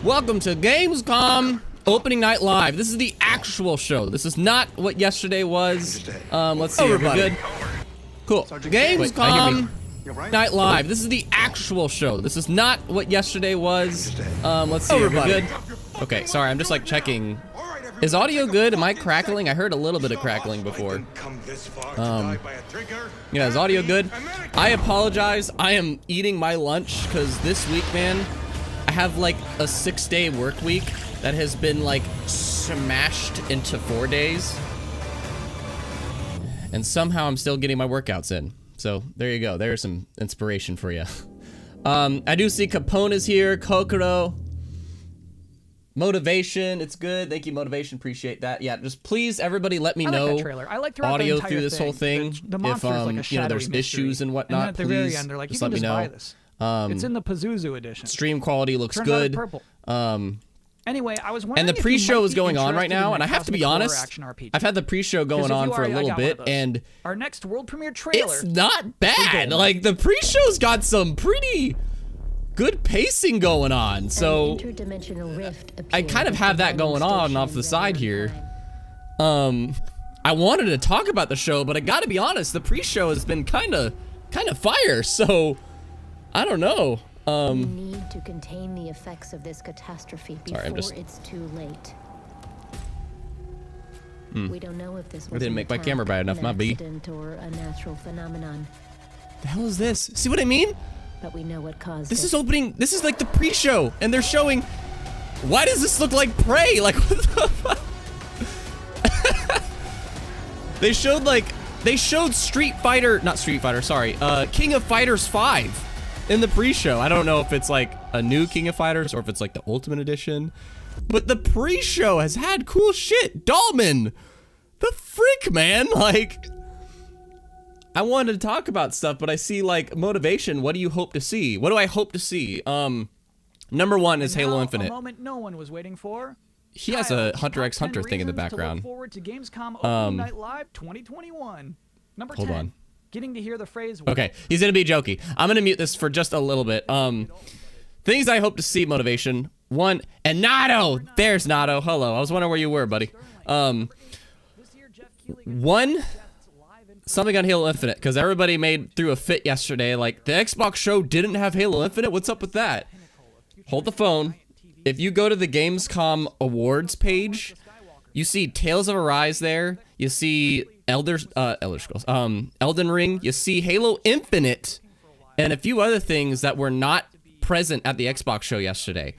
Welcome to Gamescom Opening Night Live. This is the actual show. This is not what yesterday was. Let's see. We're good. Cool. Gamescom Night Live. This is the actual show. This is not what yesterday was. Let's see. We're good. Okay. Sorry. I'm just like checking. Is audio good? Am I crackling? I heard a little bit of crackling before. Yeah, is audio good? I apologize. I am eating my lunch because this week, man, I have like a 6-day work week that has been like smashed into 4 days. And somehow I'm still getting my workouts in. So there you go. There's some inspiration for you. I do see Capone's here, Kokoro. Motivation, it's good. Thank you, Motivation. Appreciate that. Yeah, just please, everybody, let me know audio through this whole thing. If you know, there's issues and whatnot. And at the very end, they're like, just you let can me just know. buy this. It's in the Pazuzu edition. Stream quality looks Turns out it's good. purple. Anyway, I was wondering and the if you pre-show might is be going on right interested now, in and a I have to be cosmic horror honest. action RPG. I've had the pre-show going on for a little bit, and our next world premiere trailer. It's not bad. Like the pre-show's got some pretty good pacing going on, so I kind of have that going on off the side here. I wanted to talk about the show, but I gotta be honest, the pre-show has been kind of fire, so I don't know. We need to contain the effects of this catastrophe before it's too late. We don't know if this was I didn't make my camera bright enough, my B. or a natural phenomenon. The hell is this? See what I mean? But we know what caused This it. is opening. This is like the pre-show, and they're showing. Why does this look like Prey? Like what the fuck? They showed Street Fighter, not Street Fighter, sorry, King of Fighters 5 in the pre-show. I don't know if it's like a new King of Fighters or if it's like the Ultimate Edition, but the pre-show has had cool shit. Dahlman, the frick, man, like. I wanted to talk about stuff, but I see like Motivation. What do you hope to see? What do I hope to see? Number one is Halo Infinite. A moment no one was waiting for. He has a Hunter x Hunter thing in the background. To look forward to Gamescom Opening Night Live 2021. Number 10. Hold on. Getting to hear the phrase. Okay, he's gonna be jokey. I'm gonna mute this for just a little bit. Things I hope to see, Motivation. One, and Nato. There's Nato. Hello. I was wondering where you were, buddy. One. Something on Halo Infinite, because everybody made through a fit yesterday. Like, the Xbox show didn't have Halo Infinite? What's up with that? Hold the phone. If you go to the Gamescom awards page, you see Tales of Arise there. You see Elden Ring. You see Halo Infinite, and a few other things that were not present at the Xbox show yesterday.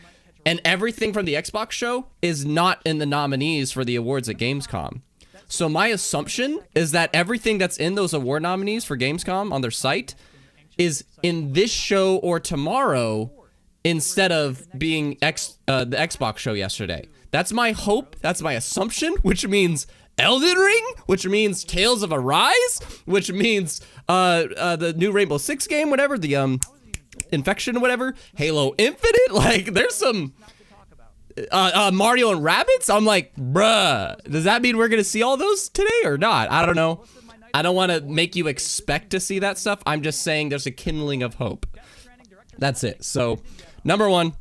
And everything from the Xbox show is not in the nominees for the awards at Gamescom. So my assumption is that everything that's in those award nominees for Gamescom on their site is in this show or tomorrow instead of being the Xbox show yesterday. That's my hope. That's my assumption, which means Elden Ring, which means Tales of Arise, which means the new Rainbow Six game, whatever, the Infection, whatever, Halo Infinite. Like, there's some... Mario and Rabbids? I'm like, bruh, does that mean we're gonna see all those today or not? I don't know. I don't want to make you expect to see that stuff. I'm just saying there's a kindling of hope. That's it. So, number one,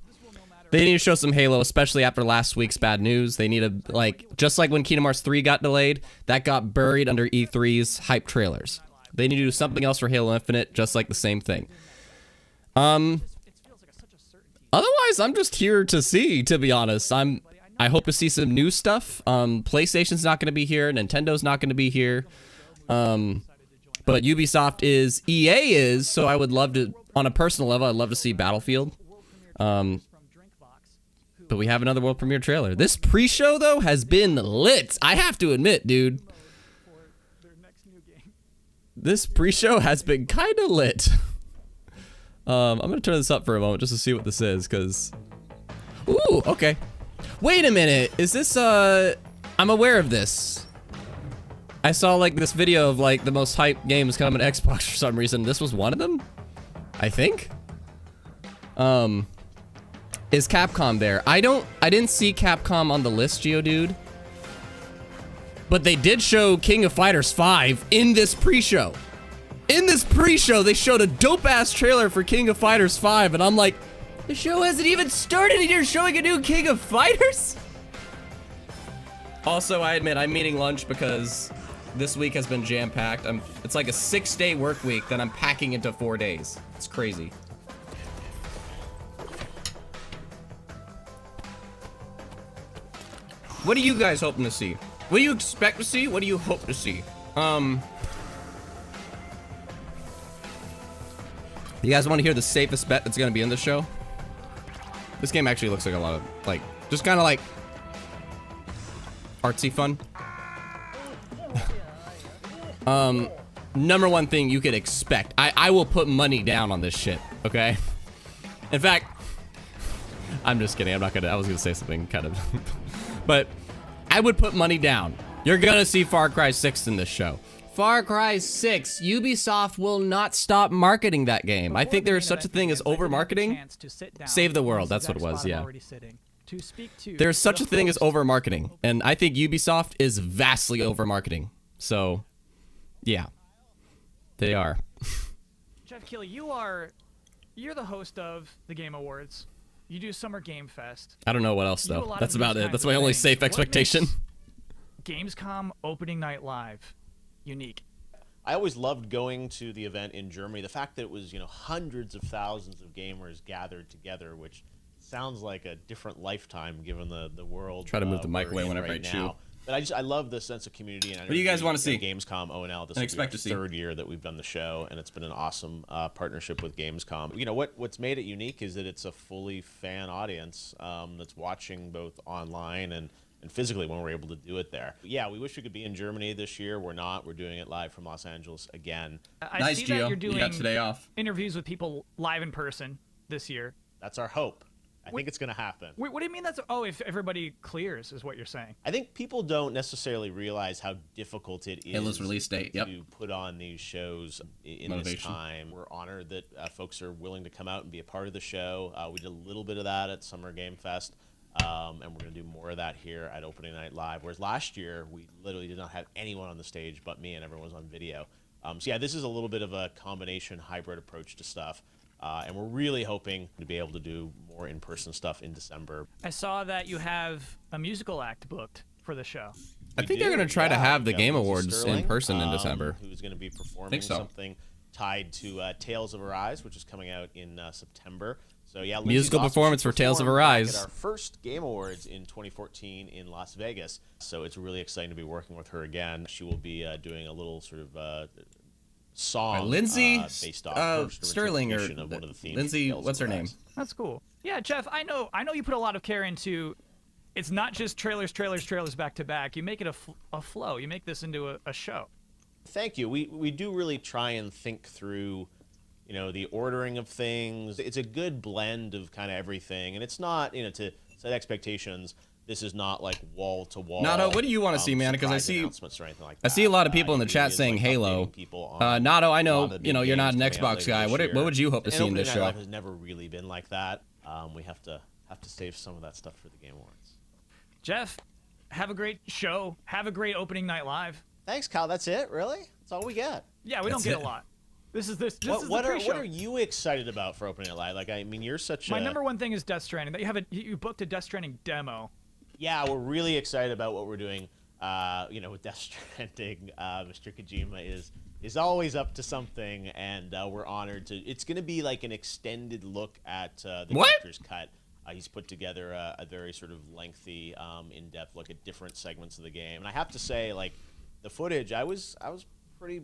they need to show some Halo, especially after last week's bad news. They need to, like, just like when Kingdom Hearts 3 got delayed, that got buried under E3's hype trailers. They need to do something else for Halo Infinite, just like the same thing. Otherwise, I'm just here to see, to be honest. I hope to see some new stuff. PlayStation's not going to be here. Nintendo's not going to be here. But Ubisoft is, EA is, so I would love to, on a personal level, I'd love to see Battlefield. But we have another world premiere trailer. This pre-show, though, has been lit. I have to admit, dude. This pre-show has been kind of lit. I'm gonna turn this up for a moment just to see what this is, because... Ooh, okay. Wait a minute, is this, I'm aware of this. I saw, like, this video of, like, the most hyped games coming to Xbox for some reason. This was one of them? I think? Is Capcom there? I didn't see Capcom on the list, Geodude. But they did show King of Fighters 5 in this pre-show. In this pre-show, they showed a dope-ass trailer for King of Fighters 5, and I'm like, The show hasn't even started and you're showing a new King of Fighters? Also, I admit I'm eating lunch because this week has been jam-packed. It's like a 6-day work week that I'm packing into 4 days. It's crazy. What are you guys hoping to see? What do you expect to see? What do you hope to see? You guys want to hear the safest bet that's going to be in the show? This game actually looks like a lot of, like, just kind of like artsy fun. Number one thing you could expect. I will put money down on this shit, okay? In fact, I'm just kidding. I was gonna say something kind of, but I would put money down. You're gonna see Far Cry 6 in this show. Far Cry 6, Ubisoft will not stop marketing that game. I think there is such a thing as over-marketing. Save the world, that's what it was, yeah. There's such a thing as over-marketing, and I think Ubisoft is vastly over-marketing. So, yeah, they are. Jeff Keighley, you're the host of the Game Awards. You do Summer Game Fest. I don't know what else, though. That's about it. That's my only safe expectation. Gamescom Opening Night Live unique. I always loved going to the event in Germany. The fact that it was, hundreds of thousands of gamers gathered together, which sounds like a different lifetime given the world. Try to move the mic away whenever I chew. But I love the sense of community and energy. What do you guys want to see? Gamescom ONL. This is the third year that we've done the show, and it's been an awesome partnership with Gamescom. What's made it unique is that it's a fully fan audience that's watching both online and physically when we're able to do it there. Yeah, we wish we could be in Germany this year. We're not. We're doing it live from Los Angeles again. I see that you're doing today off. Interviews with people live in person this year. That's our hope. I think it's going to happen. What do you mean that's... Oh, if everybody clears is what you're saying. I think people don't necessarily realize how difficult it is release date. to put on these shows in this time. We're honored that folks are willing to come out and be a part of the show. We did a little bit of that at Summer Game Fest. And we're going to do more of that here at Opening Night Live. Whereas last year, we literally did not have anyone on the stage but me, and everyone was on video. So yeah, this is a little bit of a combination hybrid approach to stuff. And we're really hoping to be able to do more in-person stuff in December. I saw that you have a musical act booked for the show. I think they're going to try to have the Game Awards in person in December. Who's going to be performing something tied to Tales of Arise, which is coming out in September. So yeah, musical performance for Tales of Arise. At our first Game Awards in 2014 in Las Vegas. So it's really exciting to be working with her again. She will be doing a little sort of song Lindsay based off Sterling or of one of the themes. Lindsay, what's her name? That's cool. Yeah, Jeff, I know you put a lot of care into. It's not just trailers back to back. You make it a flow. You make this into a show. Thank you. We do really try and think through, the ordering of things. It's a good blend of kind of everything, and it's not, to set expectations. This is not like wall to wall. Nato, what do you want to see, man? Because I see a lot of people in the chat saying Halo. Nato, I know you're not an Xbox guy. What would you hope to see in this show? Live has never really been like that. We have to save some of that stuff for the Game Awards. Jeff, have a great show. Have a great Opening Night Live. Thanks, Kyle. That's it, really? That's all we get. Yeah, we don't get a lot. This is the pre-show. What are you excited about for Opening Night Live? Like, I mean, you're such My number one thing is Death Stranding. You booked a Death Stranding demo. Yeah, we're really excited about what we're doing. With Death Stranding, Mr. Kojima is always up to something, and we're honored to. It's going to be like an extended look at the director's cut. He's put together a very sort of lengthy, in-depth look at different segments of the game, and I have to say, like, the footage, I was pretty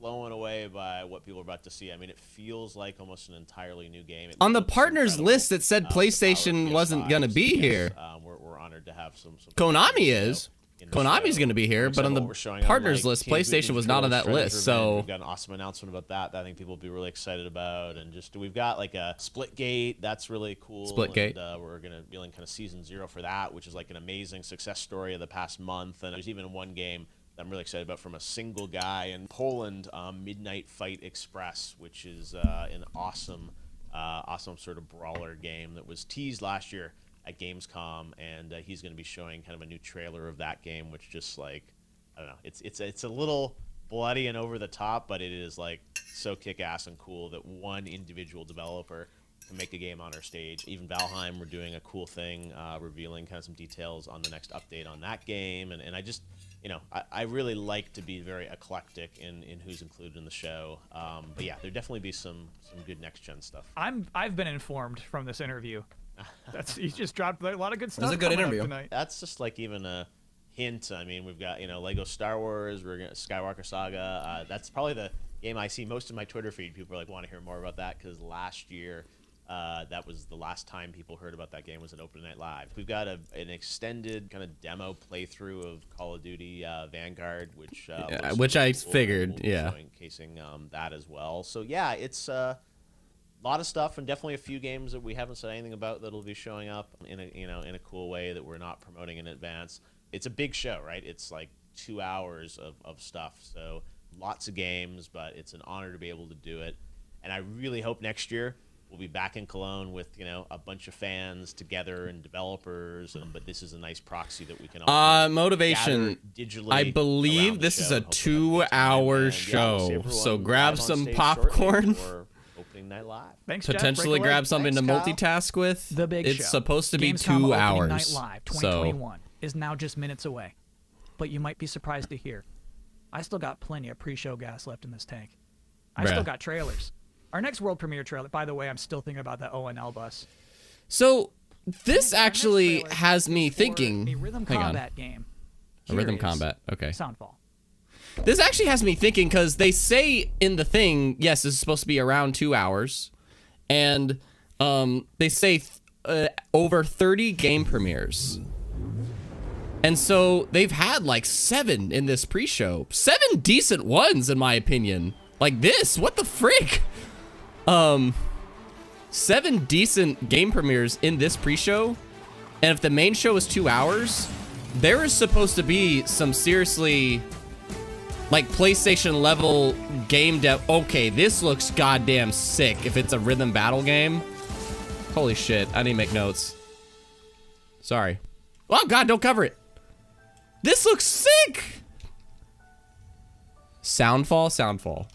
blown away by what people are about to see. I mean, it feels like almost an entirely new game. On the partners list, it said PlayStation wasn't going to be here. We're honored to have some Konami is. Konami's going to be here, but on the partners list, PlayStation was not on that list. So we've got an awesome announcement about that I think people will be really excited about. And just we've got like a Splitgate. That's really cool. Splitgate. And, we're going to be in kind of season 0 for that, which is like an amazing success story of the past month. And there's even one game I'm really excited about from a single guy in Poland, Midnight Fight Express, which is an awesome sort of brawler game that was teased last year at Gamescom, and he's going to be showing kind of a new trailer of that game, which just like, I don't know, it's a little bloody and over the top, but it is like so kick-ass and cool that one individual developer can make a game on our stage. Even Valheim, we're doing a cool thing, revealing kind of some details on the next update on that game. And I just, you know, I really like to be very eclectic in who's included in the show. But yeah, there'll definitely be some good next-gen stuff. I've been informed from this interview. You just dropped a lot of good stuff. It was a good interview tonight. That's just like even a hint. I mean, we've got, you know, Lego Star Wars, we're gonna Skywalker Saga. That's probably the game I see most in my Twitter feed. People are like, want to hear more about that, because last year that was the last time people heard about that game was an Opening Night Live. We've got an extended kind of demo playthrough of Call of Duty Vanguard, which I cool. figuing that as well. So yeah, it's a lot of stuff, and definitely a few games that we haven't said anything about that'll be showing up in a cool way that we're not promoting in advance. It's a big show, right? It's like 2 hours of stuff, so lots of games, but it's an honor to be able to do it. And I really hope next year we'll be back in Cologne with, you know, a bunch of fans together and developers. But this is a nice proxy that we can all motivation. Digitally. I believe this is a 2-hour show, so grab some popcorn. Opening Night Live. Thanks, Potentially Jett. grab something Thanks, to Kyle. multitask with. The big It's show. supposed to be Gamescom 2 Opening hours. Night Live 2021 is now just minutes away. But you might be surprised to hear, I still got plenty of pre-show gas left in this tank. I still got trailers. Our next world premiere trailer, by the way, I'm still thinking about that ONL bus. So this actually has me thinking. A rhythm Hang on. combat game. A rhythm Here is combat. Okay. Soundfall. This actually has me thinking, because they say in the thing, yes, this is supposed to be around 2 hours, and they say over 30 game premieres. And so they've had like 7 in this pre-show. 7 decent ones, in my opinion. Like this, what the frick? 7 decent game premieres in this pre-show, and if the main show is 2 hours, there is supposed to be some seriously, like, PlayStation level game dev. Okay, this looks goddamn sick if it's a rhythm battle game. Holy shit, I need to make notes. Sorry. Oh god, don't cover it. This looks sick. Soundfall.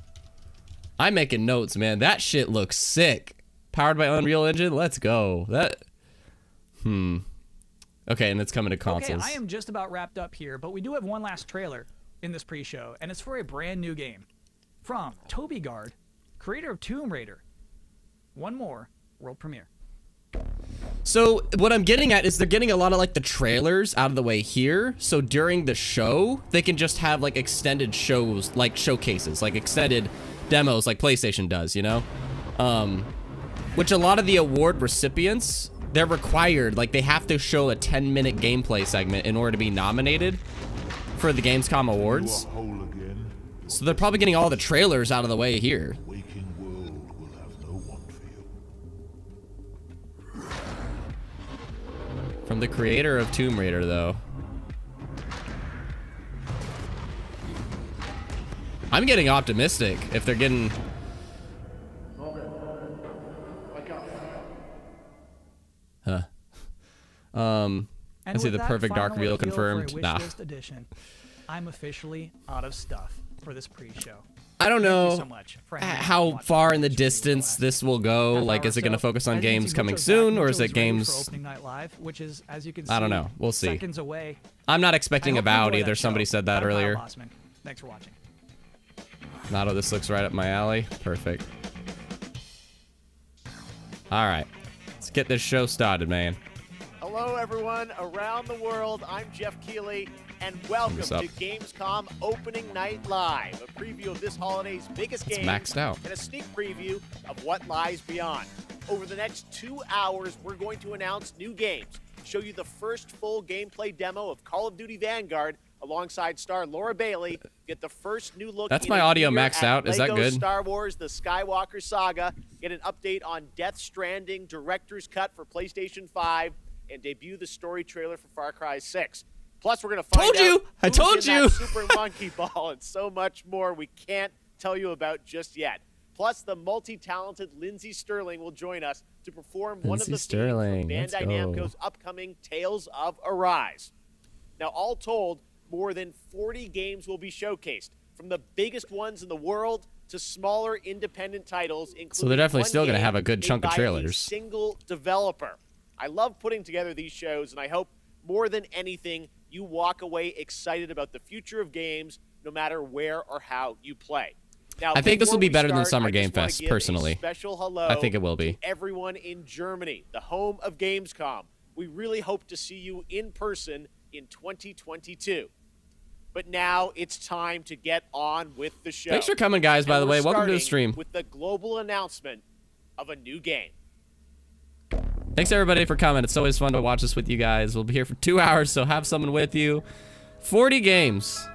I'm making notes, man. That shit looks sick. Powered by Unreal Engine. Let's go. Okay, and it's coming to consoles. Okay, I am just about wrapped up here, but we do have one last trailer in this pre-show, and it's for a brand new game from Toby Gard, creator of Tomb Raider. One more world premiere. So what I'm getting at is they're getting a lot of like the trailers out of the way here, so during the show they can just have like extended shows, like showcases, like extended demos like PlayStation does, you know? Which a lot of the award recipients, they're required, like they have to show a 10-minute gameplay segment in order to be nominated for the Gamescom Awards. So they're probably getting all the trailers out of the way here. From the creator of Tomb Raider, though. I'm getting optimistic if they're getting... Huh. I see the perfect dark reveal confirmed. Nah. Edition, I'm officially out of stuff for this pre-show. I don't know so much for how far in the distance this will go. Like, is it going to focus on games coming soon, or is it games... Live, which is, as you can see, I don't know. We'll see. Seconds away. I'm not expecting Avowed either. Somebody said that earlier. Thanks for watching. Nato, this looks right up my alley. Perfect. All right. Let's get this show started, man. Hello, everyone around the world. I'm Jeff Keighley, and welcome to Gamescom Opening Night Live, a preview of this holiday's biggest game maxed out, and a sneak preview of what lies beyond. Over the next 2 hours, we're going to announce new games, show you the first full gameplay demo of Call of Duty Vanguard alongside star Laura Bailey, get the first new look. That's my audio maxed out. Is that Lego good? Star Wars: The Skywalker Saga, get an update on Death Stranding Director's Cut for PlayStation 5, and debut the story trailer for Far Cry 6. Plus, we're going to find out I told you. That Super Monkey Ball and so much more we can't tell you about just yet. Plus, the multi-talented Lindsay Sterling will join us to perform one of the themes from Bandai Namco's upcoming Tales of Arise. Now, all told, more than 40 games will be showcased, from the biggest ones in the world to smaller independent titles, including So they're definitely one still going to game have a good made chunk of by a trailers. single developer. I love putting together these shows, and I hope more than anything, you walk away excited about the future of games, no matter where or how you play. Now, I think this will be better than Summer I Game just wanna Fest, give personally. A special hello I think it will be. to everyone in Germany, the home of Gamescom. We really hope to see you in person in 2022. But now it's time to get on with the show. Thanks for coming, guys, by the way. Welcome to the Starting stream. with the global announcement of a new game. Thanks, everybody, for coming. It's always fun to watch this with you guys. We'll be here for 2 hours, so have someone with you. 40 games.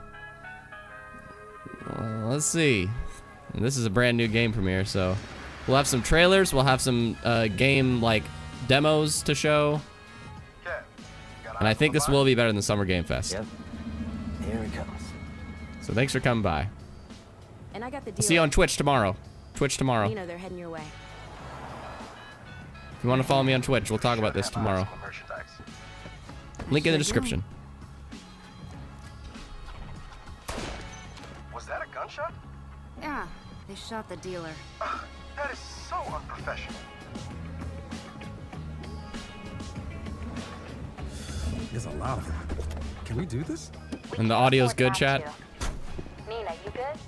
Let's see. And this is a brand new game premiere, so we'll have some trailers. We'll have some game, like, demos to show. And I think this will be better than Summer Game Fest. Yep. Here it comes. So thanks for coming by. And I got the deal. We'll see you on Twitch tomorrow. You know they're heading your way. If you want to follow me on Twitch, we'll talk about this tomorrow. Link in the description. Was that a gunshot? Yeah, they shot the dealer. That is so unprofessional. There's a lot of them. Can we do this? And the audio's good, chat? Nina, you good?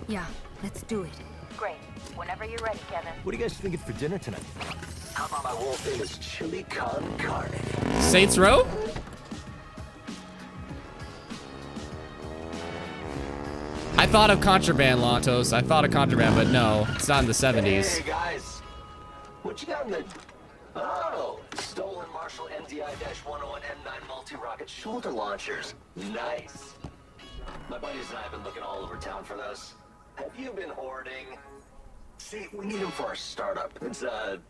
Yeah, let's do it. Great. Whenever you're ready, Kevin. What are you guys thinking for dinner tonight? How about my world famous chili con carne? Saints Row? I thought of Contraband, Lantos. I thought of Contraband, but no, it's not in the 70s. Hey guys, what you got in the? Oh, stolen Marshall MDI-101 M9 multi-rocket shoulder launchers. Nice. My buddies and I have been looking all over town for those. Have you been hoarding? See, we need them for our startup. It's a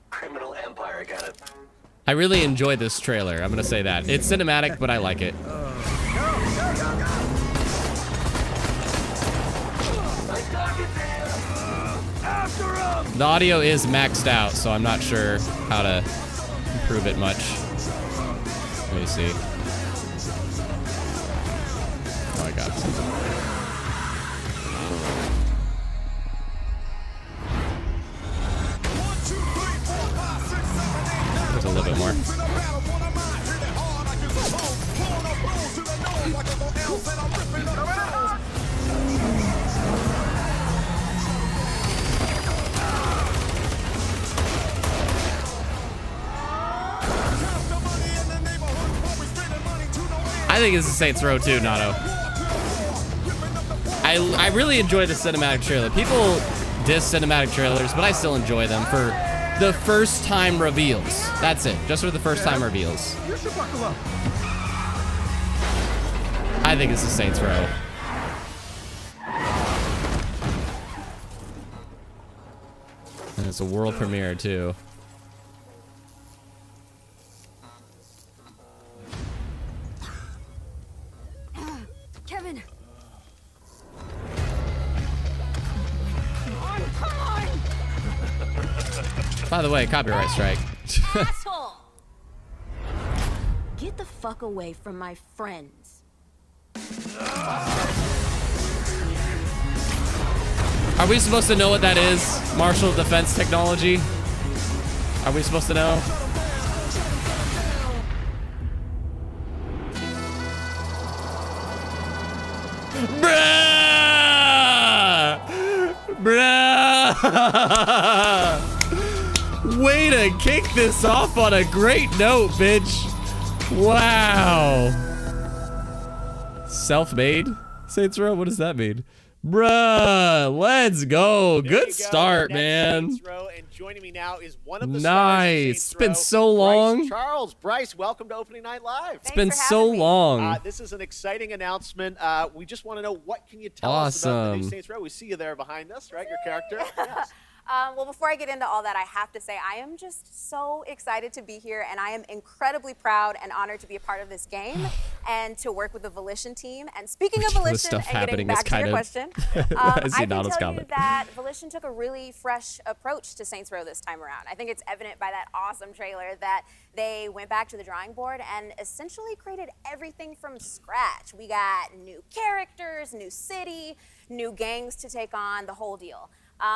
criminal empire kind of. I really enjoy this trailer. I'm gonna say that. It's cinematic, but I like it. The audio is maxed out, so I'm not sure how to improve it much. Let me see. Oh my god. There's a little bit more. I think this is Saints Row 2, Nato. I really enjoy the cinematic trailer. People diss cinematic trailers, but I still enjoy them for the first time reveals. That's it. Just for the first time reveals. You should buckle up. I think this is Saints Row. And it's a world premiere, too. Kevin! By the way, copyright strike. Asshole! Get the fuck away from my friends. Are we supposed to know what that is? Martial defense technology? Are we supposed to know? Bruh! Bruh! Way to kick this off on a great note, bitch. Wow. Self-made? Saints Row? What does that mean? Bruh, let's go. Good start, man. Saints Row, and joining me now is one of the Nice. It's been so long. Charles, Bryce, welcome to Opening Night Live. It's been so long. This is an exciting announcement. We just want to know, what can you tell us about the new Saints Row? We see you there behind us, right? Your character. Yes. Well, before I get into all that, I have to say I am just so excited to be here, and I am incredibly proud and honored to be a part of this game. and to work with the Volition team. And speaking of Volition, and getting back to your question, I can tell you that Volition took a really fresh approach to Saints Row this time around. I think it's evident by that awesome trailer that they went back to the drawing board and essentially created everything from scratch. We got new characters, new city, new gangs to take on, the whole deal.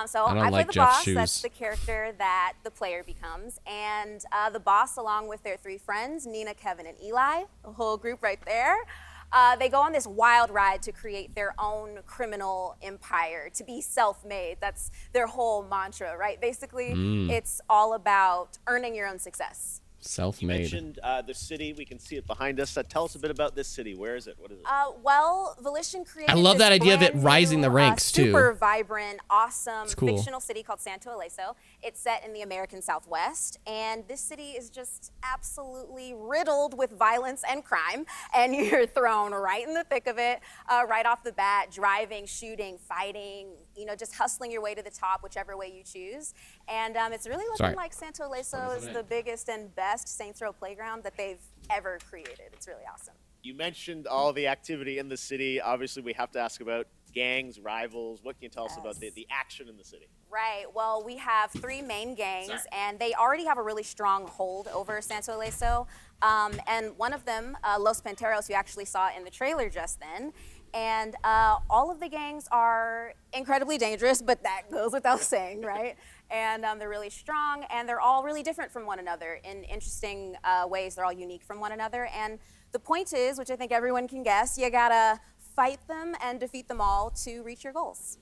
So I play the boss. That's the character that the player becomes. And the boss, along with their 3 friends, Nina, Kevin, and Eli, the whole group right there, they go on this wild ride to create their own criminal empire, to be self-made. That's their whole mantra, right? Basically, it's all about earning your own success. Self-made. You mentioned the city. We can see it behind us. Tell us a bit about this city. Where is it? What is it? Well, Volition created I love that idea of it rising the ranks, too. Super vibrant, awesome, fictional city called Santo Ileso. It's set in the American Southwest, and this city is just absolutely riddled with violence and crime, and you're thrown right in the thick of it, right off the bat, driving, shooting, fighting, you know, just hustling your way to the top, whichever way you choose. And it's really looking like Santo Ileso is the biggest and best Saints Row playground that they've ever created. It's really awesome. You mentioned all the activity in the city. Obviously, we have to ask about gangs, rivals. What can you tell us about the action in the city? Right. Well, we have 3 main gangs, and they already have a really strong hold over Santo Ileso. And one of them, Los Panteros, you actually saw in the trailer just then. And all of the gangs are incredibly dangerous, but that goes without saying, right? And they're really strong, and they're all really different from one another in interesting ways. They're all unique from one another. And the point is, which I think everyone can guess, you gotta fight them and defeat them all to reach your goals.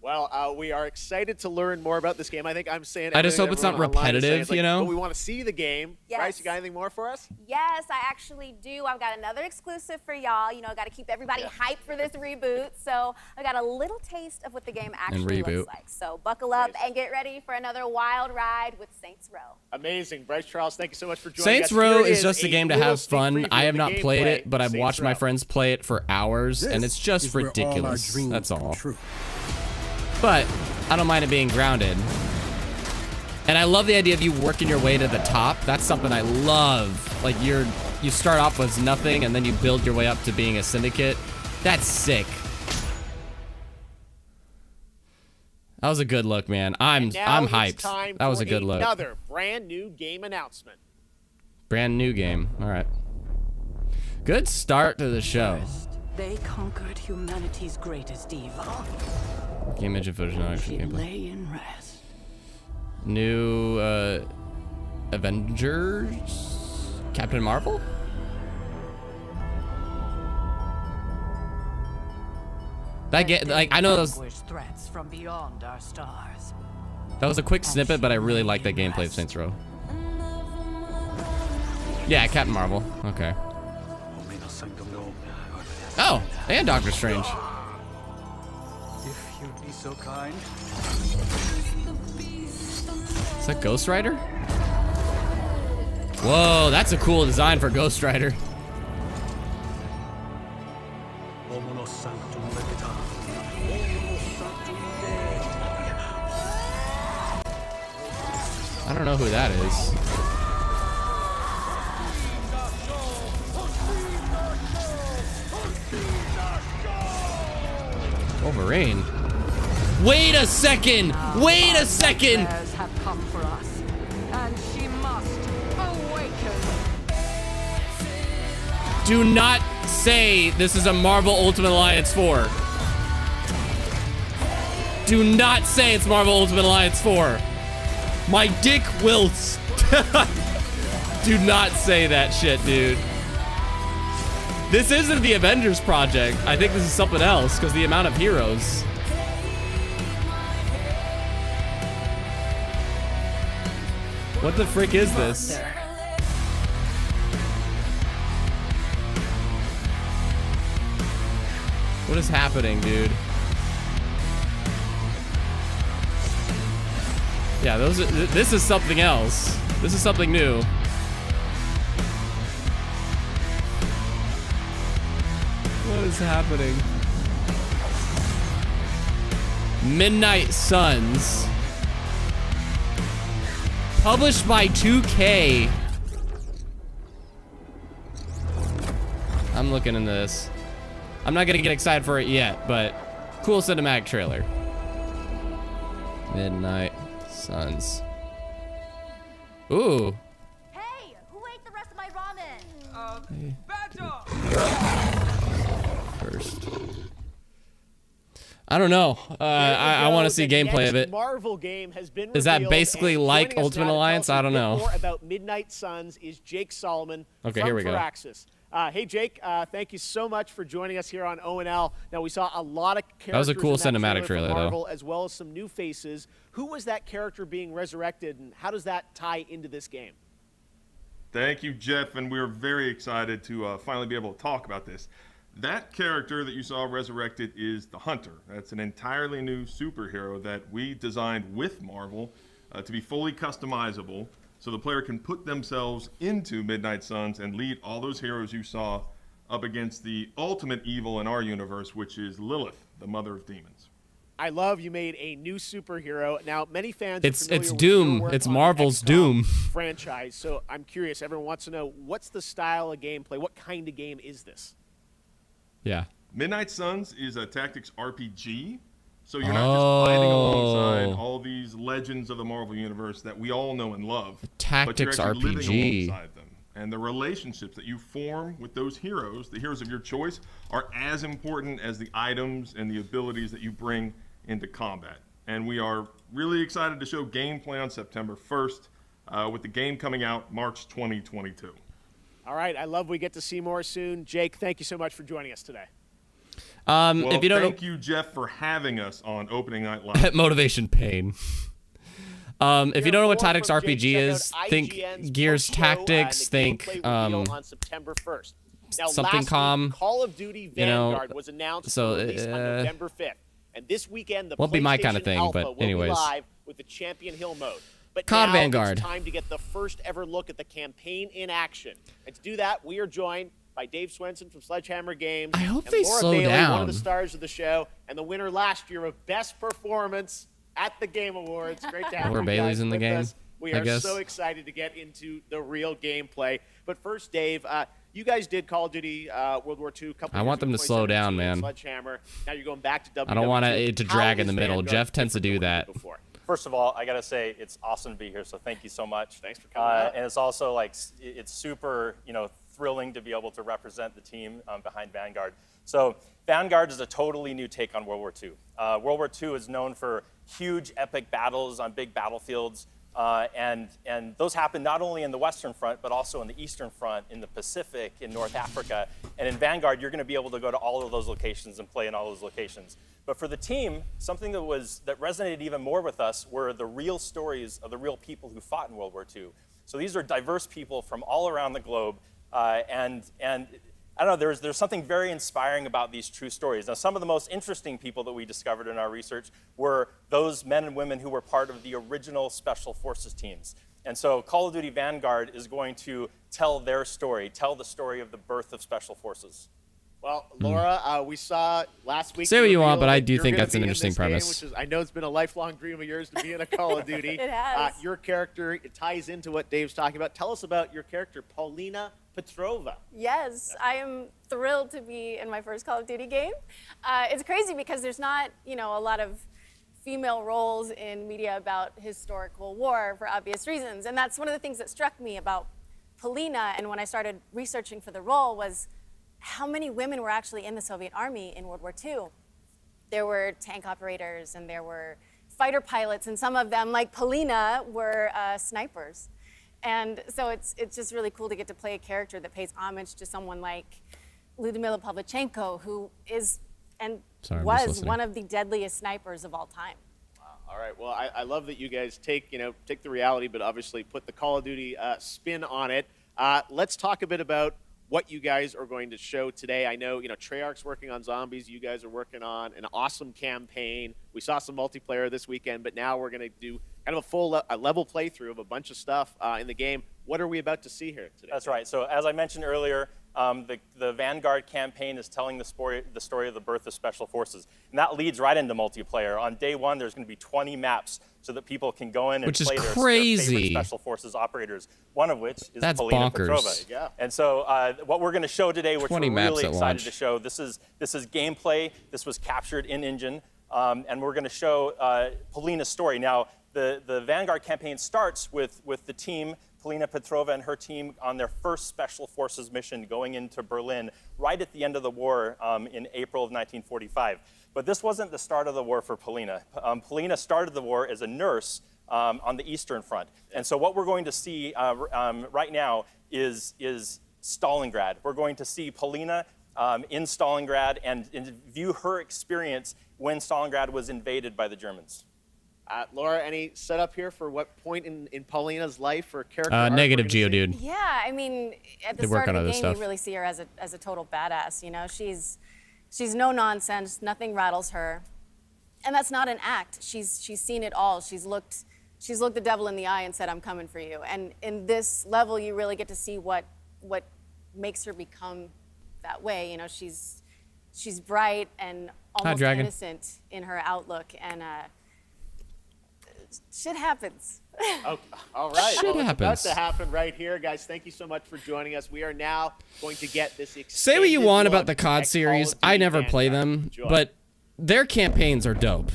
Well, we are excited to learn more about this game. I think I'm saying. I just hope it's not repetitive, you know? But we want to see the game. Yes. Bryce, you got anything more for us? Yes, I actually do. I've got another exclusive for y'all. You know, got to keep everybody hyped for this reboot. So I got a little taste of what the game actually looks like. So buckle up and get ready for another wild ride with Saints Row. Amazing. Bryce Charles, thank you so much for joining Saints us. Row is just a game to have fun. I have not played it, but I've watched my friends play it for hours, and it's just ridiculous. That's all. But I don't mind it being grounded. And I love the idea of you working your way to the top. That's something I love. Like you start off with nothing and then you build your way up to being a syndicate. That's sick. That was a good look, man. I'm hyped. That was a good look. Another brand new game announcement. Brand new game. All right. Good start to the show. They conquered humanity's greatest evil. Game engine footage, not actually gameplay. Lay in rest. New Avengers? Captain Marvel? I know those threats from beyond our stars. That was a quick snippet, but I really like that gameplay of Saints Row. Yeah, Captain Marvel. Okay. Oh, and Doctor Strange. If you'd be so kind. Is that Ghost Rider? Whoa, that's a cool design for Ghost Rider. I don't know who that is. Wolverine. Wait a second! Wait a second! Have come for us, and she must awaken. Do not say this is a Marvel Ultimate Alliance 4. Do not say it's Marvel Ultimate Alliance 4. My dick will. Do not say that shit, dude. This isn't the Avengers project. I think this is something else because the amount of heroes. What the frick is this? What is happening, dude? Yeah, this is something else. This is something new. What is happening? Midnight Suns. Published by 2K. I'm looking into this. I'm not gonna get excited for it yet, but cool cinematic trailer. Midnight Suns. Ooh. Hey, who ate the rest of my ramen? Bad dog! First. I don't know. I want to see gameplay of it. Marvel game has been Is that revealed, basically and like joining us Ultimate now to tell Alliance? us a I don't bit know. More about Midnight Suns is Jake Solomon Okay, from here we go. Firaxis. Hey Jake, thank you so much for joining us here on ONL. Now we saw a lot of characters. That was a cool in that cinematic trailer, from Marvel, though. as well as some new faces. Who was that character being resurrected, and how does that tie into this game? Thank you, Jeff, and we're very excited to finally be able to talk about this. That character that you saw resurrected is the Hunter. That's an entirely new superhero that we designed with Marvel to be fully customizable, so the player can put themselves into Midnight Suns and lead all those heroes you saw up against the ultimate evil in our universe, which is Lilith, the mother of demons. I love you made a new superhero. Now, many fans It's are familiar with Doom. your work It's on the Marvel's XCOM Doom. franchise. So I'm curious. Everyone wants to know, what's the style of gameplay? What kind of game is this? Yeah. Midnight Suns is a tactics RPG, so you're not just fighting alongside all these legends of the Marvel Universe that we all know and love. Tactics but you're actually RPG. living alongside them. And the relationships that you form with those heroes, the heroes of your choice, are as important as the items and the abilities that you bring into combat. And we are really excited to show gameplay on September 1st, with the game coming out March 2022. All right, I love we get to see more soon. Jake, thank you so much for joining us today. Well, if you don't thank you, Jeff, for having us on Opening Night Live. Motivation pain. If you don't know what Tactics RPG is, think Gears Tactics, think on September 1st. Now, something last calm. week, Call of Duty Vanguard was announced so, for release on November 5th. And this weekend, the won't be my kind of PlayStation thing, Alpha but will anyways. be live with the Champion Hill mode. But COD now Vanguard. It's time to get the first ever look at the campaign in action. And to do that, we are joined by Dave Swenson from Sledgehammer Games. I hope and they Laura slow Bailey, down. one of the stars of the show, and the winner last year of Best Performance at the Game Awards. Great to have Laura you Bailey's guys in the with game, us. We I are guess. so excited to get into the real gameplay. But first, Dave, you guys did Call of Duty World War II a couple I years want them ago, to slow down, 2017, man. Sledgehammer. Now you're going back to WW2. I don't want it to How drag in is the middle. Vanguard Jeff tends to do different that. than before? First of all, I gotta say it's awesome to be here. So thank you so much. Thanks for coming out. And it's also like it's super, thrilling to be able to represent the team behind Vanguard. So Vanguard is a totally new take on World War II. World War II is known for huge, epic battles on big battlefields, and those happen not only in the Western Front but also in the Eastern Front, in the Pacific, in North Africa. And in Vanguard, you're going to be able to go to all of those locations and play in all those locations. But for the team, something that resonated even more with us were the real stories of the real people who fought in World War II. So these are diverse people from all around the globe, and I don't know, there's something very inspiring about these true stories. Now, some of the most interesting people that we discovered in our research were those men and women who were part of the original Special Forces teams. And so Call of Duty Vanguard is going to tell their story, tell the story of the birth of Special Forces. Well, Laura, we saw last week. Say what you want, but I do you're think gonna that's an be in interesting this game, premise. which is, I know it's been a lifelong dream of yours to be in a Call of Duty. It has. Your character, it ties into what Dave's talking about. Tell us about your character, Paulina Petrova. Yes, I am thrilled to be in my first Call of Duty game. It's crazy because there's not, a lot of female roles in media about historical war for obvious reasons. And that's one of the things that struck me about Paulina, and when I started researching for the role, was how many women were actually in the Soviet Army in World War II. There were tank operators and there were fighter pilots, and some of them, like Paulina, were snipers. And so it's just really cool to get to play a character that pays homage to someone like Lyudmila Pavlichenko, who is and was one of the deadliest snipers of all time. All right. Well, I love that you guys take the reality, but obviously put the Call of Duty spin on it. Let's talk a bit about what you guys are going to show today. I know, Treyarch's working on zombies. You guys are working on an awesome campaign. We saw some multiplayer this weekend, but now we're going to do kind of a full level playthrough of a bunch of stuff in the game. What are we about to see here today? That's right. So as I mentioned earlier, the Vanguard campaign is telling the story of the birth of Special Forces. And that leads right into multiplayer. On day one, there's going to be 20 maps so that people can go in and play their favorite Special Forces operators, one of which is Polina Petrova. Yeah. And so what we're going to show today, which we're really excited to show, this is gameplay. This was captured in-engine. And we're going to show Polina's story. Now, the Vanguard campaign starts with the team, Polina Petrova and her team, on their first Special Forces mission going into Berlin right at the end of the war in April of 1945. But this wasn't the start of the war for Polina. Polina started the war as a nurse on the Eastern Front. And so what we're going to see right now is Stalingrad. We're going to see Polina in Stalingrad and view her experience when Stalingrad was invaded by the Germans. Laura, any setup here for what point in Paulina's life or character? Negative Geodude. Yeah, I mean, at the start of the game, you really see her as a total badass. You know, she's no nonsense. Nothing rattles her, and that's not an act. She's seen it all. She's looked the devil in the eye and said, "I'm coming for you." And in this level, you really get to see what makes her become that way. You know, she's bright and almost innocent in her outlook, and shit happens. Okay. All right. Shit it's happens. about to happen right here, guys. Thank you so much for joining us. We are now going to get this. Say what you want about the COD series. I never play them, but their campaigns are dope.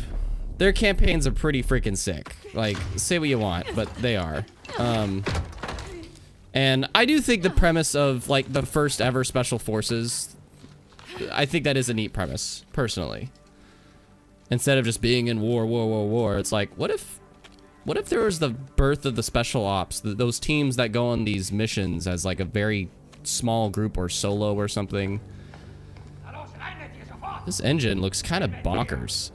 Their campaigns are pretty freaking sick. Like, say what you want, but they are. And I do think the premise of like the first ever Special Forces, I think that is a neat premise, personally. Instead of just being in war, it's like, what if there was the birth of the Special Ops, those teams that go on these missions as like a very small group or solo or something? This engine looks kind of bonkers.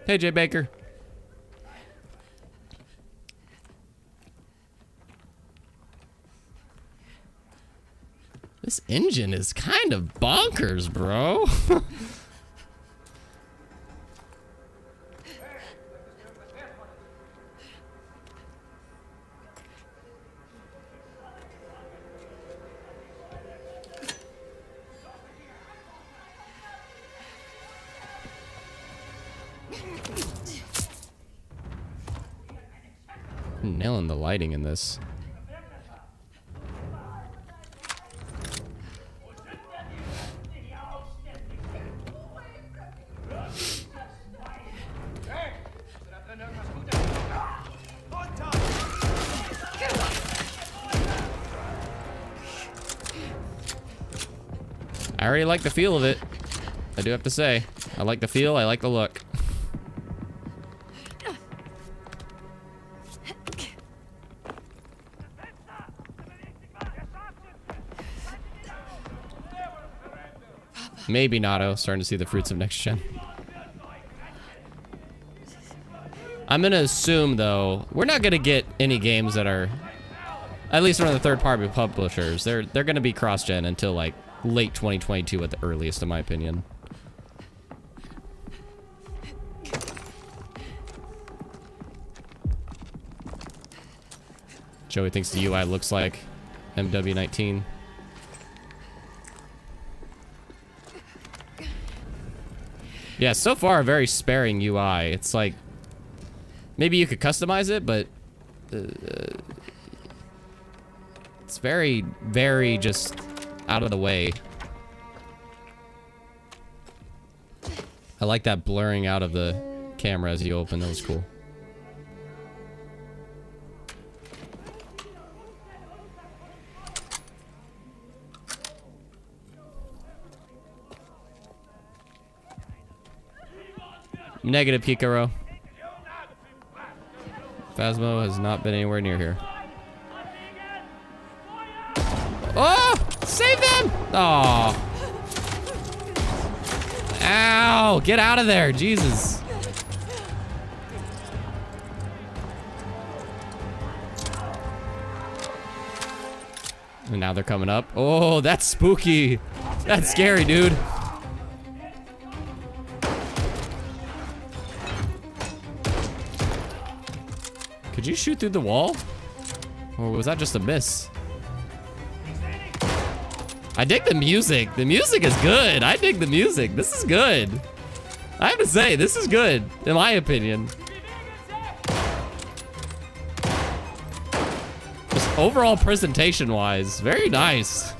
Hey, Jay Baker. This engine is kind of bonkers, bro. Nailing the lighting in this. I already like the feel of it. I do have to say. I like the feel, I like the look. Maybe Nato, starting to see the fruits of next gen. I'm gonna assume though, we're not gonna get any games that are, at least from the third-party publishers, they're gonna be cross-gen until like late 2022 at the earliest, in my opinion. Joey thinks the UI looks like MW19. Yeah, so far, very sparing UI. It's like, maybe you could customize it, but it's very, very just out of the way. I like that blurring out of the camera as you open. That was cool. Negative, Kikaro. Phasmo has not been anywhere near here. Oh! Save them! Oh. Ow! Get out of there, Jesus. And now they're coming up. Oh, that's spooky. That's scary, dude. Could you shoot through the wall? Or was that just a miss? I dig the music. The music is good. I dig the music. This is good. I have to say, this is good, in my opinion. Just overall presentation-wise, very nice.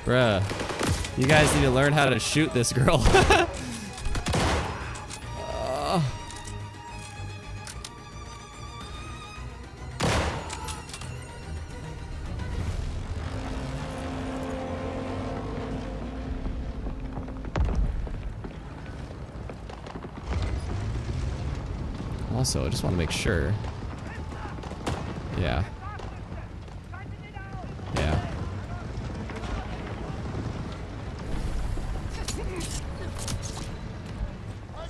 Bruh, you guys need to learn how to shoot this girl. Also, I just want to make sure. Yeah. Yeah.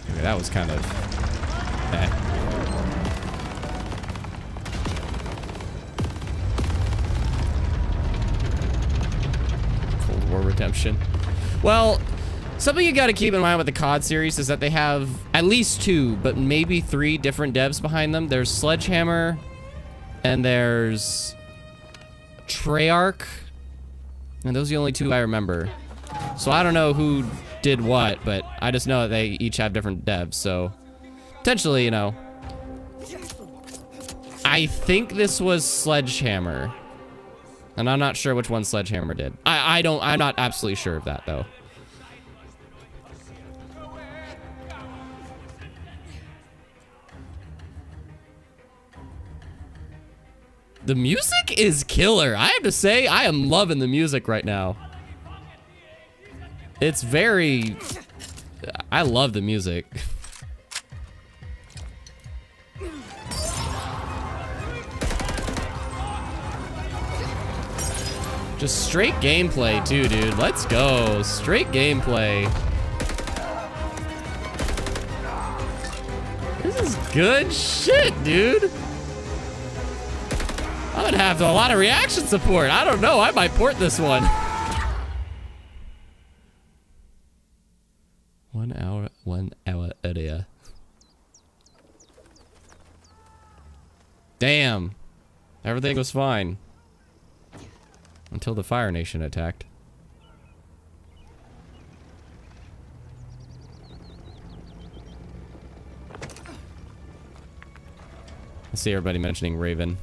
Okay, that was kind of... Cold War Redemption. Well, something you got to keep in mind with the COD series is that they have at least 2, but maybe 3 different devs behind them. There's Sledgehammer, and there's Treyarch, and those are the only 2 I remember. So I don't know who did what, but I just know that they each have different devs, so potentially, you know. I think this was Sledgehammer, and I'm not sure which one Sledgehammer did. I'm not absolutely sure of that, though. The music is killer. I have to say, I am loving the music right now. It's very... I love the music. Just straight gameplay too, dude. Let's go. Straight gameplay. This is good shit, dude. I'm gonna have a lot of reaction support. I don't know. I might port this one. 1 hour earlier. Damn. Everything was fine. Until the Fire Nation attacked. I see everybody mentioning Raven.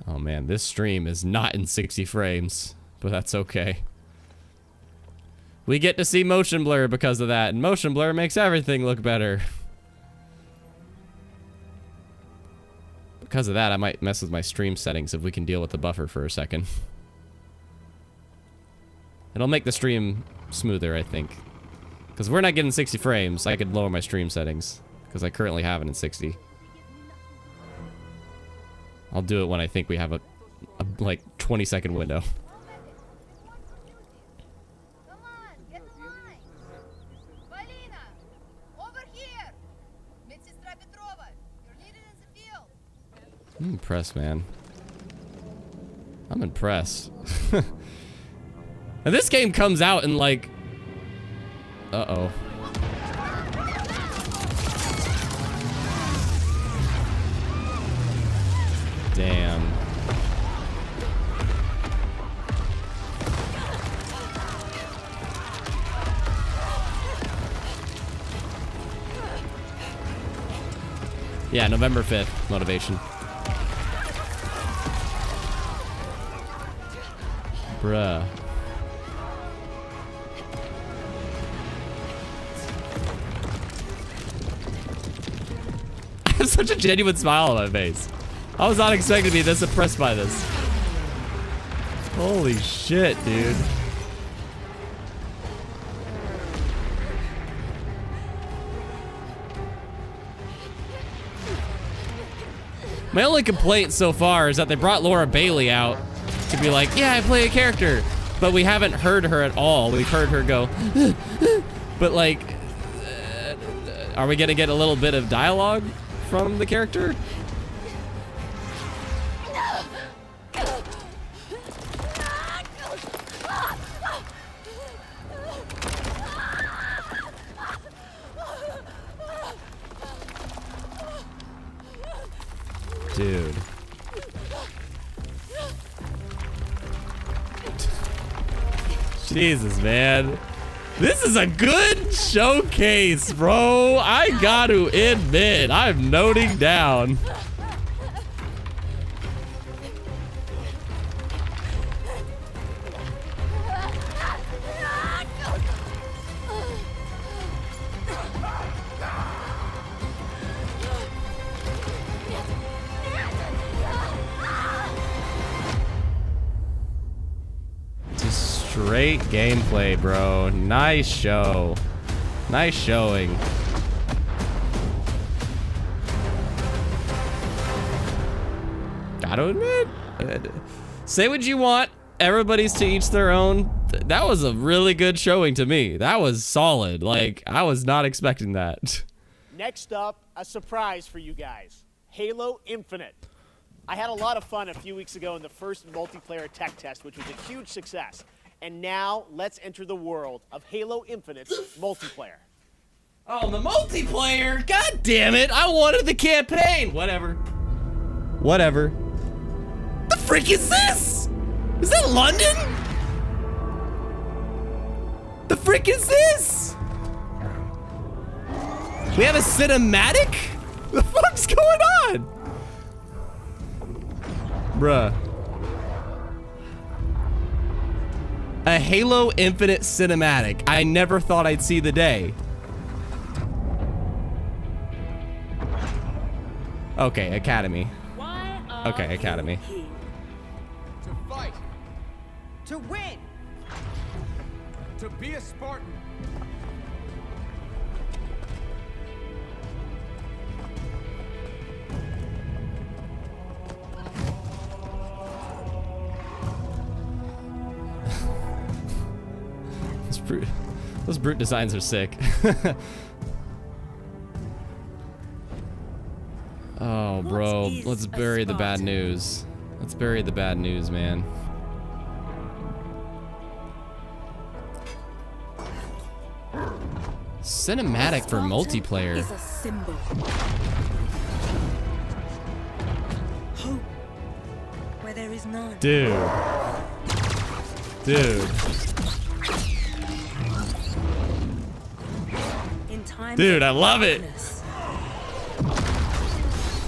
Oh man, this stream is not in 60 frames, but that's okay. We get to see motion blur because of that, and motion blur makes everything look better. Because of that, I might mess with my stream settings if we can deal with the buffer for a second. It'll make the stream smoother, I think. Because we're not getting 60 frames, I could lower my stream settings. Because I currently have it in 60. I'll do it when I think we have a like 20-second window. Come on, get in line. Valina, over here. Medsestra Petrova, you're needed in the field. I'm impressed, man. I'm impressed. And this game comes out in like... Uh-oh. Damn. Yeah, November 5th, motivation. Bruh. I have such a genuine smile on my face. I was not expecting to be this impressed by this. Holy shit, dude. My only complaint so far is that they brought Laura Bailey out to be like, yeah, I play a character, but we haven't heard her at all. We've heard her go, but like, are we gonna get a little bit of dialogue from the character? Dude. Jesus, man. This is a good showcase, bro. I got to admit, I'm noting down. Great gameplay, bro. Nice show. Nice showing. Gotta admit, say what you want. Everybody's to each their own. That was a really good showing to me. That was solid. Like, I was not expecting that. Next up, a surprise for you guys. Halo Infinite. I had a lot of fun a few weeks ago in the first multiplayer tech test, which was a huge success. And now, let's enter the world of Halo Infinite's multiplayer. Oh, the multiplayer? God damn it! I wanted the campaign! Whatever. Whatever. The frick is this? Is that London? The frick is this? We have a cinematic? The fuck's going on? Bruh. A Halo Infinite cinematic. I never thought I'd see the day. Okay, Academy. Okay, Academy. To fight. To win. To be a Spartan. Those brute designs are sick. Oh, bro. Let's bury the bad news. Let's bury the bad news, man. Cinematic for multiplayer. Is a symbol. Hope where there is none. Dude. Dude. Dude, I love it.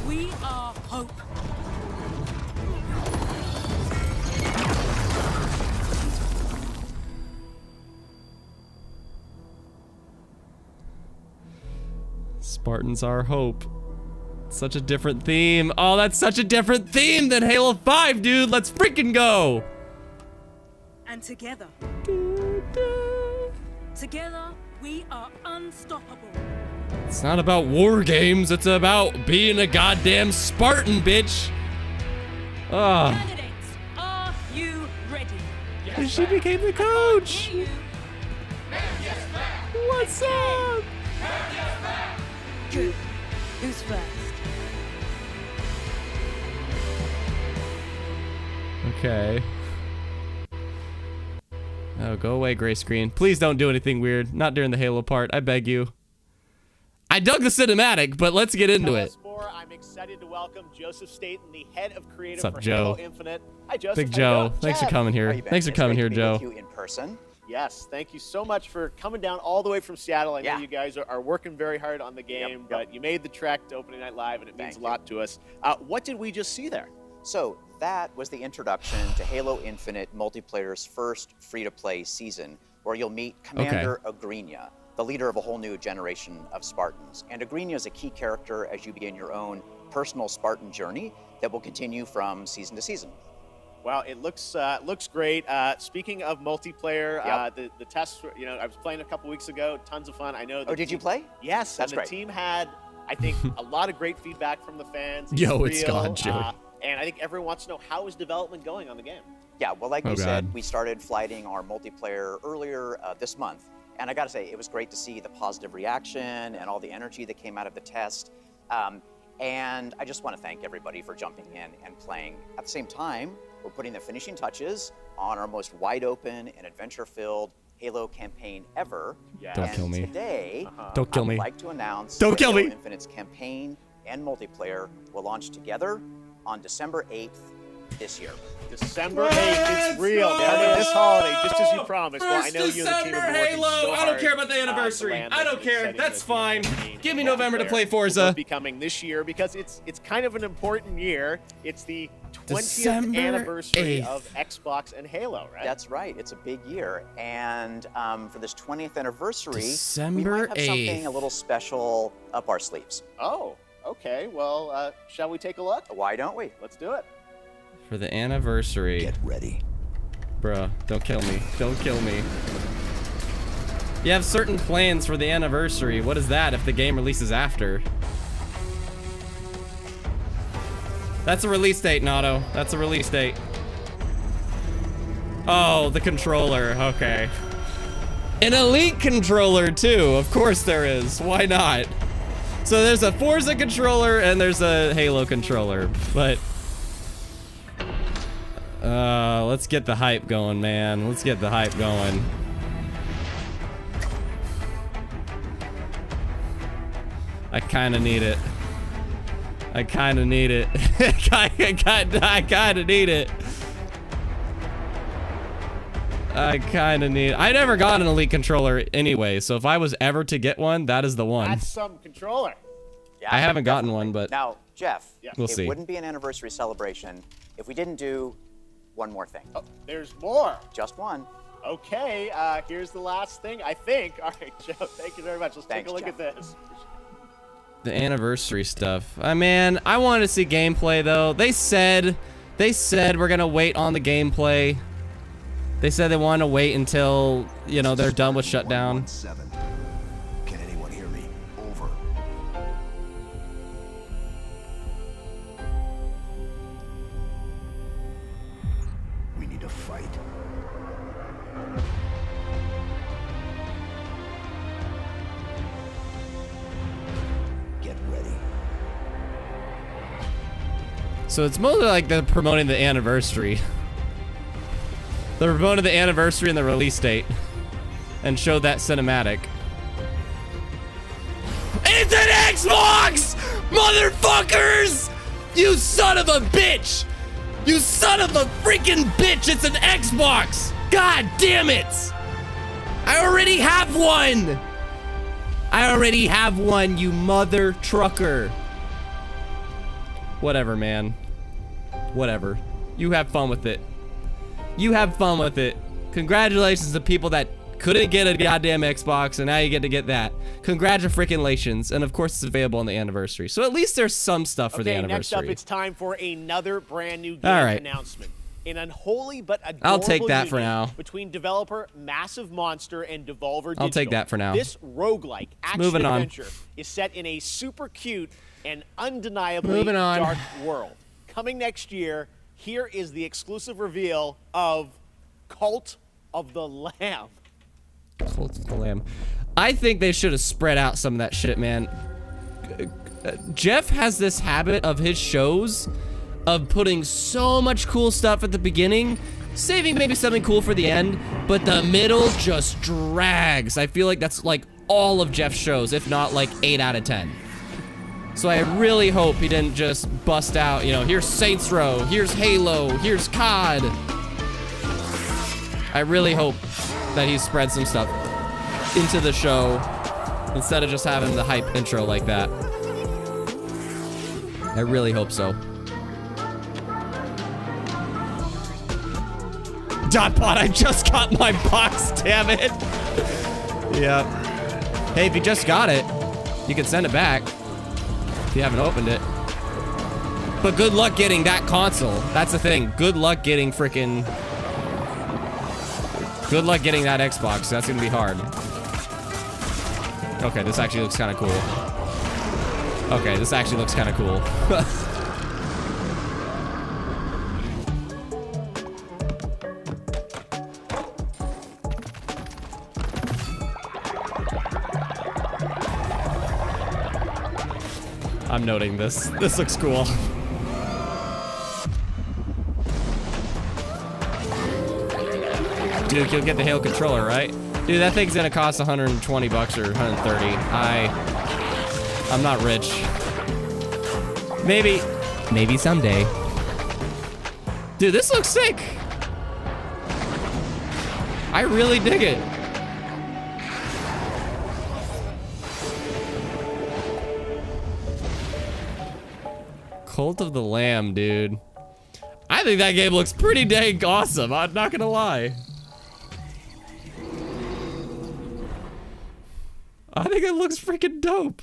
We are hope. Spartans are hope. Such a different theme. Oh, that's such a different theme than Halo 5, dude. Let's freaking go. And together. Together, we are unstoppable. It's not about war games. It's about being a goddamn Spartan, bitch. Oh. Candidates, are you ready? Yes, she became the coach. What's up? Good. Who's first? Okay. Oh, go away, gray screen. Please don't do anything weird. Not during the Halo part. I beg you. I dug the cinematic, but let's get into it. I'm excited to welcome Joseph Staten, the head of creative What's up, for Joe? Halo Infinite. Hi, Joseph. Big Joe. Thanks for coming here. Thanks for coming here, Joe. You in person. Yes, thank you so much for coming down all the way from Seattle. I know you guys are working very hard on the game, but you made the trek to Opening Night Live, and it means a lot to us. What did we just see there? So that was the introduction to Halo Infinite multiplayer's first free-to-play season, where you'll meet Commander Agrinia, the leader of a whole new generation of Spartans. And Agrinia is a key character as you begin your own personal Spartan journey that will continue from season to season. Wow, it looks great. Speaking of multiplayer, the tests, I was playing a couple weeks ago, tons of fun. I know. Oh, did you play? Yes, that's and the great. team had, I think, a lot of great feedback from the fans. Yo, it's gone, Joey. And I think everyone wants to know, how is development going on the game? Yeah, well, like you said, we started flighting our multiplayer earlier this month. And I gotta say, it was great to see the positive reaction and all the energy that came out of the test. And I just want to thank everybody for jumping in and playing. At the same time, we're putting the finishing touches on our most wide open and adventure-filled Halo campaign ever. Yes. Don't kill me. Today, Don't kill me. I'd like to announce Don't that kill me. Halo Infinite's campaign and multiplayer will launch together on December 8th this year. December 8th, it's real. This holiday, just as you promised. Well, I know you and the team have been working so I don't care hard, about the anniversary. to land I don't this care. exciting That's fine. Give me multiplayer November to play Forza. will be coming this year because it's kind of an important year. It's the 20th December anniversary 8th. of Xbox and Halo, right? That's right. It's a big year. And for this 20th anniversary, we December might have something 8th. a little special up our sleeves. Oh, okay. Well, shall we take a look? Why don't we? Let's do it. For the anniversary. Get ready. Bruh, don't kill me. Don't kill me. You have certain plans for the anniversary. What is that if the game releases after? That's a release date, Nato. That's a release date. Oh, the controller. Okay. An Elite controller, too. Of course there is. Why not? So there's a Forza controller and there's a Halo controller. But... let's get the hype going, man. Let's get the hype going. I kind of need it. I kind of need it. I kind of need it. I kind of need... I never got an Elite controller anyway, so if I was ever to get one, that is the one. That's some controller. Yeah, I haven't gotten one, but... Now, Jeff, We'll it see. wouldn't be an anniversary celebration if we didn't do one more thing. Oh, there's more. Just one. Okay, here's the last thing, I think. All right, Joe, thank you very much. Let's take a look at this. The anniversary stuff. Man, I wanted to see gameplay though. They said we're gonna wait on the gameplay. They said they want to wait until, you know, they're done with shutdown. Can anyone hear me? Over. We need to fight. Get ready. So it's mostly like they're promoting the anniversary. They're promoting the anniversary and the release date. And showed that cinematic. It's an Xbox! Motherfuckers! You son of a bitch! You son of a freaking bitch! It's an Xbox! God damn it! I already have one! I already have one, you mother trucker. Whatever, man. Whatever. You have fun with it. You have fun with it. Congratulations to people that couldn't get a goddamn Xbox, and now you get to get that. Congratulations. And of course, it's available on the anniversary. So at least there's some stuff for the anniversary. Next up, it's time for another brand new game announcement. An unholy but adorable I'll take that for union now. between developer Massive Monster and Devolver Digital. I'll take that for now. This roguelike Moving on. action-adventure is set in a super cute and undeniably Moving on. dark world. Coming next year, here is the exclusive reveal of Cult of the Lamb. Cult of the Lamb. I think they should have spread out some of that shit, man. Jeff has this habit of his shows of putting so much cool stuff at the beginning, saving maybe something cool for the end, but the middle just drags. I feel like that's like all of Jeff's shows, if not like 8 out of 10. So I really hope he didn't just bust out, you know, here's Saints Row, here's Halo, here's COD. I really hope that he spread some stuff into the show instead of just having the hype intro like that. I really hope so. Dotbot, I just got my box, damn it. Yeah. Hey, if you just got it, you can send it back if you haven't opened it. But good luck getting that console. That's the thing. Good luck getting freaking... Good luck getting that Xbox. That's gonna be hard. Okay, this actually looks kind of cool. Okay, this actually looks kind of cool. I'm noting this. This looks cool. Dude, you'll get the Halo controller, right? Dude, that thing's gonna cost 120 bucks or 130. I'm not rich. Maybe someday. Dude, this looks sick. I really dig it. Cult of the Lamb, dude. I think that game looks pretty dang awesome. I'm not gonna lie. I think it looks freaking dope.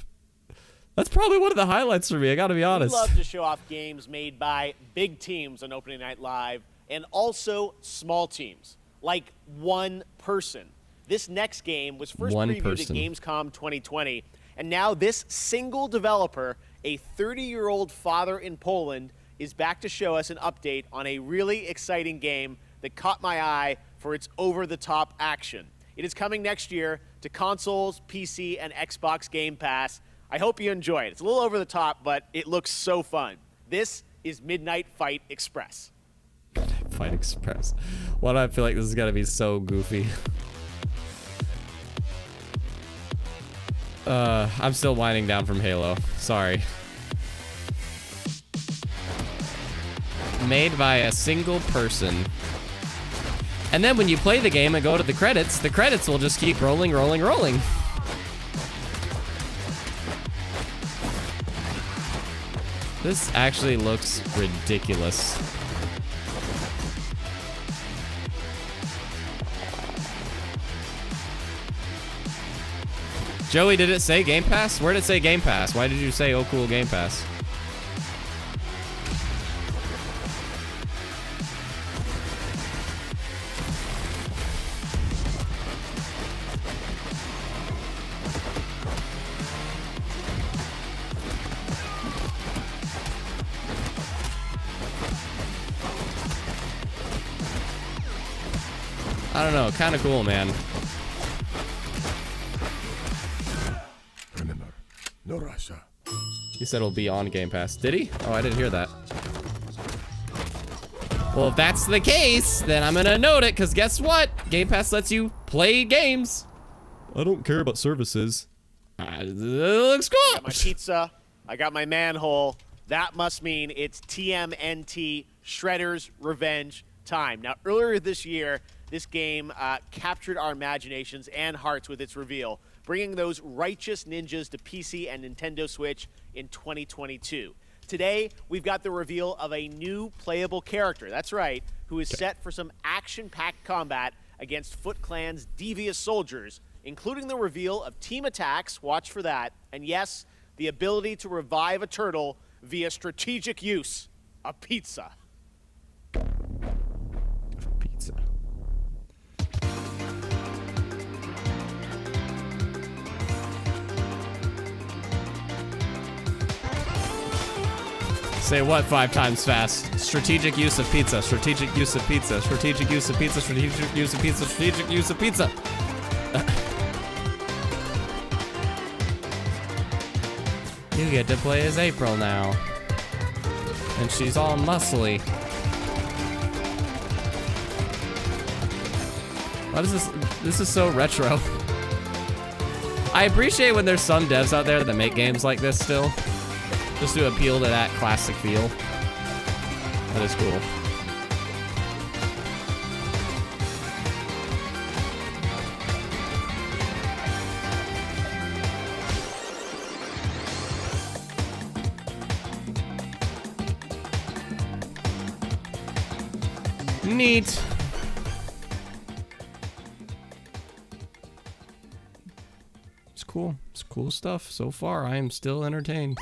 That's probably one of the highlights for me, I gotta be honest. We love to show off games made by big teams on Opening Night Live and also small teams, like one person. This next game was first previewed at Gamescom 2020, and now this single developer, a 30-year-old father in Poland, is back to show us an update on a really exciting game that caught my eye for its over-the-top action. It is coming next year to consoles, PC, and Xbox Game Pass. I hope you enjoy it. It's a little over the top, but it looks so fun. This is Midnight Fight Express. Fight Express. Why do I feel like this is gonna be so goofy? I'm still winding down from Halo. Sorry. Made by a single person. And then when you play the game and go to the credits will just keep rolling, rolling, rolling. This actually looks ridiculous. Joey, did it say Game Pass? Where did it say Game Pass? Why did you say, oh cool, Game Pass? I don't know, kind of cool, man. Remember, no Russia. He said it'll be on Game Pass. Did he? Oh, I didn't hear that. Well, if that's the case, then I'm gonna note it, because guess what? Game Pass lets you play games. I don't care about services. It looks cool. I got my pizza. I got my manhole. That must mean it's TMNT Shredder's Revenge time. Now, earlier this year, this game captured our imaginations and hearts with its reveal, bringing those righteous ninjas to PC and Nintendo Switch in 2022. Today, we've got the reveal of a new playable character, that's right, who is set for some action-packed combat against Foot Clan's devious soldiers, including the reveal of team attacks, watch for that, and yes, the ability to revive a turtle via strategic use of pizza. Pizza. Say what 5 times fast? Strategic use of pizza. Strategic use of pizza. Strategic use of pizza. Strategic use of pizza. Strategic use of pizza. You get to play as April now. And she's all muscly. What is this? This is so retro. I appreciate when there's some devs out there that make games like this still. Just to appeal to that classic feel. That is cool. Neat. It's cool. It's cool stuff. So far, I am still entertained.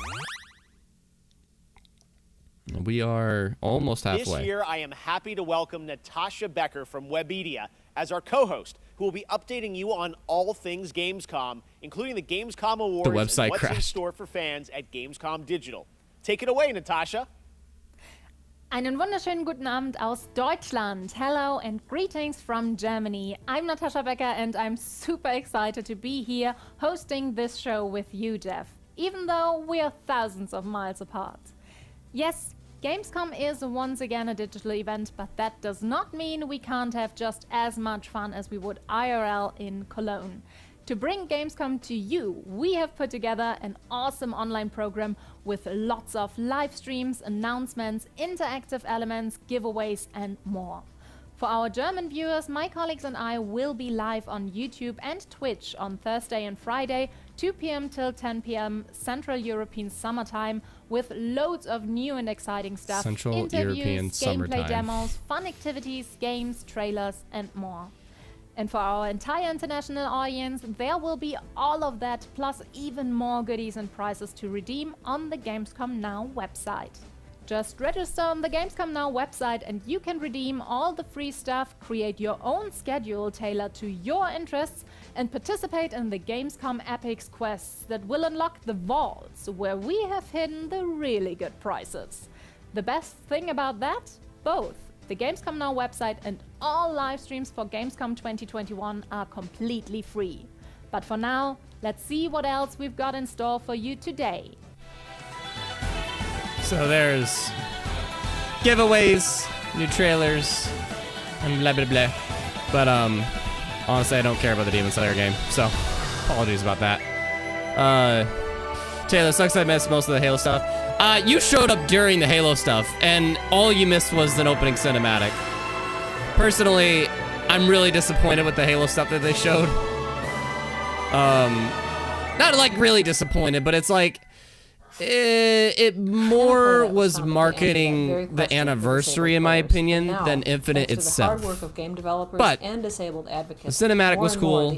We are almost halfway. This year, I am happy to welcome Natasha Becker from Webedia as our co-host, who will be updating you on all things Gamescom, including the Gamescom Awards the website and what's crashed. in store for fans at Gamescom Digital. Take it away, Natasha. Einen wunderschönen guten Abend aus Deutschland. Hello and greetings from Germany. I'm Natasha Becker and I'm super excited to be here hosting this show with you, Jeff. even though we're thousands of miles apart. Yes, Gamescom is once again a digital event, but that does not mean we can't have just as much fun as we would IRL in Cologne. To bring Gamescom to you, we have put together an awesome online program with lots of live streams, announcements, interactive elements, giveaways and more. For our German viewers, my colleagues and I will be live on YouTube and Twitch on Thursday and Friday, 2 p.m. till 10 p.m. Central European Summertime, with loads of new and exciting stuff, Central interviews, European gameplay Summertime. demos, fun activities, games, trailers and more. And for our entire international audience, there will be all of that, plus even more goodies and prizes to redeem on the Gamescom Now website. Just register on the Gamescom Now website and you can redeem all the free stuff, create your own schedule tailored to your interests, and participate in the Gamescom Epics quests that will unlock the vaults, where we have hidden the really good prizes. The best thing about that? Both the Gamescom Now website and all live streams for Gamescom 2021 are completely free. But for now, let's see what else we've got in store for you today. So there's giveaways, new trailers, and blah blah blah. But honestly, I don't care about the Demon Slayer game, so apologies about that. Taylor, sucks I missed most of the Halo stuff. You showed up during the Halo stuff, and all you missed was an opening cinematic. Personally, I'm really disappointed with the Halo stuff that they showed. Not like really disappointed, but it's like it more was marketing the anniversary, in my opinion, than Infinite itself. But the cinematic was cool,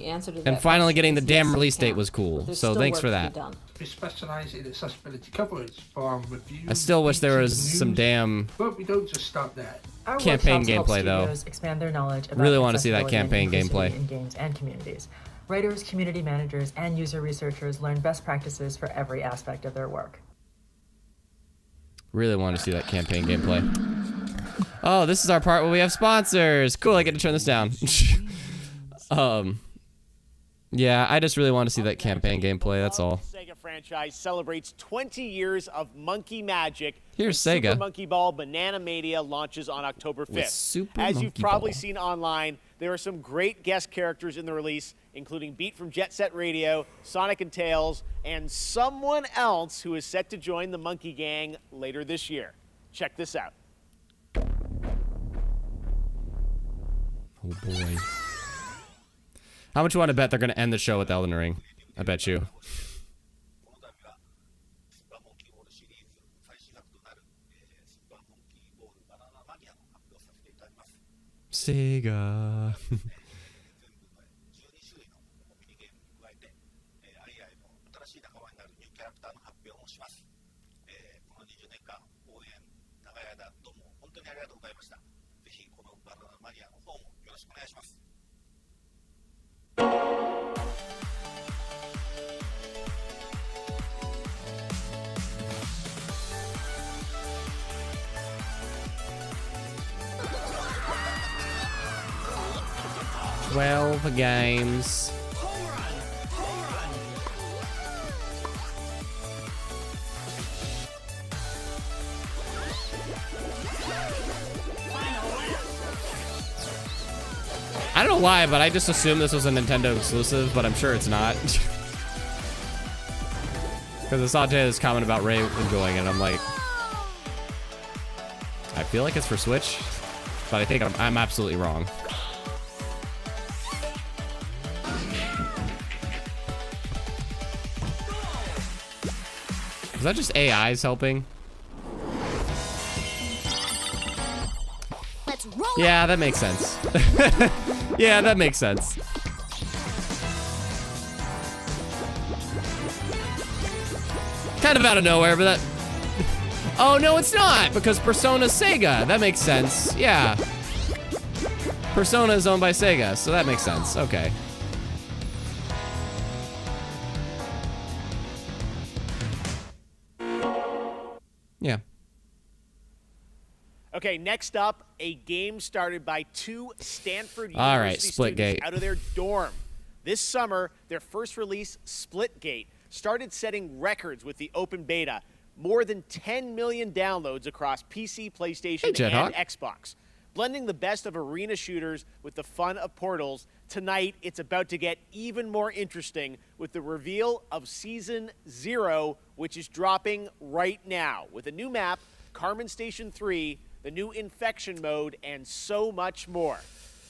and finally getting the damn release date was cool. So thanks for that. We specialize in accessibility coverage, from reviews. I still wish there was some damn but we don't just stop that. Our campaign workshops help gameplay though. studios expand their knowledge about Really want to see that accessibility and campaign inclusivity gameplay. in games and communities. Writers, community managers, and user researchers learn best practices for every aspect of their work. Really want to see that campaign gameplay. Oh, this is our part where we have sponsors. Cool, I get to turn this down. Yeah, I just really want to see that campaign gameplay, that's all. Sega franchise celebrates 20 years of monkey magic. Here's when Sega. Super Monkey Ball Banana Mania launches on October 5th. With Super As you've Monkey probably Ball. seen online, there are some great guest characters in the release, including Beat from Jet Set Radio, Sonic and Tails, and someone else who is set to join the Monkey Gang later this year. Check this out. Oh boy. How much you want to bet they're going to end the show with Elden Ring? I bet you. Sega. Games. I don't know why, but I just assumed this was a Nintendo exclusive, but I'm sure it's not. Because I saw Jay's comment about Ray enjoying it, and I'm like, I feel like it's for Switch, but I think I'm absolutely wrong. Is that just AIs helping? Let's roll. Yeah, that makes sense. Yeah, that makes sense. Kind of out of nowhere, but that... Oh, no, it's not, because Persona's Sega. That makes sense. Yeah. Persona is owned by Sega, so that makes sense. Okay. Yeah. Okay, next up, a game started by two Stanford All right, University students Splitgate. out of their dorm. This summer, their first release, Splitgate, started setting records with the open beta. More than 10 million downloads across PC, PlayStation, and Xbox. Blending the best of arena shooters with the fun of Portals, tonight it's about to get even more interesting with the reveal of Season 0, which is dropping right now, with a new map, Carmen Station 3, the new Infection mode, and so much more.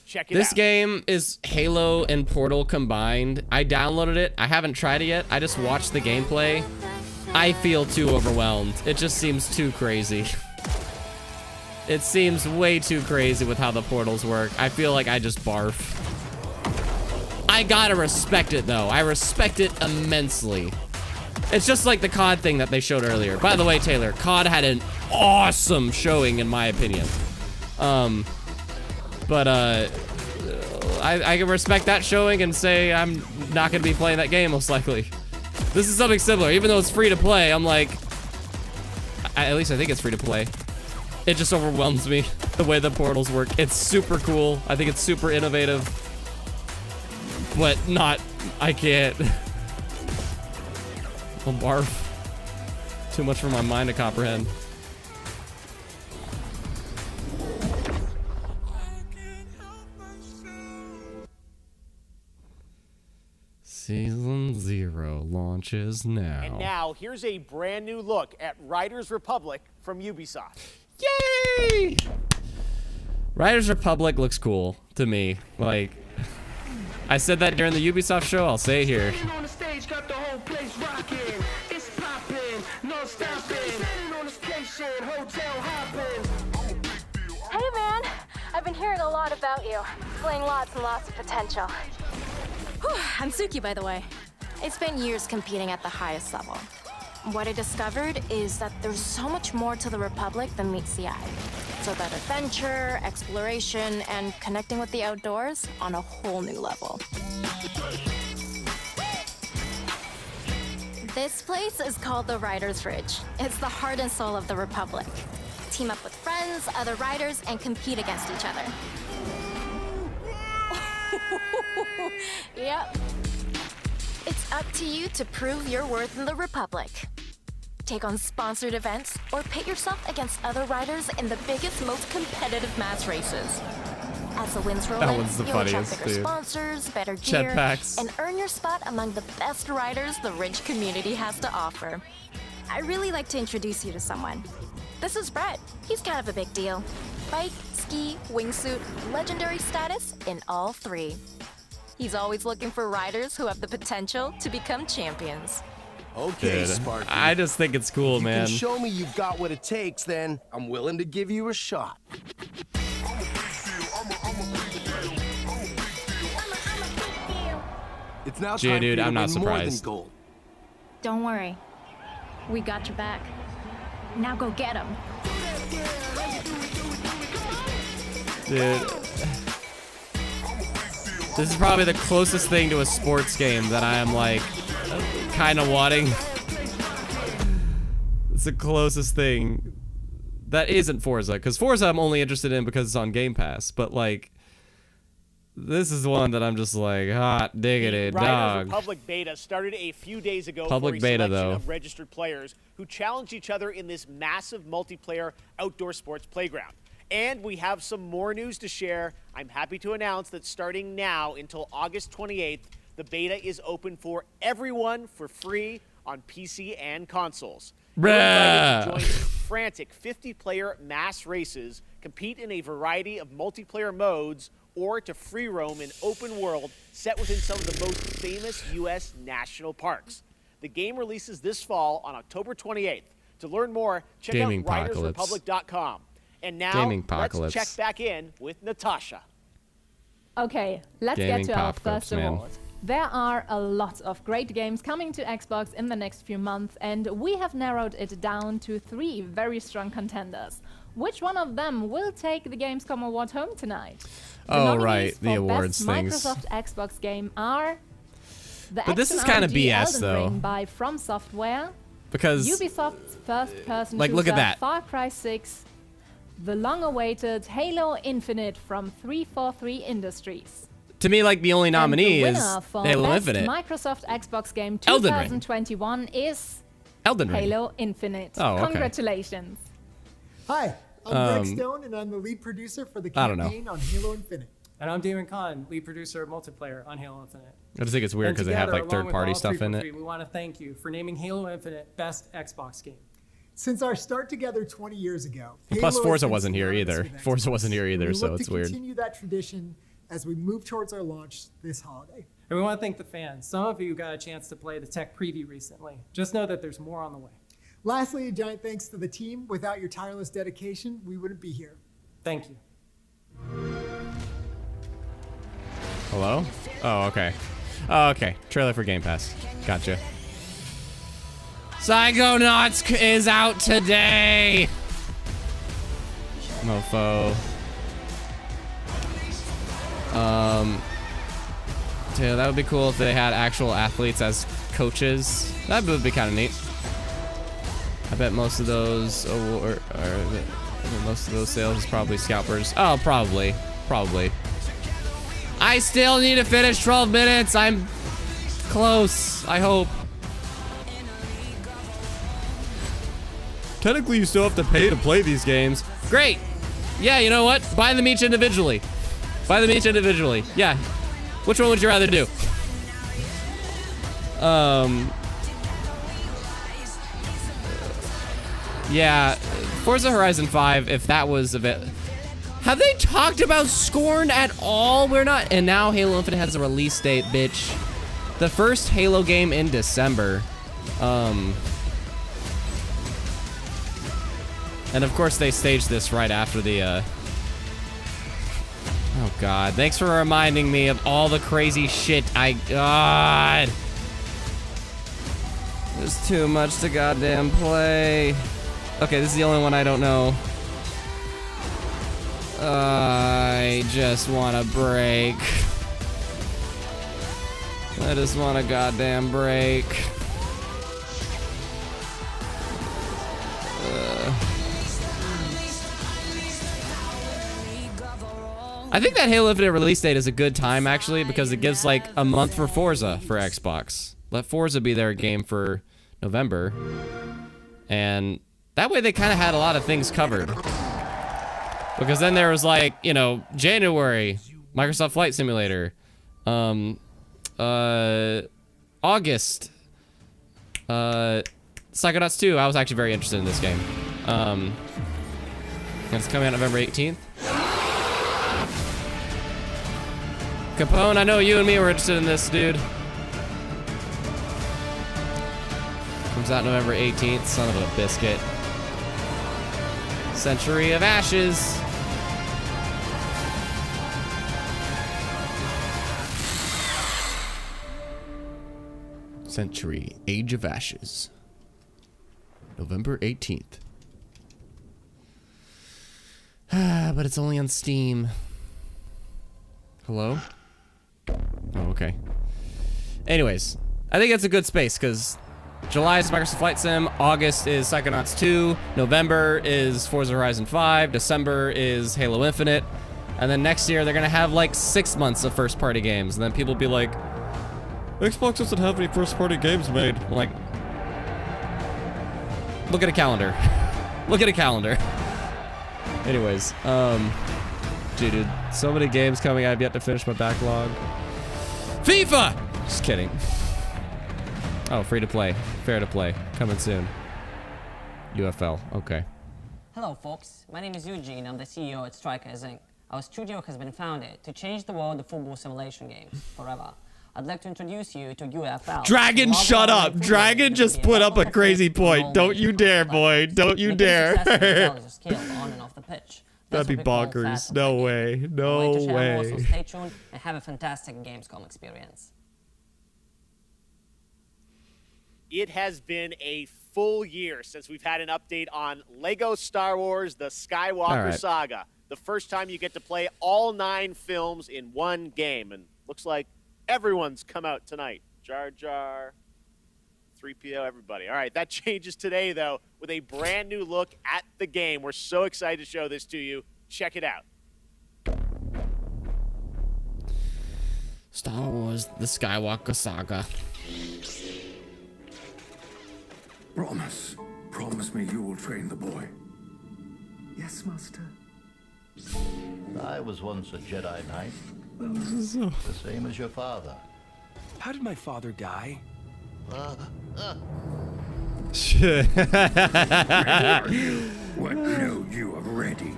Check it out. This game is Halo and Portal combined. I downloaded it. I haven't tried it yet. I just watched the gameplay. I feel too overwhelmed. It just seems too crazy. It seems way too crazy with how the portals work. I feel like I just barf. I gotta respect it though. I respect it immensely. It's just like the COD thing that they showed earlier. By the way, Taylor, COD had an awesome showing in my opinion. But I can respect that showing and say I'm not gonna be playing that game most likely. This is something similar. Even though it's free to play, I'm like, at least I think it's free to play. It just overwhelms me, the way the portals work. It's super cool. I think it's super innovative. But not, I can't. I'll barf. Too much for my mind to comprehend. Season 0 launches now. And now, here's a brand new look at Riders Republic from Ubisoft. Yay! Riders Republic looks cool to me. Like, I said that during the Ubisoft show, I'll say it here. On the stage, got the whole place rocking. It's popping, no stopping. Sitting on the station, hotel hopping. Hey man, I've been hearing a lot about you. Displaying lots and lots of potential. Whew, I'm Suki, by the way. I spent years competing at the highest level. What I discovered is that there's so much more to the Republic than meets the eye. So that adventure, exploration, and connecting with the outdoors on a whole new level. This place is called the Riders Ridge. It's the heart and soul of the Republic. Team up with friends, other riders, and compete against each other. Yep. It's up to you to prove your worth in the Republic. Take on sponsored events, or pit yourself against other riders in the biggest, most competitive mass races. As the wins roll in, you'll attract bigger sponsors, better gear, and earn your spot among the best riders the Ridge community has to offer. I'd really like to introduce you to someone. This is Brett. He's kind of a big deal. Bike, ski, wingsuit, legendary status in all three. He's always looking for riders who have the potential to become champions. Okay, Dude, Sparky. I just think it's cool, man. If you can show me you've got what it takes, then I'm willing to give you a shot. It's now time dude, for you I'm to not win more than surprised. gold. Don't worry. We got your back. Now go get him. Dude. This is probably the closest thing to a sports game that I am like kind of wanting. It's the closest thing that isn't Forza, because Forza I'm only interested in because it's on Game Pass, but like this is one that I'm just like hot diggity Riders dog. Republic beta started a few days ago Public for a beta, selection though. of registered players who challenged each other in this massive multiplayer outdoor sports playground. And we have some more news to share. I'm happy to announce that starting now until August 28th, the beta is open for everyone for free on PC and consoles. You're invited to join frantic 50-player mass races, compete in a variety of multiplayer modes, or to free roam an open world set within some of the most famous U.S. national parks. The game releases this fall on October 28th. To learn more, check out ridersrepublic.com. And now, let's check back in with Natasha. Okay, let's get to our first award. There are a lot of great games coming to Xbox in the next few months, and we have narrowed it down to 3 very strong contenders. Which one of them will take the Gamescom Award home tonight? Oh, right, the awards best things. Microsoft Xbox game are the But this is action kind of RPG BS, Elden though. Ring by From Software, Because Ubisoft's first-person like, shooter look at that. Far Cry 6, the long-awaited Halo Infinite from 343 Industries. To me, like, the only nominee and the is winner for Halo Best Infinite. Microsoft Xbox game Elden Ring. 2021 is Elden Ring. Halo Infinite. Oh, okay. Congratulations. Hi, I'm Greg Stone, and I'm the lead producer for the campaign on Halo Infinite. And I'm Damon Kahn, lead producer of multiplayer on Halo Infinite. I just think it's weird because they have like third-party stuff in it. We want to thank you for naming Halo Infinite Best Xbox Game. Since our start together 20 years ago, And plus, Forza wasn't here either. Forza wasn't here either, so it's weird. Continue that tradition as we move towards our launch this holiday. And we want to thank the fans. Some of you got a chance to play the tech preview recently. Just know that there's more on the way. Lastly, a giant thanks to the team. Without your tireless dedication, we wouldn't be here. Thank you. Hello? Oh, okay. Oh, okay. Trailer for Game Pass. Gotcha. Psychonauts is out today! Mofo. Dude, that would be cool if they had actual athletes as coaches. That would be kind of neat. I bet most of those sales is probably scalpers. Oh, probably. I still need to finish 12 minutes. I'm close, I hope. Technically, you still have to pay to play these games. Great. Yeah, you know what? Buy them each individually. Yeah. Which one would you rather do? Yeah, Forza Horizon 5, if that was a bit... Have they talked about Scorn at all? We're not... And now Halo Infinite has a release date, bitch. The first Halo game in December. And of course they staged this right after the, Oh god, thanks for reminding me of all the crazy shit God. There's too much to goddamn play. Okay, this is the only one I don't know. I just want a break. I just want a goddamn break. I think that Halo Infinite release date is a good time, actually, because it gives, like, a month for Forza for Xbox. Let Forza be their game for November. And that way they kind of had a lot of things covered. Because then there was, like, you know, January, Microsoft Flight Simulator. August. Psychonauts 2, I was actually very interested in this game. And it's coming out November 18th. Capone, I know you and me were interested in this, dude. Comes out November 18th, son of a biscuit. Century of Ashes. Century, Age of Ashes. November 18th. But it's only on Steam. Hello? Oh, okay. Anyways, I think it's a good space because July is Microsoft Flight Sim, August is Psychonauts 2, November is Forza Horizon 5, December is Halo Infinite, and then next year they're gonna have like 6 months of first-party games, and then people will be like, Xbox doesn't have any first-party games made. I'm like, look at a calendar. Look at a calendar. Anyways, dude, so many games coming. I've yet to finish my backlog. FIFA! Just kidding. Oh, free to play. Fair to play. Coming soon. UFL. Okay. Hello, folks. My name is Eugene. I'm the CEO at Strikers Inc. Our studio has been founded to change the world of football simulation games forever. I'd like to introduce you to UFL. Dragon, shut up. Dragon just put up a crazy point. Don't you dare, boy. Don't you dare. That'd be bonkers. No way. No way. So stay tuned and have a fantastic Gamescom experience. It has been a full year since we've had an update on Lego Star Wars: The Skywalker Saga. The first time you get to play all 9 films in one game. And looks like everyone's come out tonight. Jar Jar, 3PO, everybody. All right, that changes today, though, with a brand new look at the game. We're so excited to show this to you. Check it out. Star Wars, the Skywalker Saga. Promise me you will train the boy. Yes, Master. I was once a Jedi Knight. The same as your father. How did my father die? Shit. What know you of Ready?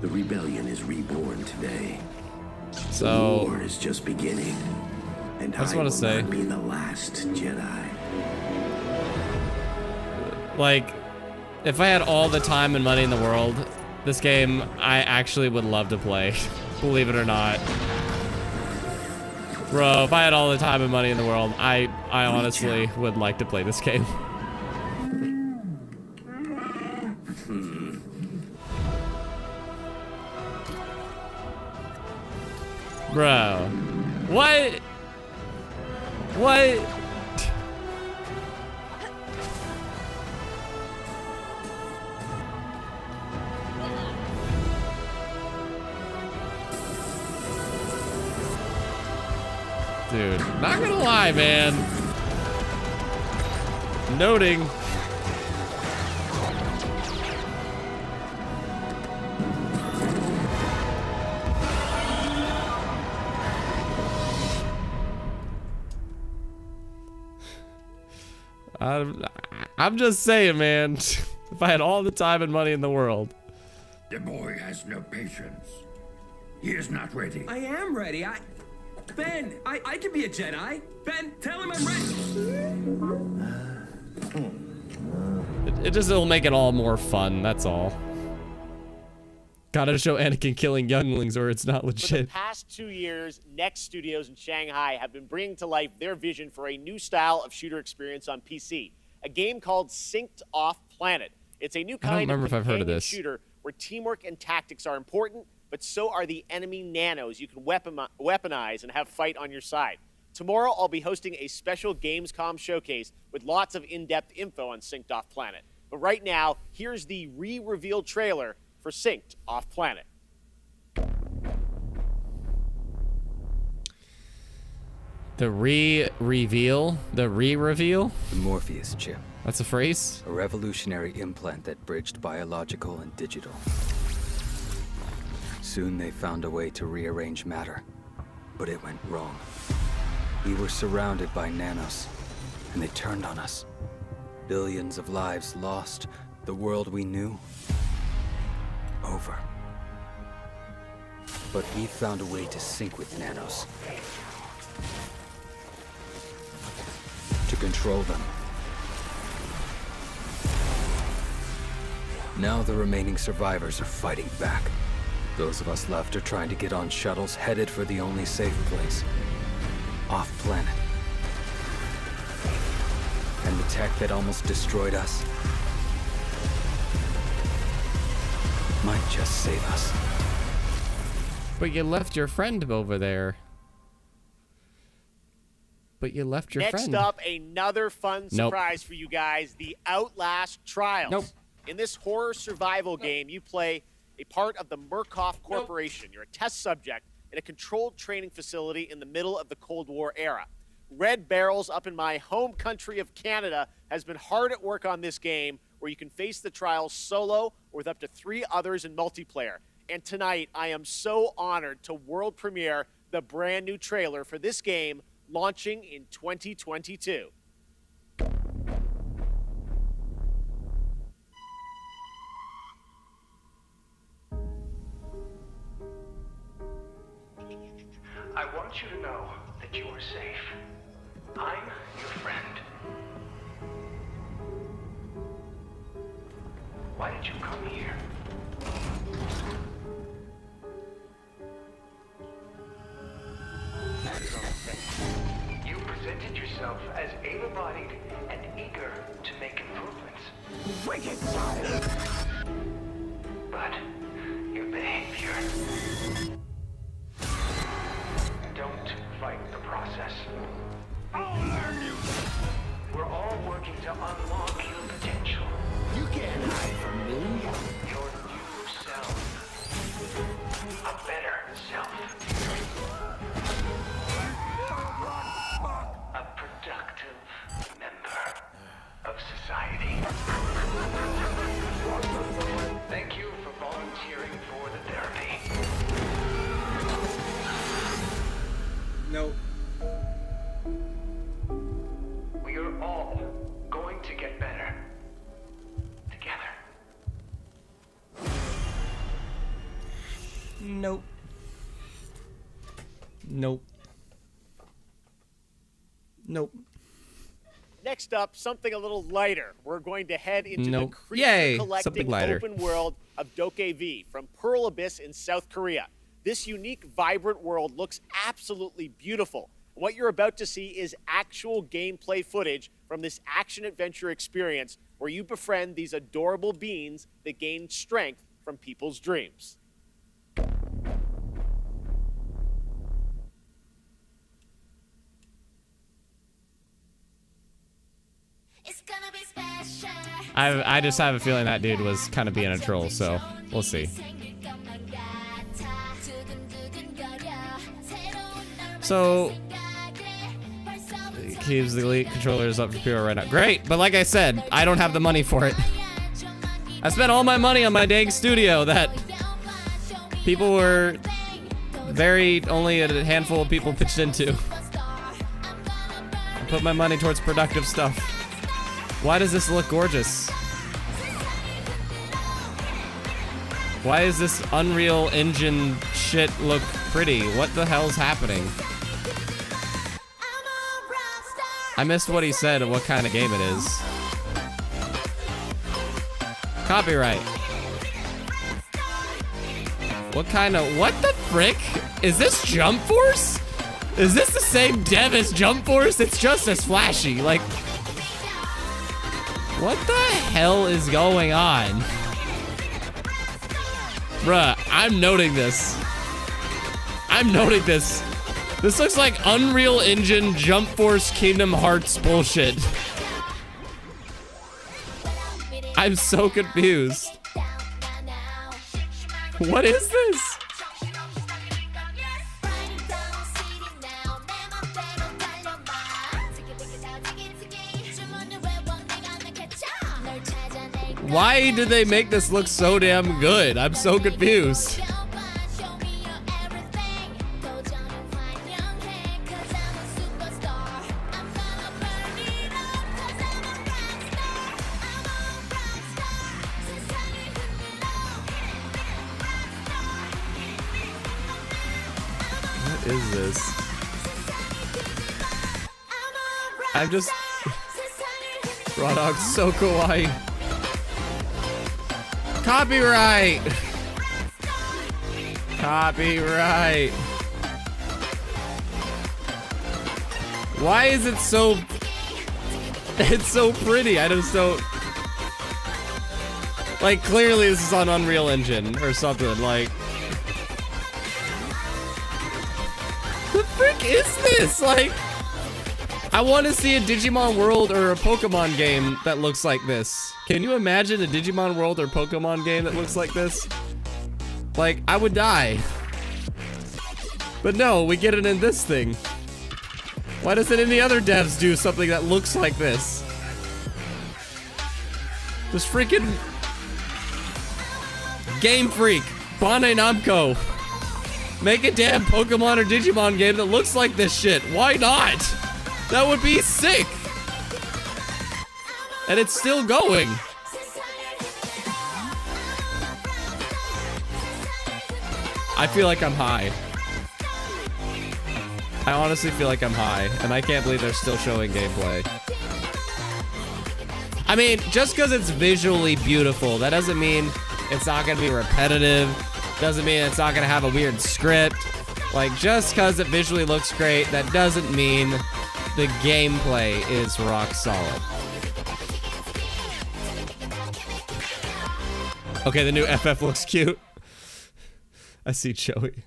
The rebellion is reborn today. So the war is just beginning, and I just want to say, not be the last Jedi. Like, if I had all the time and money in the world, this game I actually would love to play. Believe it or not. Bro, if I had all the time and money in the world, I honestly would like to play this game. Bro. What? What? Dude, not gonna lie, man. Noting. I'm just saying, man. If I had all the time and money in the world. The boy has no patience. He is not ready. I am ready. Ben, I can be a Jedi. Ben, tell him I'm ready. It just will make it all more fun, that's all. Gotta show Anakin killing younglings or it's not For the legit. past 2 years, Next Studios in Shanghai have been bringing to life their vision for a new style of shooter experience on PC. A game called Synced Off Planet. It's a new kind of companion shooter where teamwork and tactics are important, but so are the enemy nanos you can weaponize and have fight on your side. Tomorrow, I'll be hosting a special Gamescom showcase with lots of in-depth info on Synced Off Planet. But right now, here's the re-revealed trailer for Synced Off Planet. The re-reveal? The re-reveal? The Morpheus chip. That's a phrase? A revolutionary implant that bridged biological and digital. Soon they found a way to rearrange matter, but it went wrong. We were surrounded by nanos, and they turned on us. Billions of lives lost, the world we knew, over. But we found a way to sync with nanos. To control them. Now the remaining survivors are fighting back. Those of us left are trying to get on shuttles headed for the only safe place. Off planet. And the tech that almost destroyed us might just save us. But you left your friend over there. But you left your friend. Next up, another fun surprise for you guys, the Outlast Trials. In this horror survival game, you play a part of the Murkoff Corporation. You're a test subject in a controlled training facility in the middle of the Cold War era. Red Barrels up in my home country of Canada has been hard at work on this game where you can face the trials solo or with up to 3 others in multiplayer. And tonight, I am so honored to world premiere the brand new trailer for this game launching in 2022. I want you to know that you are safe. I'm your friend. Why did you come here? You presented yourself as able-bodied and eager to make improvements. Wicked child! But your behavior... Don't fight the process. I'll learn you! We're all working to unlock your potential. You can't hide from me. Your new self. A better self. anxiety. Thank you for volunteering for the therapy. Nope. We are all going to get better. Together. Nope. Nope. Nope. Next up, something a little lighter. We're going to head into the Yay, creature-collecting something lighter. open world of DokeV from Pearl Abyss in South Korea. This unique, vibrant world looks absolutely beautiful. What you're about to see is actual gameplay footage from this action-adventure experience where you befriend these adorable beings that gain strength from people's dreams. I just have a feeling that dude was kind of being a troll, so we'll see. So, keeps the Elite controllers up for PR right now. Great, but like I said, I don't have the money for it. I spent all my money on my dang studio that people were only a handful of people pitched into. I put my money towards productive stuff. Why does this look gorgeous? Why is this Unreal Engine shit look pretty? What the hell's happening? I missed what he said of what kind of game it is. Copyright. What the frick? Is this Jump Force? Is this the same dev as Jump Force? It's just as flashy, like... What the hell is going on? Bruh, I'm noting this. I'm noting this. This looks like Unreal Engine Jump Force Kingdom Hearts bullshit. I'm so confused. What is this? Why did they make this look so damn good? I'm so confused. What is this? I'm just... Raw Dog's so kawaii. Copyright! Copyright. Why is it so... It's so pretty, I just don't... Like, clearly this is on Unreal Engine or something, like... The frick is this? Like... I want to see a Digimon World or a Pokemon game that looks like this. Can you imagine a Digimon World or Pokemon game that looks like this? Like, I would die. But no, we get it in this thing. Why doesn't any other devs do something that looks like this? This freaking... Game Freak, Bandai Namco. Make a damn Pokemon or Digimon game that looks like this shit. Why not? That would be sick. And it's still going. I feel like I'm high. I honestly feel like I'm high, and I can't believe they're still showing gameplay. I mean, just because it's visually beautiful, that doesn't mean it's not going to be repetitive. Doesn't mean it's not going to have a weird script. Like, just because it visually looks great, that doesn't mean the gameplay is rock solid. Okay, the new FF looks cute. I see Joey.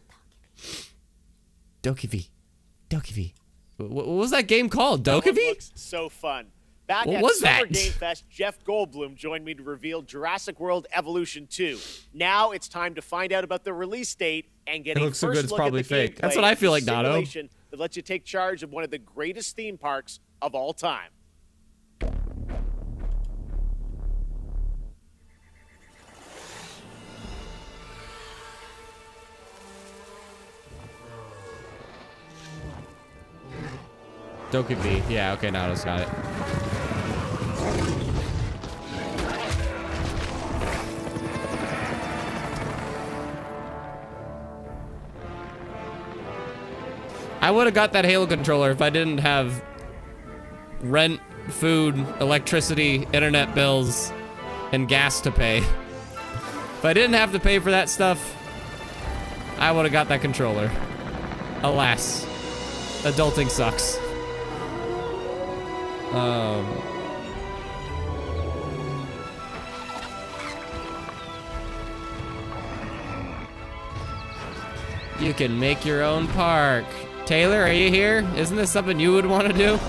DokeV. DokeV. What was that game called? DokeV? Looks so fun. Back What at was Summer that? Game Fest, Jeff Goldblum joined me to reveal Jurassic World Evolution 2. Now it's time to find out about the release date and get It a looks so first good, it's look probably at the fake. gameplay That's what I feel of like, Nato. simulation that lets you take charge of one of the greatest theme parks of all time. DokeV. Yeah, okay, now it's got it. I would have got that Halo controller if I didn't have rent, food, electricity, internet bills, and gas to pay. If I didn't have to pay for that stuff, I would have got that controller. Alas, adulting sucks. You can make your own park. Taylor, are you here? Isn't this something you would want to do?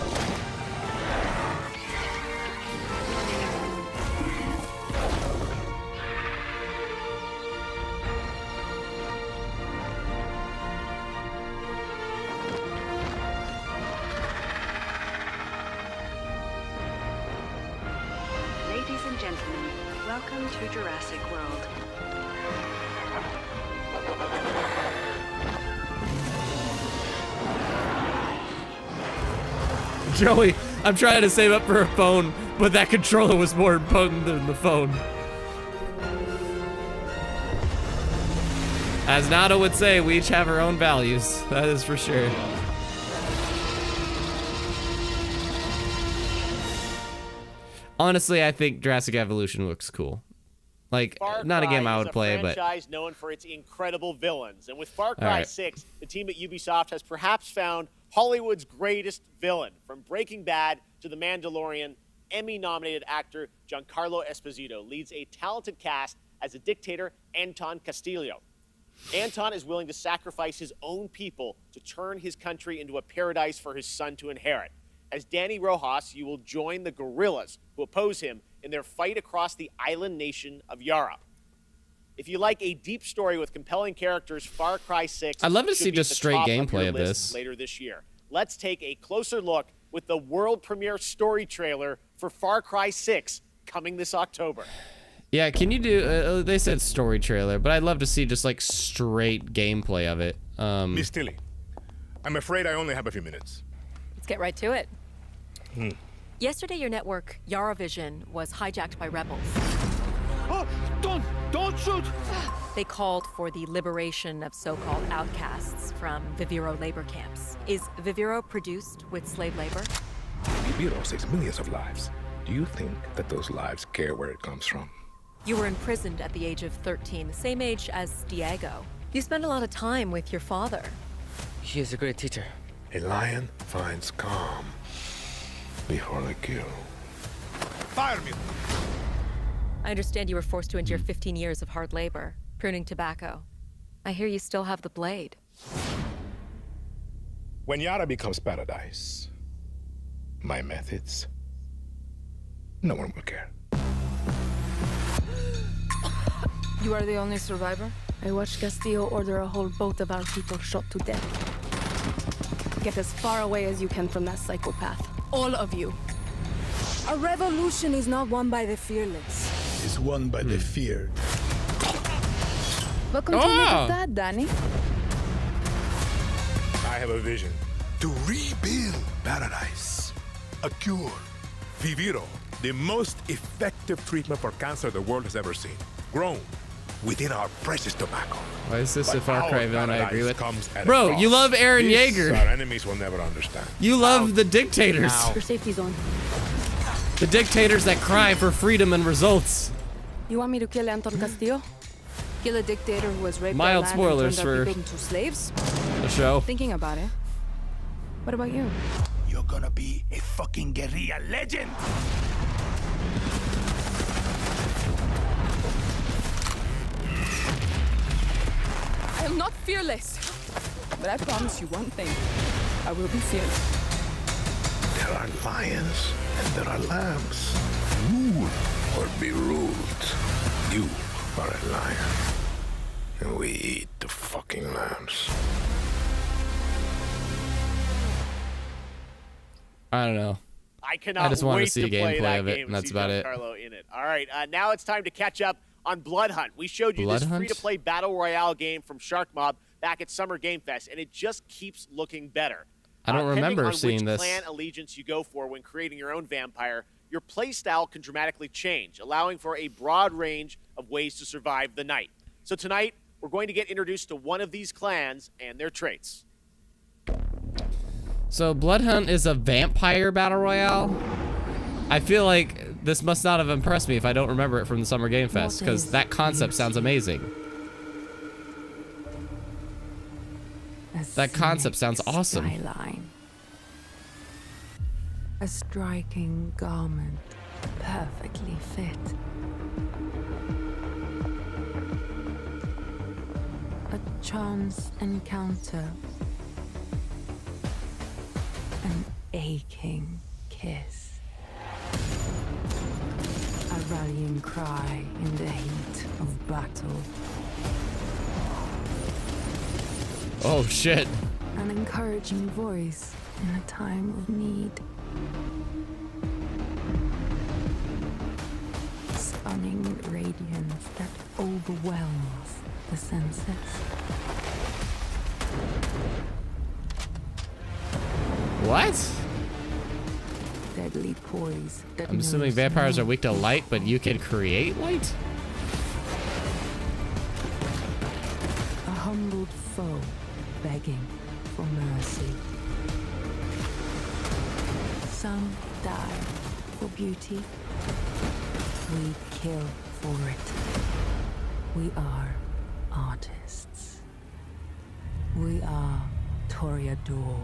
Ladies and gentlemen, welcome to Jurassic World. Joey, I'm trying to save up for a phone, but that controller was more important than the phone. As Nada would say, we each have our own values. That is for sure. Honestly, I think Jurassic Evolution looks cool. Like, not a game I would play, but... franchise known for its incredible villains. And with Far Cry 6, the team at Ubisoft has perhaps found Hollywood's greatest villain. From Breaking Bad to The Mandalorian, Emmy-nominated actor Giancarlo Esposito leads a talented cast as a dictator, Anton Castillo. Anton is willing to sacrifice his own people to turn his country into a paradise for his son to inherit. As Danny Rojas, you will join the guerrillas who oppose him in their fight across the island nation of Yara. If you like a deep story with compelling characters, Far Cry 6 I'd love to should see be just at the straight top gameplay your of list this. later this year. Let's take a closer look with the world premiere story trailer for Far Cry 6 coming this October. Yeah, can you do... they said story trailer, but I'd love to see just, like, straight gameplay of it. Miss Tilly, I'm afraid I only have a few minutes. Let's get right to it. Yesterday, your network, YaraVision, was hijacked by rebels. Oh, don't shoot! They called for the liberation of so-called outcasts from Viviro labor camps. Is Viviro produced with slave labor? Viviro saves millions of lives. Do you think that those lives care where it comes from? You were imprisoned at the age of 13, the same age as Diego. You spent a lot of time with your father. He is a great teacher. A lion finds calm before the kill. Fire me! I understand you were forced to endure 15 years of hard labor, pruning tobacco. I hear you still have the blade. When Yara becomes paradise, my methods, no one will care. You are the only survivor? I watched Castillo order a whole boat of our people shot to death. Get as far away as you can from that psychopath. All of you. A revolution is not won by the fearless. It's won by the feared. Welcome to the dad, Danny. I have a vision to rebuild paradise. A cure. Viviro, the most effective treatment for cancer the world has ever seen. Grown within our precious tobacco. Why is this a Far Cry villain I agree with? Bro, Bro, you love Eren Yeager. Our enemies will never understand. You love the dictators. Your safety zone. The dictators that cry for freedom and results. You want me to kill Anton Castillo? Kill a dictator who was raped Mild by land spoilers and turned our for people into slaves? the show. Thinking about it. What about you? You're gonna be a fucking guerrilla legend. I am not fearless. But I promise you one thing. I will be fearless. There are lions and there are lambs. Rule or be ruled. You are a lion. And we eat the fucking lambs. I don't know. I cannot just want wait to see gameplay of it, and that's about it. In it. All right, now it's time to catch up on Bloodhunt. We showed you this free-to-play battle royale game from Shark Mob back at Summer Game Fest, and it just keeps looking better. I don't remember seeing this. Depending on which clan allegiance you go for when creating your own vampire, your playstyle can dramatically change, allowing for a broad range of ways to survive the night. So tonight, we're going to get introduced to one of these clans and their traits. So Bloodhunt is a vampire battle royale? I feel like this must not have impressed me if I don't remember it from the Summer Game Fest, because that concept sounds amazing. That concept sounds awesome. Skyline. A striking garment, perfectly fit. A chance encounter. An aching kiss. A rallying cry in the heat of battle. Oh shit. An encouraging voice in a time of need. Stunning radiance that overwhelms the senses. What? Deadly poise. I'm assuming vampires are weak to light, but you can create light? A humbled foe begging for mercy. Some die for beauty. We kill for it. We are artists. We are Toreador.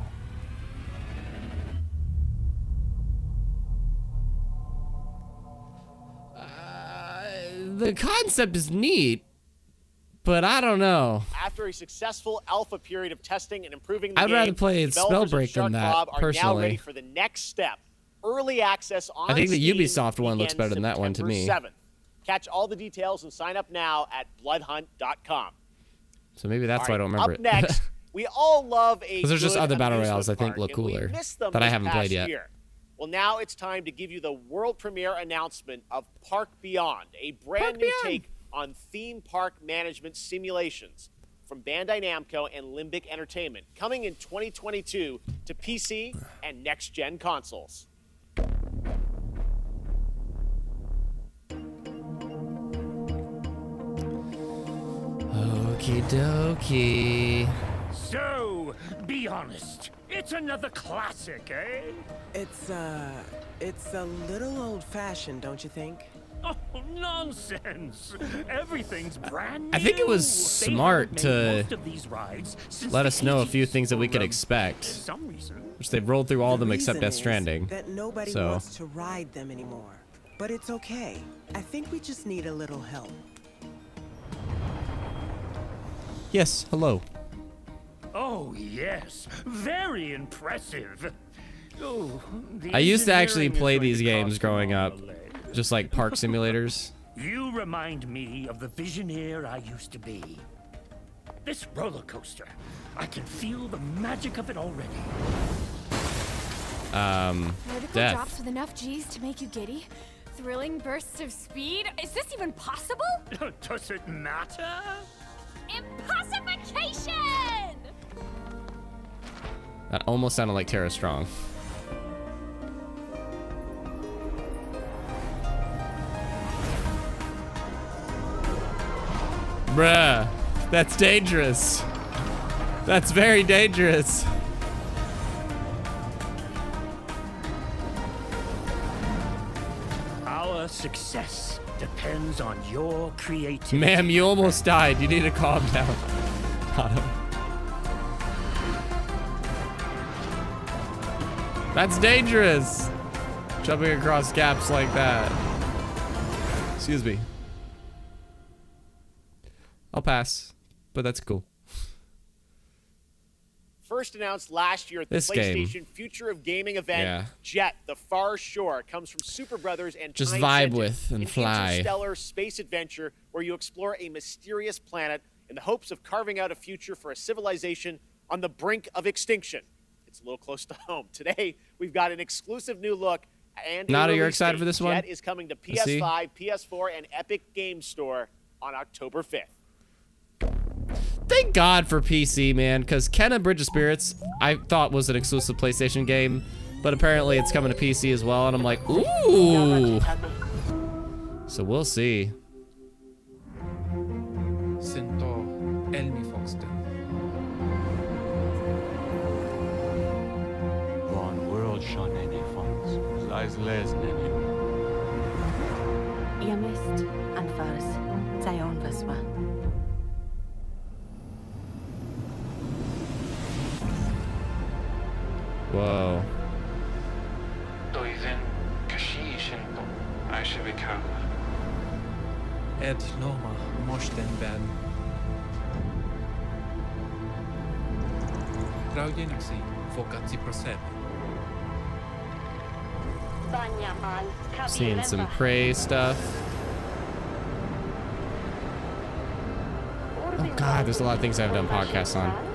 The concept is neat, but I don't know. After a successful alpha period of testing and improving the I'd game, rather play developers of Spellbreak than that, Shark Mob are now ready personally. for the next step. Early access on I think the Steam Ubisoft one looks begins better than that one to me. September 7th. Catch all the details and sign up now at bloodhunt.com. So maybe that's why I don't remember Up it. next, we all love a Because there's just good other battle amusement royales I think park, look and we cooler missed them that I this haven't past played yet. year. Well, now it's time to give you the world premiere announcement of Park Beyond, a brand new take on theme park management simulations from Bandai Namco and Limbic Entertainment, coming in 2022 to PC and next-gen consoles. Okie dokie. So, be honest. It's another classic, eh? It's a little old-fashioned, don't you think? Oh, nonsense! Everything's brand new. I think it was They smart haven't to made most of these rides since let the us know a few 80s things that we for, could expect. some reason. Which they've rolled through all of them except reason Death is Stranding. That nobody So wants to ride them anymore. But it's okay. I think we just need a little help. yes, hello. Oh, yes. Very impressive. Oh, the I used to actually engineering is play going these to games cost growing them up, all a leg. just like park simulators. You remind me of the visioneer I used to be. This roller coaster, I can feel the magic of it already. Vertical Death. drops with enough G's to make you giddy? Thrilling bursts of speed? Is this even possible? Does it matter? Impossification! That almost sounded like Tara Strong. Bruh, that's dangerous. That's very dangerous. Our success depends on your creativity. Ma'am, you almost died. You need to calm down. Autumn. That's dangerous. Jumping across gaps like that. Excuse me. I'll pass, but that's cool. First announced last year at the This game. PlayStation Future of Gaming event, Yeah. Jett, The Far Shore, comes from Super Brothers and Just Time vibe Engine, with and an fly. interstellar space adventure where you explore a mysterious planet in the hopes of carving out a future for a civilization on the brink of extinction. It's a little close to home. Today, we've got an exclusive new look and a Nada, you're release excited date. for this one? Jett is coming to Let's see. PS5, PS4, and Epic Games Store on October 5th. Thank God for PC, man, because Kenna Bridge of Spirits I thought was an exclusive PlayStation game, but apparently it's coming to PC as well, and I'm like, ooh. So we'll see. One world shone any funds. Lies les nene. Iamist and Faris, Zion Veswa. Whoa. Doizen kashishinto. I should become. Ed Noma Moshten Ben. Traujeniksi Fokatsi Proseb. Seeing some Prey stuff. Oh God, there's a lot of things I haven't done podcasts on.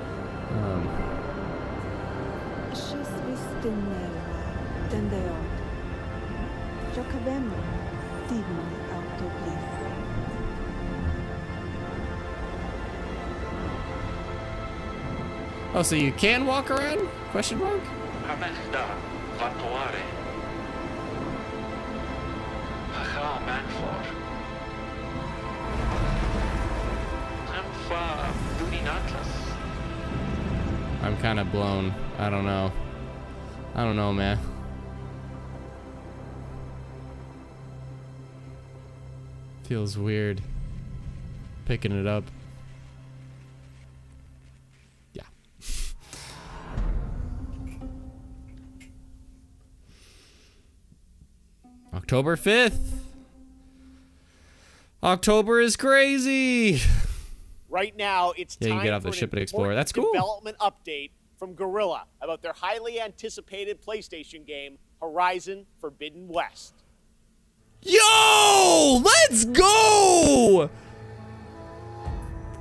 Oh, so you can walk around? Question mark? Hamesta Vantuare. Haha Manfor. Amfa Duninatlas. I'm kind of blown. I don't know. I don't know, man. Feels weird picking it up. Yeah. October 5th. October is crazy. Right now, it's Yeah, you time get off for the an ship and explore. That's cool. development update from Guerrilla about their highly anticipated PlayStation game, Horizon Forbidden West. Yo, let's go!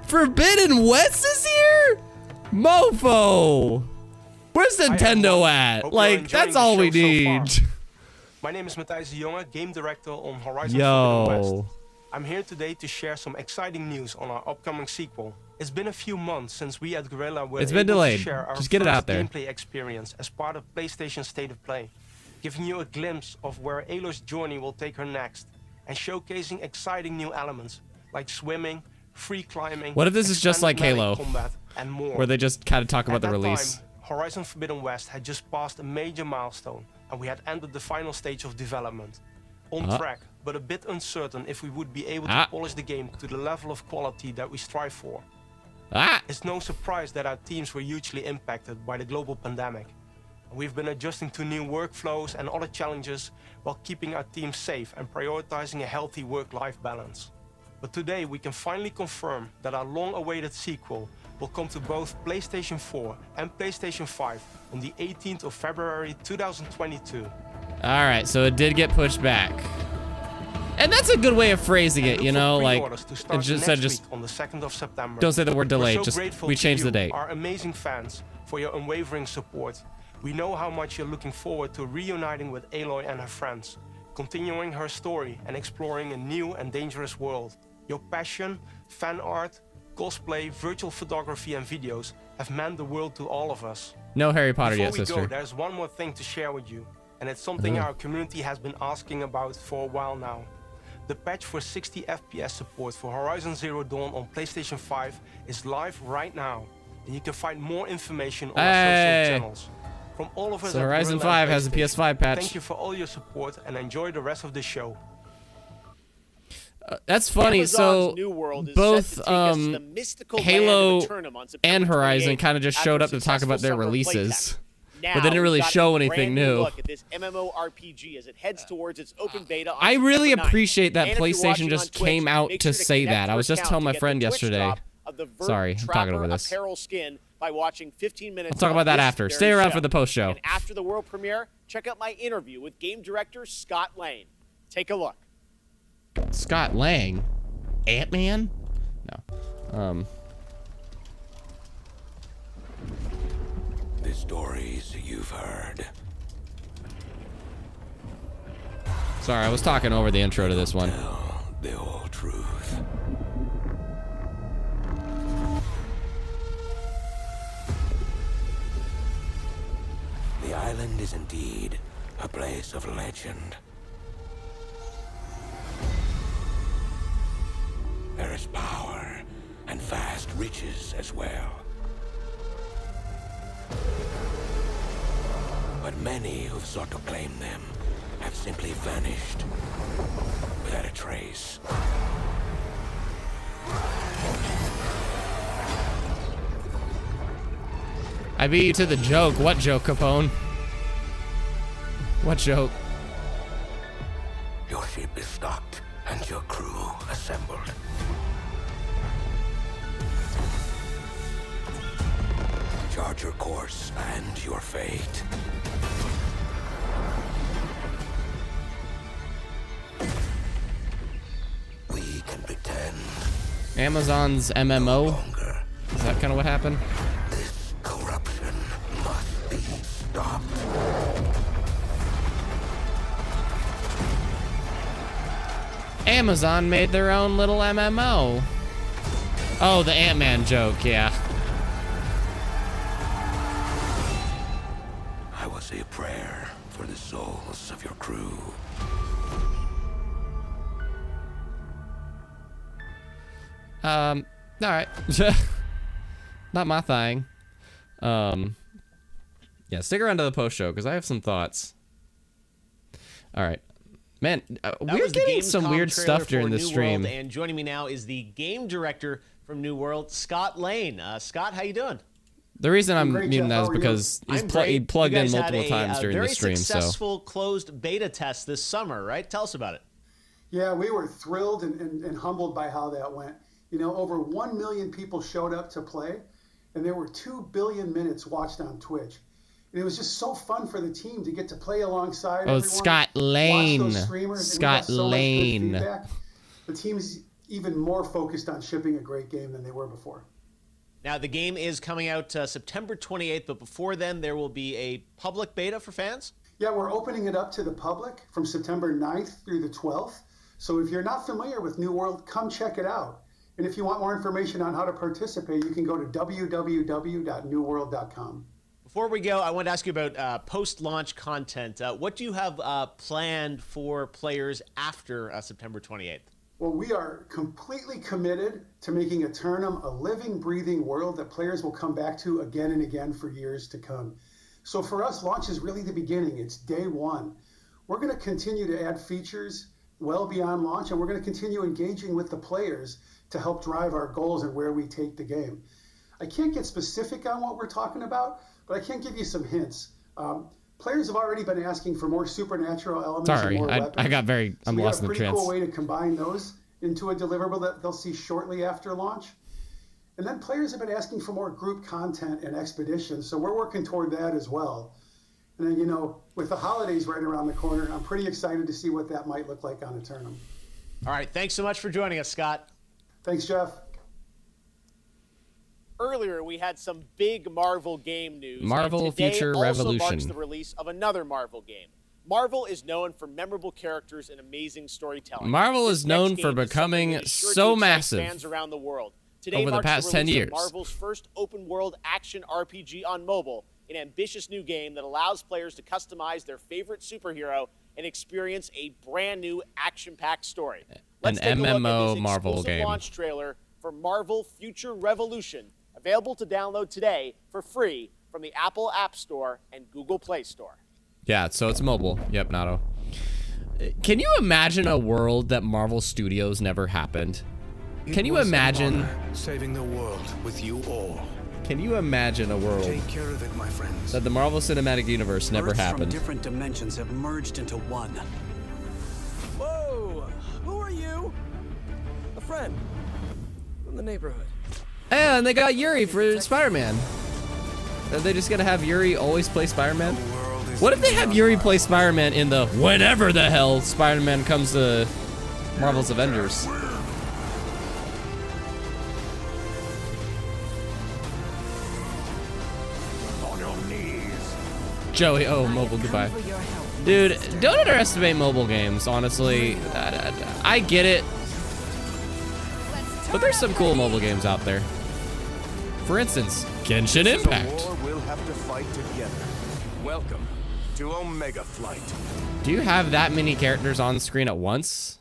Forbidden West is here? Mofo! Where's Nintendo at? Like, that's all we need. My name is Matthijs de Jonge, game director on Horizon Forbidden West. I'm here today to share some exciting news on our upcoming sequel. It's been a few months since we at Guerrilla were able delayed. to share our Just get it first out there. gameplay experience as part of PlayStation State of Play, giving you a glimpse of where Aloy's journey will take her next, and showcasing exciting new elements like swimming, free climbing. What if this is just like extended Halo, melee combat, and more. where they just kind of talk about At the that release? time, Horizon Forbidden West had just passed a major milestone, and we had entered the final stage of development. On track, but a bit uncertain if we would be able to polish the game to the level of quality that we strive for. It's no surprise that our teams were hugely impacted by the global pandemic. We've been adjusting to new workflows and other challenges while keeping our team safe and prioritizing a healthy work-life balance. But today we can finally confirm that our long-awaited sequel will come to both PlayStation 4 and PlayStation 5 on the 18th of February 2022. All right, so it did get pushed back. And that's a good way of phrasing it, you know, like, instead of just, on the 2nd of September. don't say the word delayed, We're so just, grateful we to changed you, the date. Our amazing fans, for your unwavering support. We know how much you're looking forward to reuniting with Aloy and her friends, continuing her story and exploring a new and dangerous world. Your passion, fan art, cosplay, virtual photography and videos have meant the world to all of us. No Harry Potter Before yet, we sister. go, there's one more thing to share with you, and it's something our community has been asking about for a while now. The patch for 60 FPS support for Horizon Zero Dawn on PlayStation 5 is live right now, and you can find more information on our social channels. From all of us So at Horizon Guerrilla 5 has a PS5 patch. Thank you for all your support and enjoy the rest of the show. That's funny. Amazon's So new world is both set to take us to the mystical land Halo of Eternum on September and Horizon 28th kind of just after showed up to talk successful about their summer releases, Now but they didn't really we've got show a anything brand new new. Look at this MMORPG as it heads towards its open beta on I really September 9th. appreciate that And if you're PlayStation watching just on Twitch, came out make to sure to say connect that. I your was just account telling to my get friend the Twitch yesterday. drop of the Vert Sorry, I'm talking Trapper over this. apparel skin by watching 15 minutes. I'll talk of about that this after. very Stay around show. for the post show. And after the world premiere, check out my interview with game director Scott Lane. Take a look. Scott Lang, Ant-Man? No. The stories you've heard. Sorry, I was talking over the intro to this one. The whole truth. island is indeed a place of legend. There is power and vast riches as well. But many who've sought to claim them have simply vanished without a trace. I beat you to the joke. What joke, Capone? What joke? Your ship is stocked and your crew assembled. Chart your course and your fate. We can pretend. Amazon's MMO? Is that kind of what happened? This corruption must be stopped. Amazon made their own little MMO. Oh, the Ant-Man joke, yeah. I will say a prayer for the souls of your crew. Alright. Not my thing. Yeah, stick around to the post show because I have some thoughts. Alright. Man, we're getting some weird stuff during the stream. And joining me now is the game director from New World, Scott Lane. Scott, how you doing? The reason I'm muting that is because he plugged in multiple times during the stream. Very successful closed beta test this summer, right? Tell us about it. Yeah, we were thrilled and humbled by how that went. You know, over 1 million people showed up to play, and there were 2 billion minutes watched on Twitch. And it was just so fun for the team to get to play alongside everyone. Scott Lane. Watch those streamers, Scott Lane. The team's even more focused on shipping a great game than they were before. Now, the game is coming out September 28th, but before then, there will be a public beta for fans? Yeah, we're opening it up to the public from September 9th through the 12th. So if you're not familiar with New World, come check it out. And if you want more information on how to participate, you can go to www.newworld.com. Before we go, I want to ask you about post-launch content. What do you have planned for players after September 28th? Well, we are completely committed to making Eternum a living, breathing world that players will come back to again and again for years to come. So for us, launch is really the beginning. It's day one. We're going to continue to add features well beyond launch, and we're going to continue engaging with the players to help drive our goals and where we take the game. I can't get specific on what we're talking about, but I can give you some hints. Players have already been asking for more supernatural elements. Sorry, and more weapons. I got very, I'm lost in the trance. We have a pretty cool way to combine those into a deliverable that they'll see shortly after launch. And then players have been asking for more group content and expeditions, so we're working toward that as well. And then, you know, with the holidays right around the corner, I'm pretty excited to see what that might look like on Eternum. All right, thanks so much for joining us, Scott. Thanks, Jeff. Earlier, we had some big Marvel game news. Marvel Future Revolution. Also marks the release of another Marvel game. Marvel is known for memorable characters and amazing storytelling. Marvel is known for becoming so massive fans around the world. Today over the past 10 years. Marvel's first open-world action RPG on mobile, an ambitious new game that allows players to customize their favorite superhero and experience a brand new action-packed story. Let's take a look at this Marvel game launch trailer for Marvel Future Revolution, available to download today for free from the Apple App Store and Google Play Store. Yeah, so it's mobile. Yep, Nato. Can you imagine a world that Marvel Studios never happened? Can you imagine saving the world with you all? Can you imagine a world Take care of it, my friends. that the Marvel Cinematic Universe never Earths happened? From different dimensions have merged into one. Whoa! Who are you? A friend from the neighborhood. And they got Yuri for Spider-Man. Are they just gonna have Yuri always play Spider-Man? What if they have Yuri play Spider-Man in the whenever the hell Spider-Man comes to Marvel's Avengers? On your knees. Joey, oh, mobile, goodbye. Dude, don't underestimate mobile games, honestly. I get it. But there's some cool mobile games out there. For instance, Genshin Impact. We'll have to fight together. Welcome to Omega Flight. Do you have that many characters on screen at once?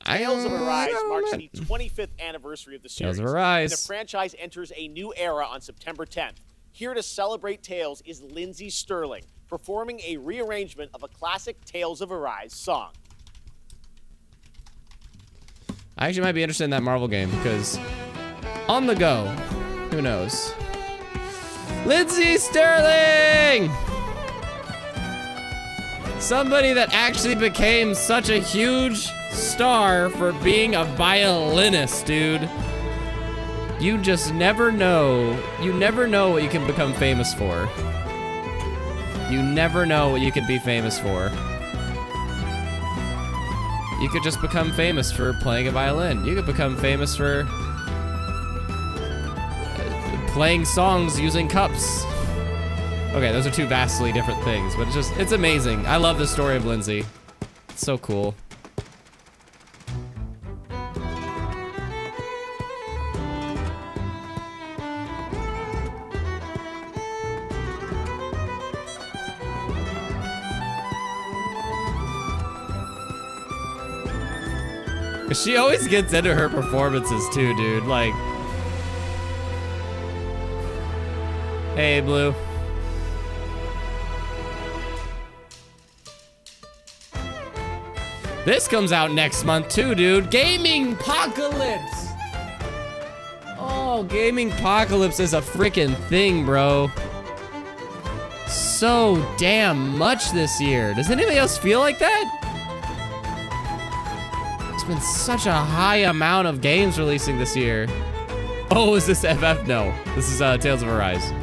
Tales of Arise marks the 25th anniversary of the series. Tales of Arise. And the franchise enters a new era on September 10th. Here to celebrate Tales is Lindsay Sterling, performing a rearrangement of a classic Tales of Arise song. I actually might be interested in that Marvel game because on the go, who knows? Lindsay Sterling! Somebody that actually became such a huge star for being a violinist, dude. You just never know. You never know what you can become famous for. You never know what you could be famous for. You could just become famous for playing a violin. You could become famous for playing songs using cups. Okay, those are two vastly different things, but it's amazing. I love the story of Lindsay. It's so cool. She always gets into her performances too, dude. Like, hey, Blue. This comes out next month too, dude. Gaming Apocalypse. Oh, Gaming Apocalypse is a freaking thing, bro. So damn much this year. Does anybody else feel like that? It's been such a high amount of games releasing this year. Oh, is this FF? No, this is Tales of Arise.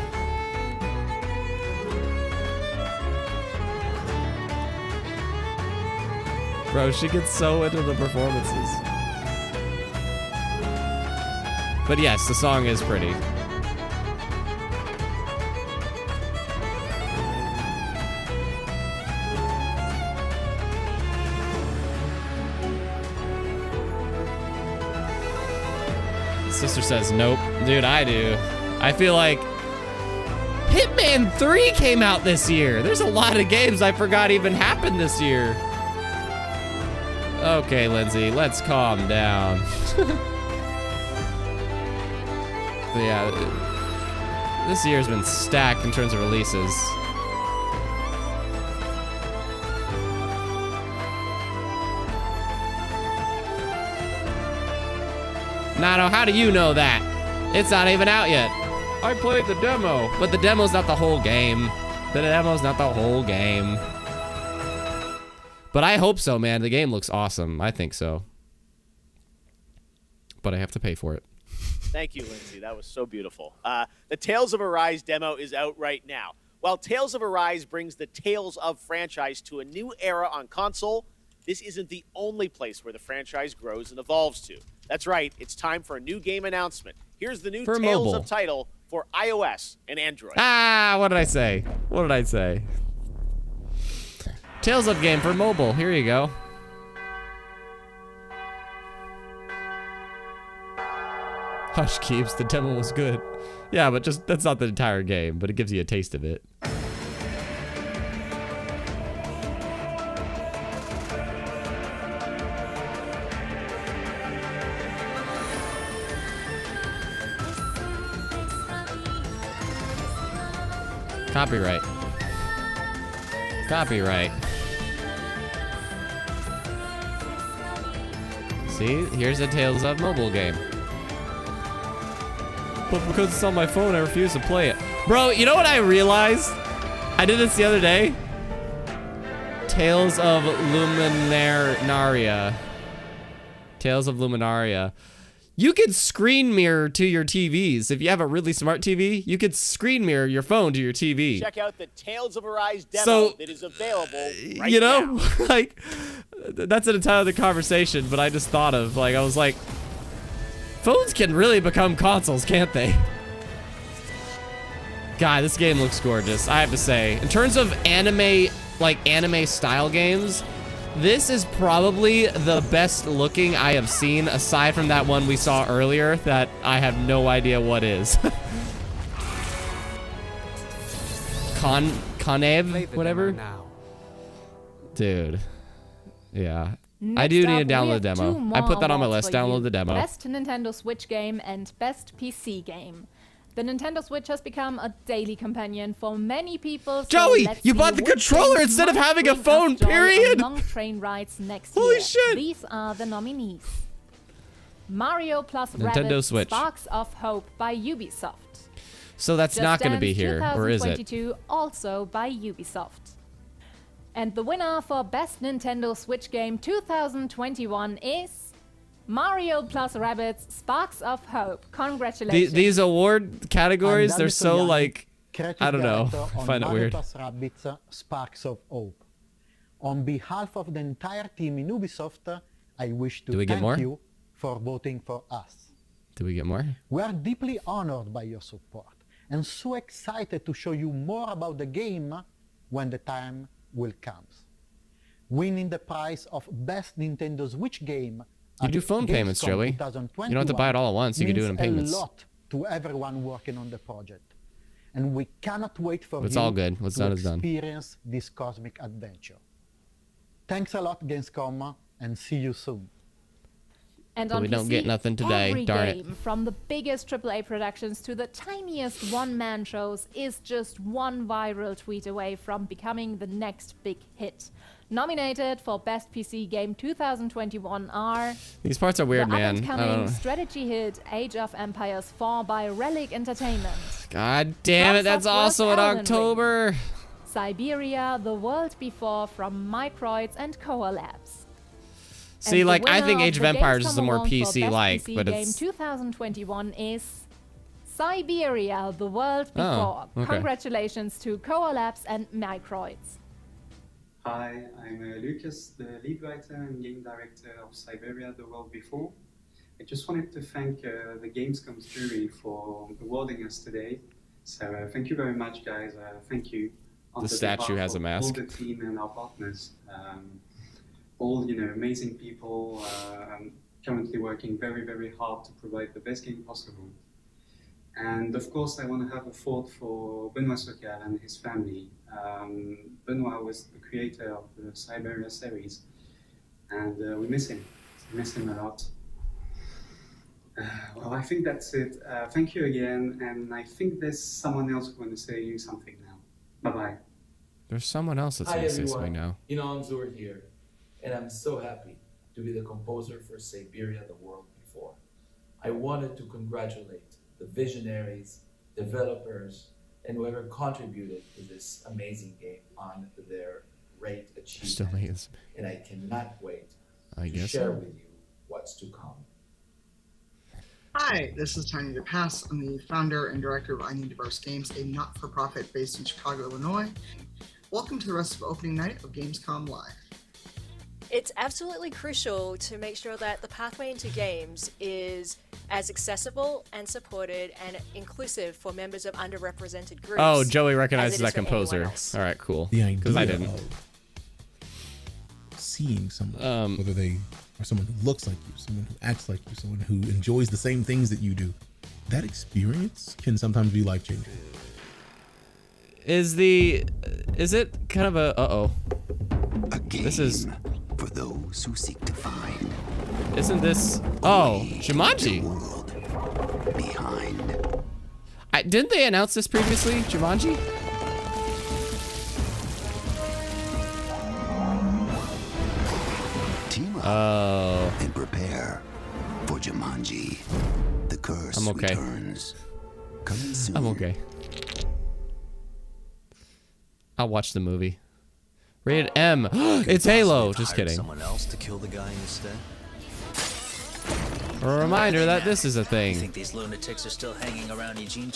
Bro, she gets so into the performances. But yes, the song is pretty. Sister says nope. Dude, I do. I feel like Hitman 3 came out this year. There's a lot of games I forgot even happened this year. Okay, Lindsay, let's calm down. But yeah, this year's been stacked in terms of releases. Nano, how do you know that? It's not even out yet. I played the demo. But the demo's not the whole game. The demo's not the whole game. But I hope so, man. The game looks awesome. I think so. But I have to pay for it. Thank you, Lindsay. That was so beautiful. The Tales of Arise demo is out right now. While Tales of Arise brings the Tales of franchise to a new era on console, this isn't the only place where the franchise grows and evolves to. That's right. It's time for a new game announcement. Here's the new For Tales mobile. of title for iOS and Android. Ah, what did I say? What did I say? Tales of game for mobile. Here you go. Hush Keeps, the demo was good. Yeah, but just that's not the entire game, but it gives you a taste of it. Copyright. Copyright. See, here's a Tales of mobile game. But because it's on my phone, I refuse to play it. Bro, you know what I realized? I did this the other day. Tales of Luminaria. Tales of Luminaria. You could screen mirror to your TVs. If you have a really smart TV, you could screen mirror your phone to your TV. Check out the Tales of Arise demo So, that is available right you know, now. like, that's an entire other conversation, but I just thought of, like, I was like, phones can really become consoles, can't they? God, this game looks gorgeous, I have to say. In terms of anime, like, anime style games, this is probably the best looking I have seen, aside from that one we saw earlier that I have no idea what is. Kanev, whatever. Dude. Yeah. I do need to download the demo. I put that on my list. Download the demo. Best Nintendo Switch game and Best PC game. The Nintendo Switch has become a daily companion for many people. So Joey, you bought the controller instead of having a phone, period! Long train rides next Holy year. shit! These are the nominees. Mario plus Nintendo Rabbids Switch. Sparks of Hope by Ubisoft. So that's not going to be here, or is it? 2022, also by Ubisoft. And the winner for Best Nintendo Switch Game 2021 is Mario plus Rabbids Sparks of Hope. Congratulations. These award categories, they're so like, I don't know. I find it weird. Mario plus Rabbids Sparks of Hope. On behalf of the entire team in Ubisoft, I wish to thank you for voting for us. Do we get more? We are deeply honored by your support and so excited to show you more about the game when the time will come. Winning the prize of Best Nintendo Switch Game. You do phone payments, Joey. You don't have to buy it all at once. You can do it in payments. A lot to everyone working on the project, and we cannot wait for It's you all good. What's done is done. Experience this cosmic adventure. Thanks a lot, Gamescom, and see you soon. And But on we don't PC, get nothing today, every darn it. game, from the biggest AAA productions to the tiniest one-man shows, is just one viral tweet away from becoming the next big hit. Nominated for Best PC Game 2021 are These parts are weird, the man. I up-and-coming don't know. strategy hit Age of Empires 4 by Relic Entertainment. God damn it, that's also in October. Siberia, The World Before from Microids and Koa Labs. See, And the like, I winner think of Age of the Empires is Gamescom the more Award for Best PC-like, PC but Game it's... 2021 is Siberia, The World Before. okay. Congratulations to Koa Labs and Microids. Hi, I'm Lucas, the lead writer and game director of Siberia, The World Before. I just wanted to thank the Gamescom jury for awarding us today. So thank you very much, guys. Thank you. The statue has a mask. All the team and our partners. All, amazing people currently working very, very hard to provide the best game possible. And of course, I want to have a thought for Benoit Sokal and his family. Benoit was the creator of the Siberia series, and we miss him. We miss him a lot. Well, I think that's it. Thank you again, and I think there's someone else who wants to say you something now. Bye-bye. There's someone else that's going to say something now. Inon Zur here, and I'm so happy to be the composer for Siberia, The World Before. I wanted to congratulate the visionaries, developers, and whoever contributed to this amazing game on their great achievement. Still is. And I cannot wait I to guess share so. with you what's to come. Hi, this is Tiny DePass. I'm the founder and director of I Need Diverse Games, a not-for-profit based in Chicago, Illinois. Welcome to the rest of opening night of Gamescom Live. It's absolutely crucial to make sure that the pathway into games is as accessible and supported and inclusive for members of underrepresented groups. Oh, Joey recognizes as it that is for anyone composer. else. All right, cool. The idea Because I didn't. of seeing someone, whether they are someone who looks like you, someone who acts like you, someone who enjoys the same things that you do, that experience can sometimes be life-changing. Is it kind of a, this is, for those who seek to find. Isn't this, Jumanji. Behind. Didn't they announce this previously, Jumanji? Team up and prepare for Jumanji. The curse I'm okay. returns. Coming soon. I'm okay. I'll watch the movie. Rated M. It's Halo. Just kidding. Someone else to kill the guy instead. A reminder that this is a I thing. think these lunatics are still hanging around Eugene.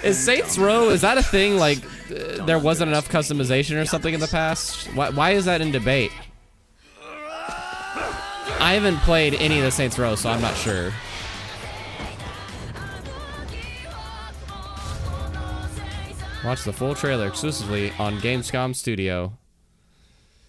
Is Saints Row, is that a thing? Like, there wasn't enough customization or something in the past? Why is that in debate? I haven't played any of the Saints Row, so I'm not sure. Watch the full trailer exclusively on Gamescom Studio.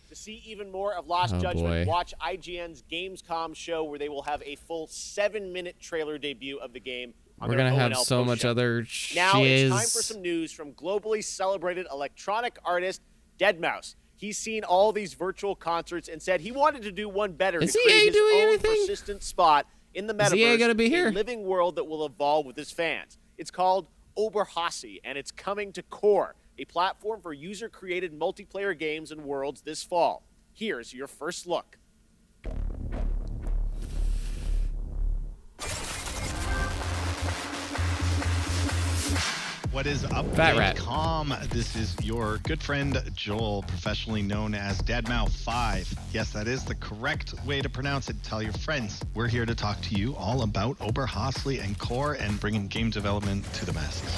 To see even more of Lost Oh, Judgment, boy. watch IGN's Gamescom show where they will have a full 7-minute trailer debut of the game on We're their gonna have ONL so much post-show. other Now it's time shiz. for some news from globally celebrated electronic artist Deadmau5. He's seen all these virtual concerts and said he wanted to do one better Is to EA create his doing own anything? persistent spot in the Is EA gonna metaverse, be here? a living world that will evolve with his fans. It's called Oberhassi, and it's coming to Core, a platform for user-created multiplayer games and worlds this fall. Here's your first look. What is up, Fat Rat. Gamescom? This is your good friend Joel, professionally known as Deadmau5. Yes, that is the correct way to pronounce it. Tell your friends. We're here to talk to you all about Oberhasli and Core and bringing game development to the masses.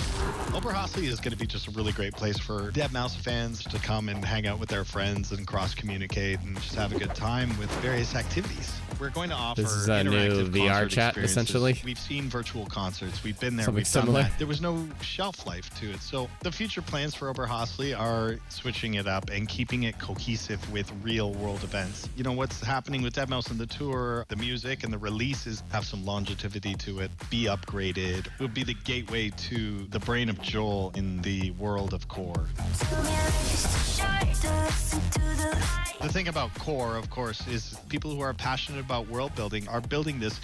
Oberhasli is going to be just a really great place for Deadmau5 fans to come and hang out with their friends and cross-communicate and just have a good time with various activities. We're going to offer This is a new interactive VR concert chat, experiences. essentially. We've seen virtual concerts. We've been there. Something We've done similar. that. There was no shelf life to it. So the future plans for Oberhasli are switching it up and keeping it cohesive with real world events. You know, what's happening with Deadmau5 and the tour, the music and the releases have some longevity to it, be upgraded. It would be the gateway to the brain of Joel in the world of Core. The thing about Core, of course, is people who are passionate about world building are building this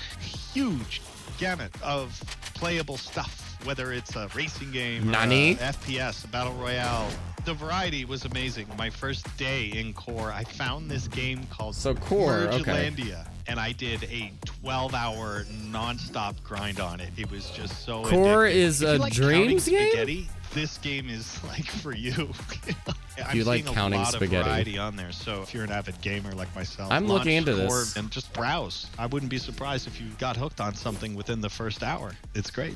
huge gamut of playable stuff, whether it's a racing game, Nani? or a FPS, a battle royale. The variety was amazing. My first day in Core, I found this game called Core, okay. Mergelandia, and I did a 12-hour non-stop grind on it. It was just so Core addictive. is If you a like dreams counting game? spaghetti, this game is like for you. You like counting a lot spaghetti. of variety on there, so if you're an avid gamer like myself, I'm launch looking into Core this. and just browse. I wouldn't be surprised if you got hooked on something within the first hour. It's great.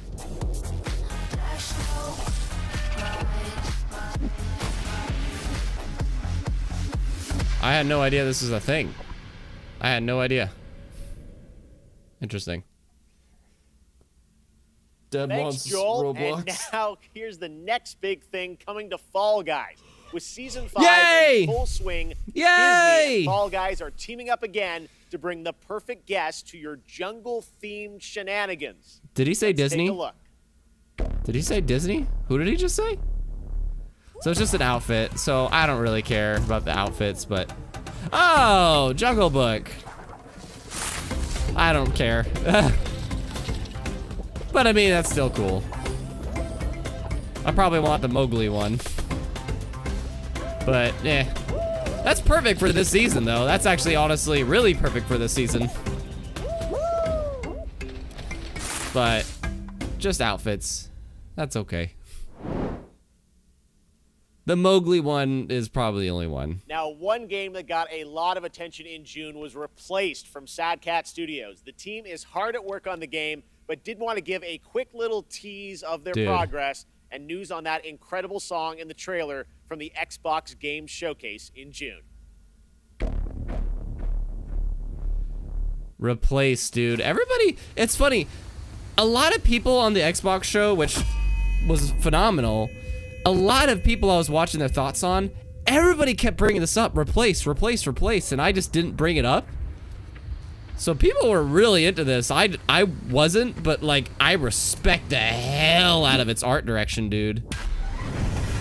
I had no idea this is a thing. I had no idea. Interesting. Dead Thanks, wants Joel. Roblox. And now here's the next big thing coming to Fall Guys. With Season 5 Yay! in full swing, Yay! Disney and Fall Guys are teaming up again to bring the perfect guest to your jungle-themed shenanigans. Did he say Let's Disney? Take a look. Did he say Disney? Who did he just say? So it's just an outfit, so I don't really care about the outfits, but... Oh, Jungle Book. I don't care. But I mean, that's still cool. I probably want the Mowgli one. But, eh. That's perfect for this season, though. That's actually, honestly, really perfect for this season. But, just outfits. That's okay. The Mowgli one is probably the only one. Now, one game that got a lot of attention in June was replaced from Sad Cat Studios. The team is hard at work on the game, but did want to give a quick little tease of their progress and news on that incredible song in the trailer from the Xbox Game Showcase in June. Replace, dude. Everybody, it's funny. A lot of people on the Xbox show, which was phenomenal, a lot of people I was watching their thoughts on, everybody kept bringing this up. Replace, replace, replace, and I just didn't bring it up. So people were really into this. I wasn't, but like, I respect the hell out of its art direction, dude.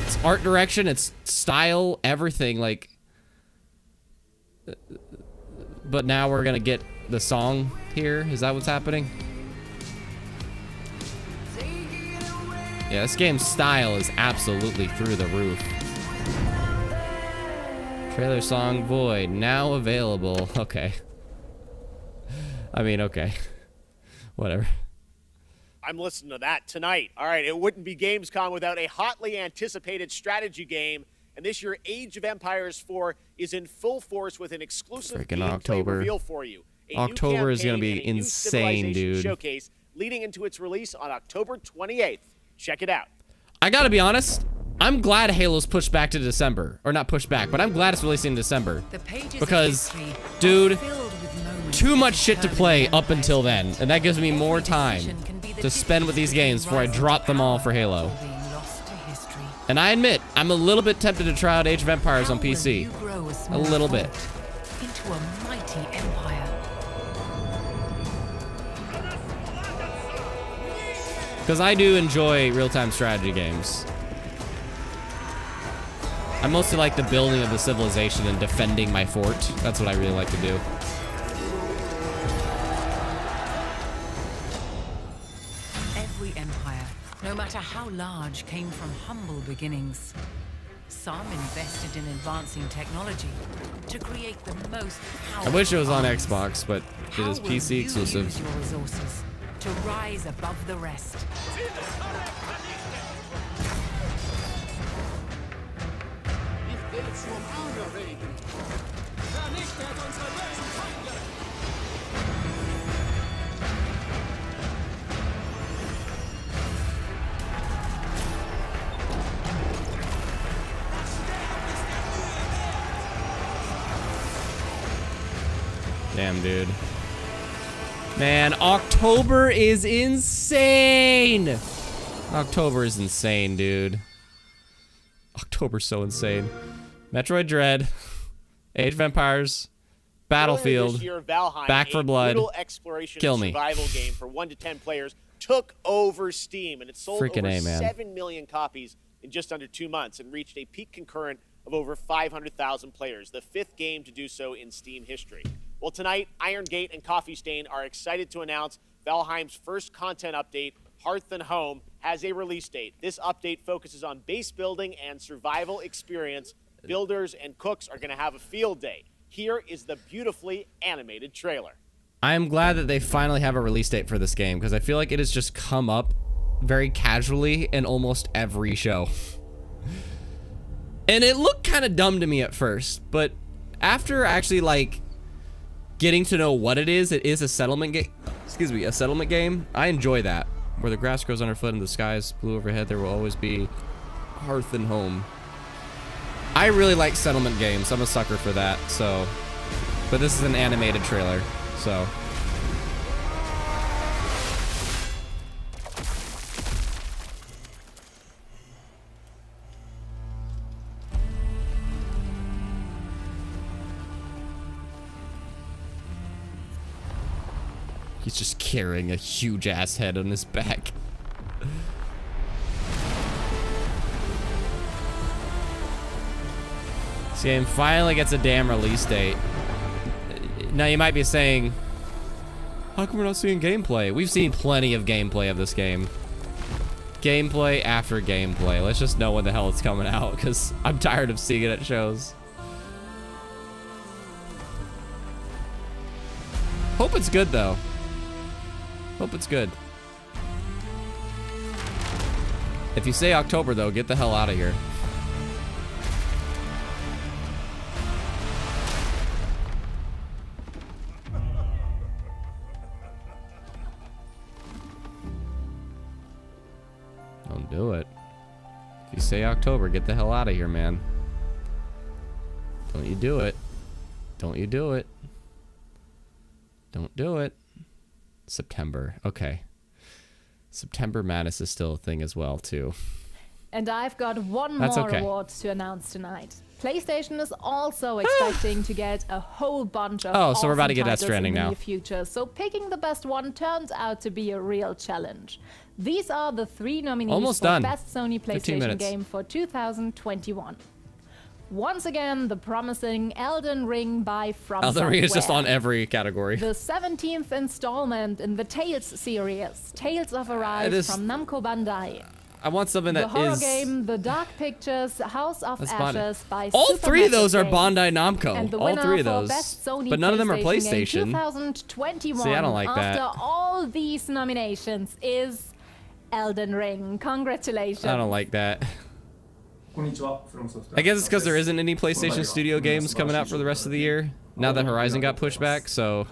Its art direction, its style, everything, like. But now we're gonna get the song here. Is that what's happening? Yeah, this game's style is absolutely through the roof. Trailer song Void, now available. Okay. I mean, okay. Whatever. I'm listening to that tonight. All right, it wouldn't be Gamescom without a hotly anticipated strategy game. And this year, Age of Empires 4 is in full force with an exclusive Freaking gameplay October. reveal for you. October is gonna be insane, dude. Showcase leading into its release on October 28th. Check it out. I gotta be honest, I'm glad Halo's pushed back to December. Or not pushed back, but I'm glad it's releasing in December. Because, dude, too much shit to play up until then. And that gives me more time to spend with these games before I drop them all for Halo. And I admit, I'm a little bit tempted to try out Age of Empires on PC. A little bit. Into a mighty empire. Because I do enjoy real-time strategy games. I mostly like the building of the civilization and defending my fort. That's what I really like to do. Every empire, no matter how large, came from humble beginnings. Some invested in advancing technology to create the most powerful. I wish it was on armies. Xbox, but it is PC exclusive. Use your resources to rise above the rest. Damn, dude. Man, October is insane. October is insane, dude. October's so insane. Metroid Dread, Age of Empires, Battlefield, This year, Valheim, Back for a Blood, brutal exploration kill and me. survival game for 1 to 10 players, took over Steam, and it sold Freaking over A, man. 7 million copies in just under 2 months and reached a peak concurrent of over 500,000 players, the 5th game to do so in Steam history. Well, tonight, Iron Gate and Coffee Stain are excited to announce Valheim's first content update, Hearth and Home, has a release date. This update focuses on base building and survival experience. Builders and cooks are going to have a field day. Here is the beautifully animated trailer. I am glad that they finally have a release date for this game because I feel like it has just come up very casually in almost every show. And it looked kind of dumb to me at first, but after actually like getting to know what it is a settlement game. Excuse me, a settlement game. I enjoy that. Where the grass grows underfoot and the sky is blue overhead, there will always be Hearth and Home. I really like settlement games. I'm a sucker for that. So, but this is an animated trailer, so. He's just carrying a huge ass head on his back. This game finally gets a damn release date. Now you might be saying, how come we're not seeing gameplay? We've seen plenty of gameplay of this game. Gameplay after gameplay. Let's just know when the hell it's coming out, because I'm tired of seeing it at shows. Hope it's good though. Hope it's good. If you say October though, get the hell out of here. Don't do it. If you say October, get the hell out of here, man. Don't you do it. Don't you do it. Don't do it. September. Okay. September Madness is still a thing as well, too. And I've got one That's more okay. award to announce tonight. PlayStation is also expecting to get a whole bunch of Oh, so we're about to awesome get Death titles Stranding in the now. near future. So picking the best one turns out to be a real challenge. These are the 3 nominees Almost for done. Best Sony 15 PlayStation minutes. game for 2021. Once again, the promising Elden Ring by From Elden Ring is just Software. on every category. The 17th installment in the Tales series, Tales of Arise It is- from Namco Bandai. I want something The that horror is... game, The Dark Pictures, House of That's Ashes Bandai. by All Supermassive three of those are Games. Bandai Namco. And the All winner three of for those. Best Sony But none of them are Game PlayStation. 2021. See, I don't like that. After all these nominations is Elden Ring. Congratulations. I don't like that. I guess it's because there isn't any PlayStation Studio games coming out for the rest of the year. Now that Horizon got pushed back, so...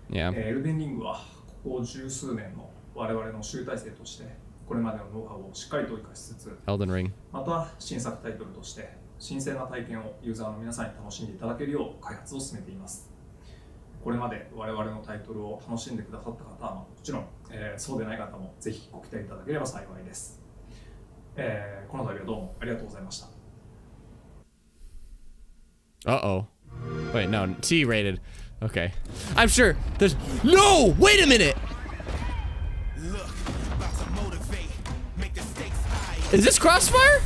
Yeah. エルデンリングはここ十数年の我々の集大成としてこれまでのノウハウをしっかりと生かしつつ Elden Ring. また新作タイトルとして新鮮な体験をユーザーの皆さんに楽しんでいただけるよう開発を進めています。これまで我々のタイトルを楽しんでくださった方はもちろん、そうでない方もぜひご期待いただければ幸いです。この度はどうもありがとうございました。 Uh-oh. Wait, no. T-rated. Okay. I'm sure there's... No! Wait a minute! Is this Crossfire?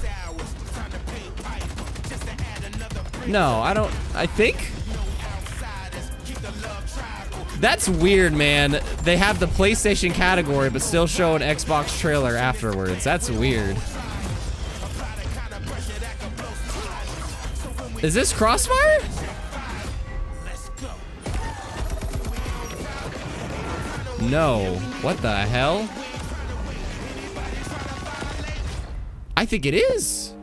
No, I think? That's weird, man. They have the PlayStation category, but still show an Xbox trailer afterwards. That's weird. Is this Crossfire? No. What the hell? I think it is.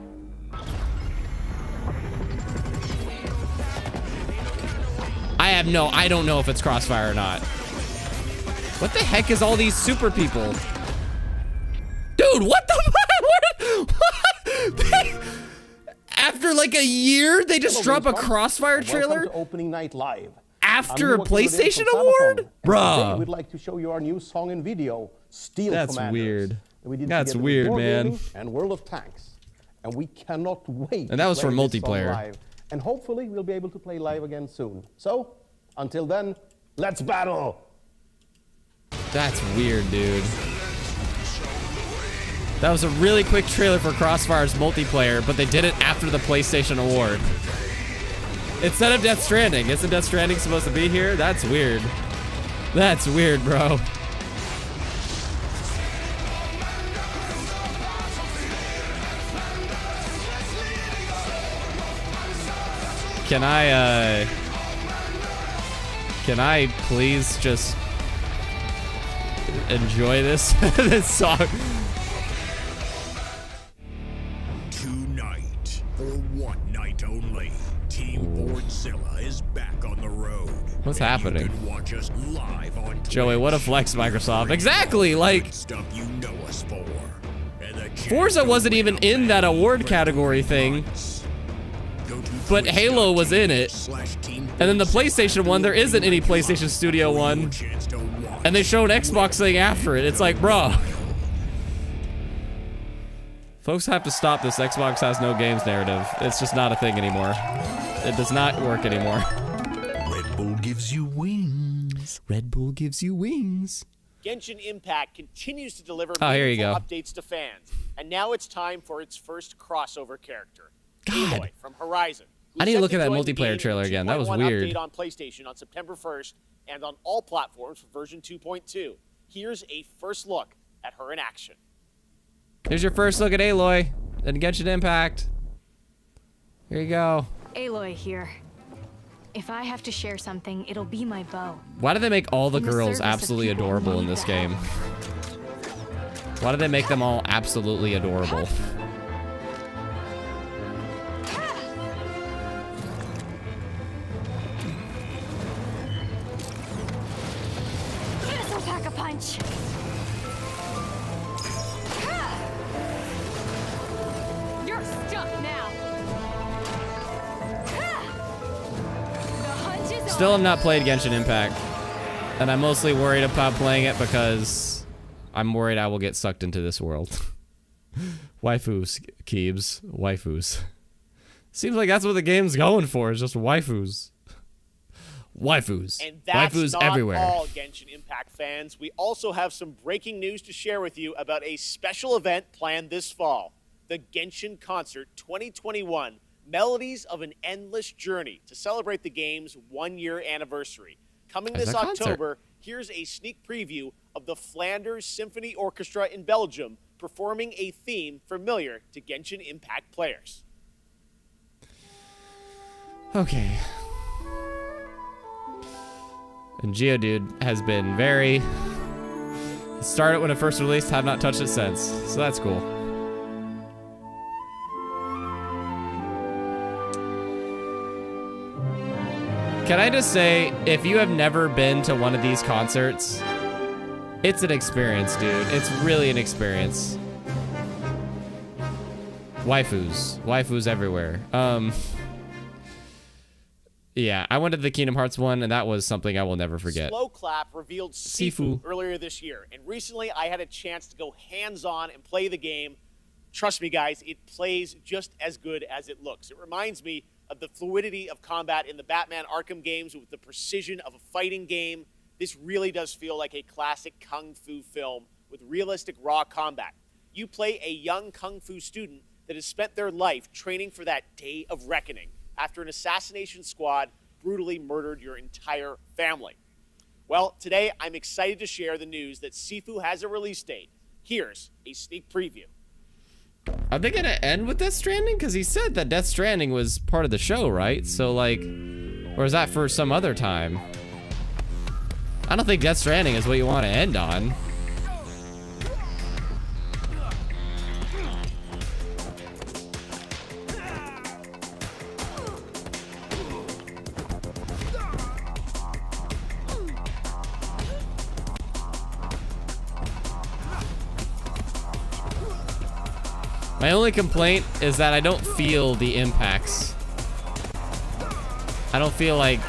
I don't know if it's Crossfire or not. What the heck is all these super people? Dude, what the fuck? After like a year, they just drop a Crossfire trailer? Welcome to Opening Night Live. After a PlayStation award? Bruh. We'd like to show you our new song and video, Steel That's Commanders. weird. We did That's together with weird, Wargaming man. And World of Tanks. And we cannot wait And that was to for play this song multiplayer. live. And hopefully we'll be able to play live again soon. So, until then, let's battle! That's weird, dude. That was a really quick trailer for Crossfire's multiplayer, but they did it after the PlayStation award. Instead of Death Stranding. Isn't Death Stranding supposed to be here? That's weird. That's weird, bro. Can I please just enjoy this this song? Tonight, for one night only, Team Boardzilla is back on the road. What's And happening? You can watch us live on Joey, what a flex, Microsoft. Exactly, like stuff you know us for. And the Forza wasn't even in that award category thing. But Halo was in it. And then the PlayStation one, there isn't any PlayStation Studio one. And they showed Xbox thing after it. It's like, bro. Folks have to stop this Xbox has no games narrative. It's just not a thing anymore. It does not work anymore. Red Bull gives you wings. Red Bull gives you wings. Genshin Impact continues to deliver Here you meaningful go. updates to fans. And now it's time for its first crossover character, Aloy from Horizon. I need to look at that multiplayer trailer again. That was 2.1 weird. Update on PlayStation on September 1st and on all platforms for version 2.2. Here's a first look at her in action. Here's your first look at Aloy and Genshin Impact. Here you go. Aloy here. If I have to share something, it'll be my bow. Why do they make all the In the girls service of absolutely people adorable who in need this the game? Why do they make them all absolutely adorable? This'll pack a punch. You're stuck now. The hunt is Still have not played Genshin Impact. And I'm mostly worried about playing it because I'm worried I will get sucked into this world. Waifus, Keebs. Waifus. Seems like that's what the game's going for, is just waifus. Waifus. And that's Waifus not everywhere. all, Genshin Impact fans. We also have some breaking news to share with you about a special event planned this fall. The Genshin Concert 2021, Melodies of an Endless Journey, to celebrate the game's one-year anniversary. Coming As this a concert. October, here's a sneak preview of the Flanders Symphony Orchestra in Belgium performing a theme familiar to Genshin Impact players. Okay. And Geodude has been very... Started when it first released, have not touched it since. So that's cool. Can I just say, if you have never been to one of these concerts, it's an experience, dude. It's really an experience. Waifus. Waifus everywhere. Yeah, I went to the Kingdom Hearts one, and that was something I will never forget. Slow Clap revealed Sifu earlier this year, and recently I had a chance to go hands-on and play the game. Trust me, guys, it plays just as good as it looks. It reminds me of the fluidity of combat in the Batman Arkham games with the precision of a fighting game. This really does feel like a classic kung fu film with realistic raw combat. You play a young kung fu student that has spent their life training for that day of reckoning after an assassination squad brutally murdered your entire family. Well, today I'm excited to share the news that Sifu has a release date. Here's a sneak preview. Are they gonna end with Death Stranding? Because he said that Death Stranding was part of the show, right? So like, or is that for some other time? I don't think Death Stranding is what you want to end on. My only complaint is that I don't feel the impacts. I don't feel like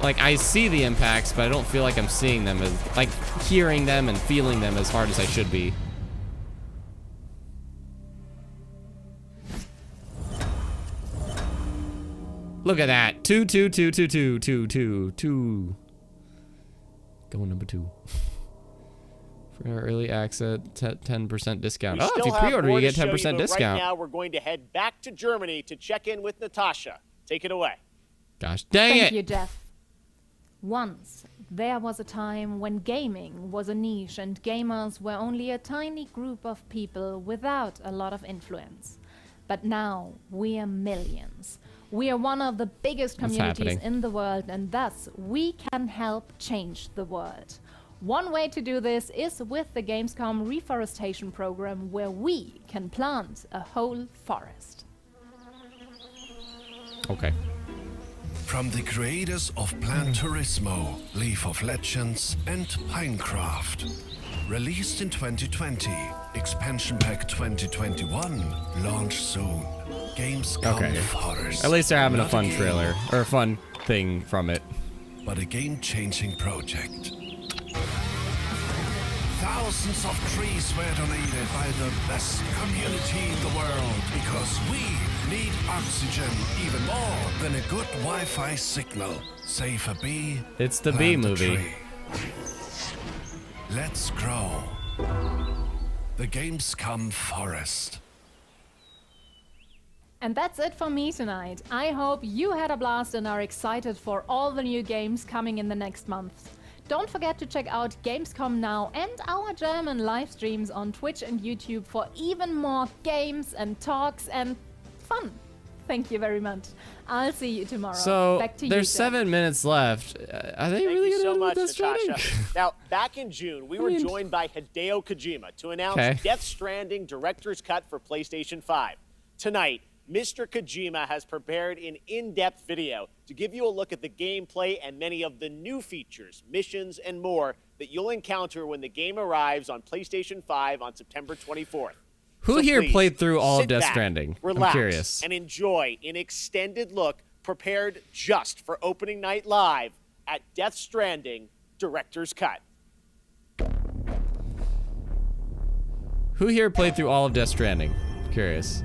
I see the impacts, but I don't feel like I'm seeing them as, like, hearing them and feeling them as hard as I should be. Look at that. 2, 2, 2, 2, 2, 2, 2, 2. Going number 2. For our early access, 10% discount. Oh, if you pre-order, you get 10% discount. Right now, we're going to head back to Germany to check in with Natasha. Take it away. Gosh dang it. Thank you, Jeff. Once, there was a time when gaming was a niche and gamers were only a tiny group of people without a lot of influence. But now, we are millions. We are one of the biggest communities in the world, and thus, we can help change the world. One way to do this is with the Gamescom Reforestation program, where we can plant a whole forest. Okay. From the creators of Plant Turismo, Leaf of Legends, and Pinecraft. Released in 2020, Expansion Pack 2021, launch soon. Gamescom Forest. At least they're having a fun trailer, or a fun thing from it. But a game-changing project. Thousands of trees were donated by the best community in the world because we need oxygen even more than a good Wi-Fi signal. Save a bee. It's the bee movie. Let's grow. The Gamescom Forest. And that's it for me tonight. I hope you had a blast and are excited for all the new games coming in the next month. Don't forget to check out Gamescom Now and our German live streams on Twitch and YouTube for even more games and talks and fun. Thank you very much. I'll see you tomorrow. So, back to there's you, 7 minutes left. Are they really Thank you so much, Death Stranding? Natasha. Now, back in June, we were joined by Hideo Kojima to announce Death Stranding Director's Cut for PlayStation 5. Tonight, Mr. Kojima has prepared an in-depth video to give you a look at the gameplay and many of the new features, missions, and more that you'll encounter when the game arrives on PlayStation 5 on September 24th. Who here played through all of Death Stranding? Relax, I'm curious. and enjoy an extended look prepared just for opening night live at Death Stranding Director's Cut. Who here played through all of Death Stranding? Curious.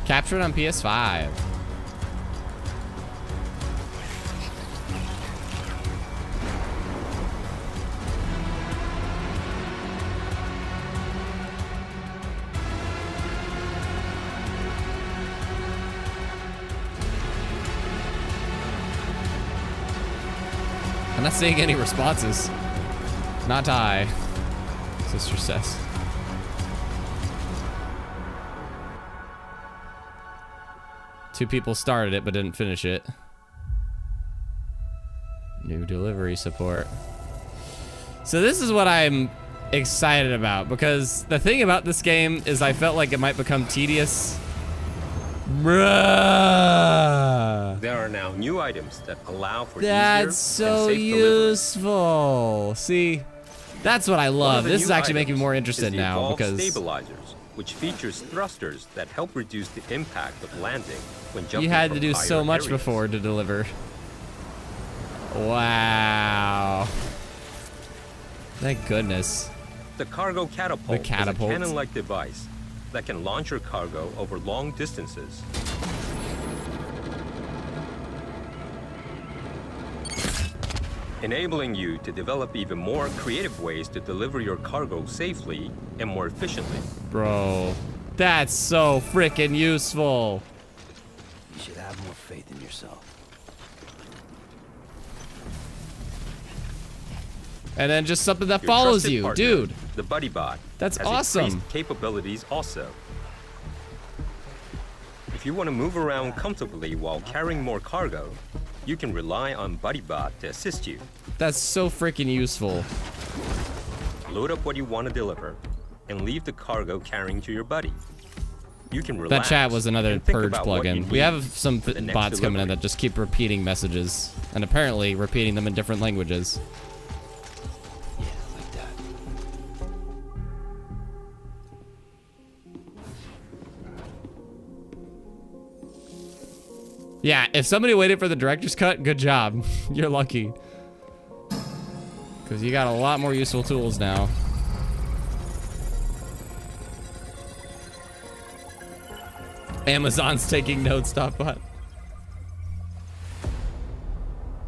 Captured on PS5. I'm not seeing any responses. Not I, sister says. Two people started it but didn't finish it. New delivery support. So this is what I'm excited about, because the thing about this game is I felt like it might become tedious. Bruh. There are now new items that allow for That's so useful. See, that's what I love. This is actually making me more interested now because stabilizers, which features thrusters that help reduce the impact of landing when jumping. You had to do from so higher much areas. before to deliver. Wow. Thank goodness. The cargo catapult, The catapult. is a cannon-like device that can launch your cargo over long distances. enabling you to develop even more creative ways to deliver your cargo safely and more efficiently. Bro, that's so freaking useful. You should have more faith in yourself. And then just something that Your follows trusted you, partner, dude. The Buddy Bot. That's has awesome. increased capabilities also. If you want to move around comfortably while carrying more cargo, you can rely on Buddy Bot to assist you. That's so freaking useful. Load up what you want to deliver and leave the cargo carrying to your buddy. You can That relax chat was another and think purge about what you plugin. We need have some for the next bots coming in delivery. that just keep repeating messages, and apparently repeating them in different languages. Yeah, if somebody waited for the director's cut, good job. You're lucky. Because you got a lot more useful tools now. Amazon's taking notes, Topbot.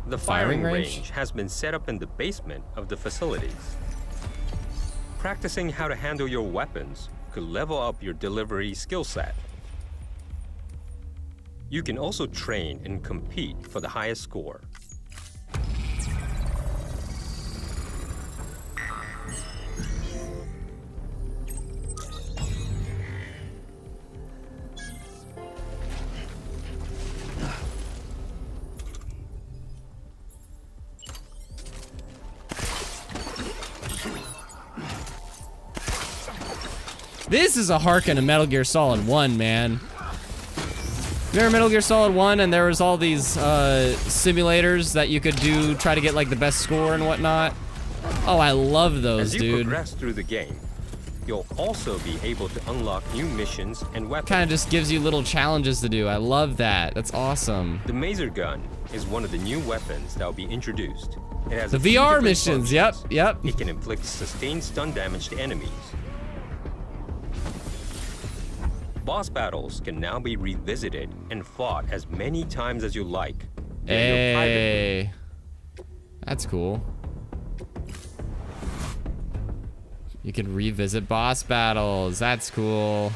The firing range has been set up in the basement of the facilities. Practicing how to handle your weapons could level up your delivery skill set. You can also train and compete for the highest score. This is a harken to Metal Gear Solid 1, man. Remember Metal Gear Solid 1 and there was all these simulators that you could do, try to get like the best score and whatnot? Oh, I love those, As you dude. progress through the game, you'll also be able to unlock new missions and weapons. Kind of just gives you little challenges to do. I love that. That's awesome. The Maser Gun is one of the new weapons that will be introduced. It has The a few VR different missions, functions. yep. It can inflict sustained stun damage to enemies. Boss battles can now be revisited and fought as many times as you like. in your private room. Hey. That's cool. You can revisit boss battles. That's cool.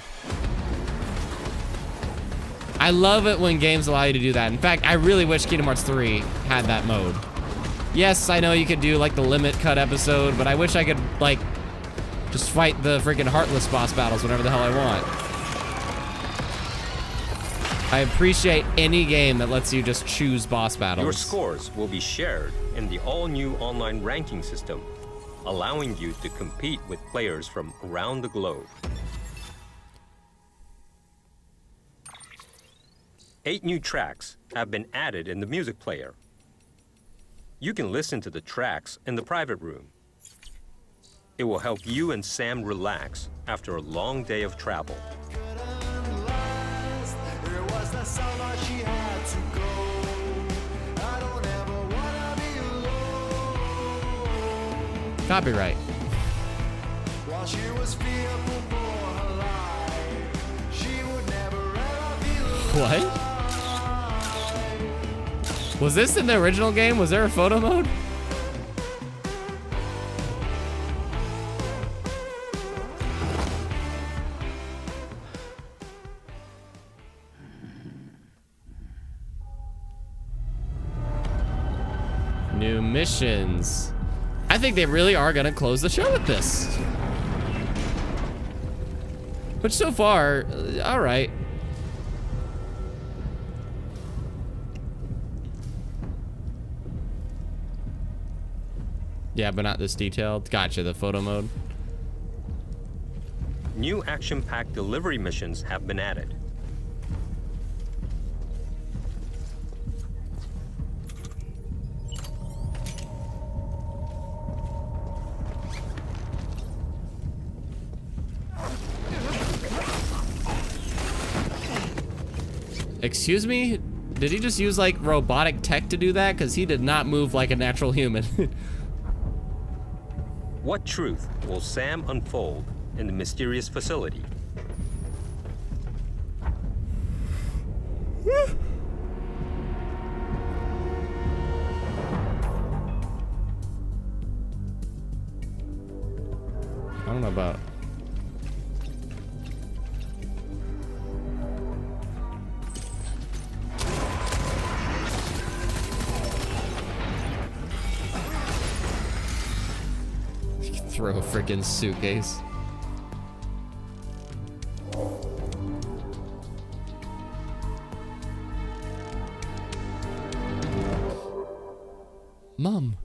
I love it when games allow you to do that. In fact, I really wish Kingdom Hearts 3 had that mode. Yes, I know you could do like the limit cut episode, but I wish I could like just fight the freaking Heartless boss battles whenever the hell I want. I appreciate any game that lets you just choose boss battles. Your scores will be shared in the all-new online ranking system, allowing you to compete with players from around the globe. 8 new tracks have been added in the music player. You can listen to the tracks in the private room. It will help you and Sam relax after a long day of travel. Copyright. What? Was this in the original game? Was there a photo mode? New missions. I think they really are gonna close the show with this. Which so far, all right. Yeah, but not this detailed. Gotcha, the photo mode. New action-packed delivery missions have been added. Excuse me? Did he just use like robotic tech to do that? Because he did not move like a natural human. What truth will Sam unfold in the mysterious facility? about? Throw a freaking suitcase. Mom.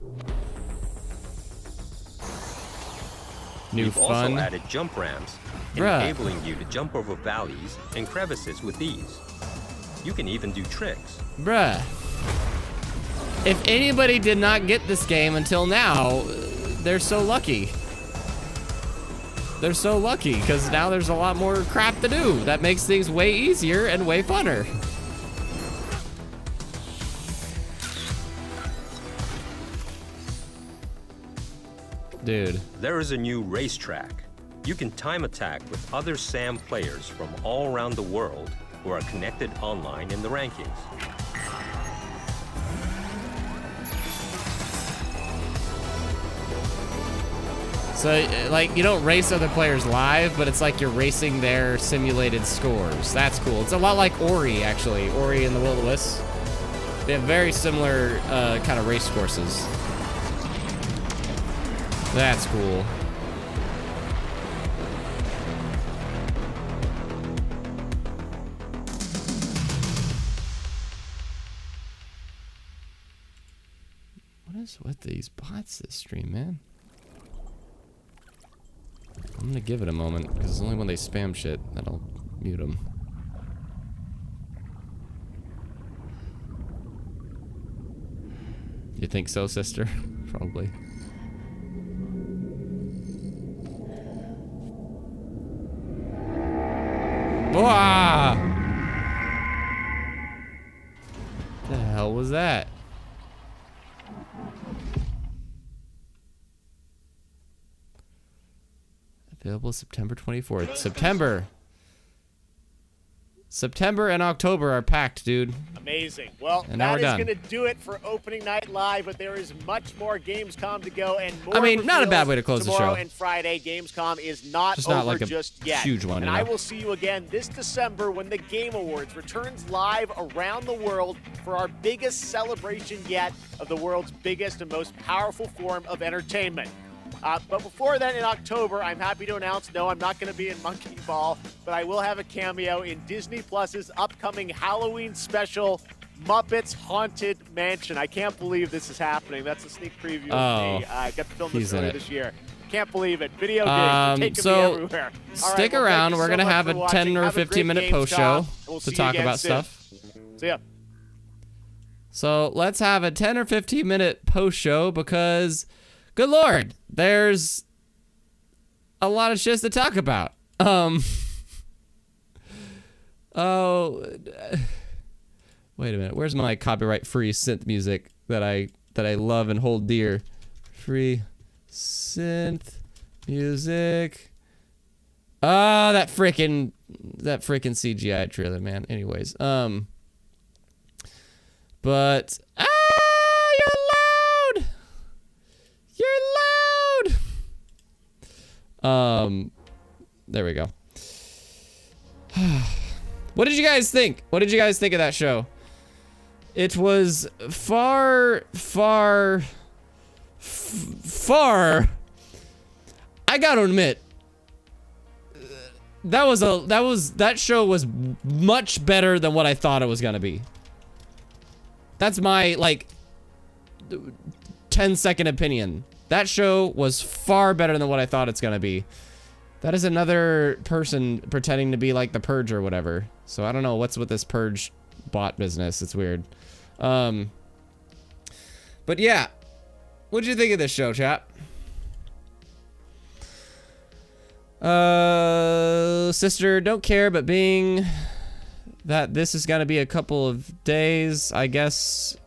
New We've fun. also added jump ramps, Bruh. enabling you to jump over valleys and crevices with ease. You can even do tricks. Bruh. If anybody did not get this game until now, they're so lucky. They're so lucky, because now there's a lot more crap to do. That makes things way easier and way funner. Dude. There is a new racetrack. You can time attack with other SAM players from all around the world who are connected online in the rankings. So, like, you don't race other players live, but it's like you're racing their simulated scores. That's cool. It's a lot like Ori, actually. Ori and the Will-O-Wisps. They have very similar kind of race courses. That's cool. What is with these bots this stream, man? I'm gonna give it a moment, because it's only when they spam shit that I'll mute them. You think so, sister? Probably. Wah! The hell was that? Available September 24th. September and October are packed, dude. Amazing. Well, And now that we're is done. going to do it for Opening Night Live, but there is much more Gamescom to go and more. I mean, not a bad reveals way to close the tomorrow show. And Friday, Gamescom is not Just over not like a just yet. huge one, And you know? I will see you again this December when the Game Awards returns live around the world for our biggest celebration yet of the world's biggest and most powerful form of entertainment. But before then, in October, I'm happy to announce, no, I'm not going to be in Monkey Ball, but I will have a cameo in Disney Plus's upcoming Halloween special, Muppets Haunted Mansion. I can't believe this is happening. That's a sneak preview of me. I got to film this earlier this year. Can't believe it. Video games are taking me everywhere. Stick around. We're going to have a 10 or 15 minute post show to talk about stuff. See ya. So let's have a 10 or 15 minute post show because, good Lord, there's a lot of shit to talk about. Oh, wait a minute. Where's my copyright-free synth music that I love and hold dear? Free synth music. Oh, that freaking CGI trailer, man. Anyways, but you're loud. You're loud. There we go. What did you guys think? What did you guys think of that show? It was far. I gotta admit, that show was much better than what I thought it was gonna be. That's my 10-second opinion. That show was far better than what I thought it's gonna be. That is another person pretending to be like the Purge or whatever. So I don't know what's with this Purge bot business. It's weird. But yeah, what'd you think of this show, chat? Sister, don't care, but being that this is gonna be a couple of days, I guess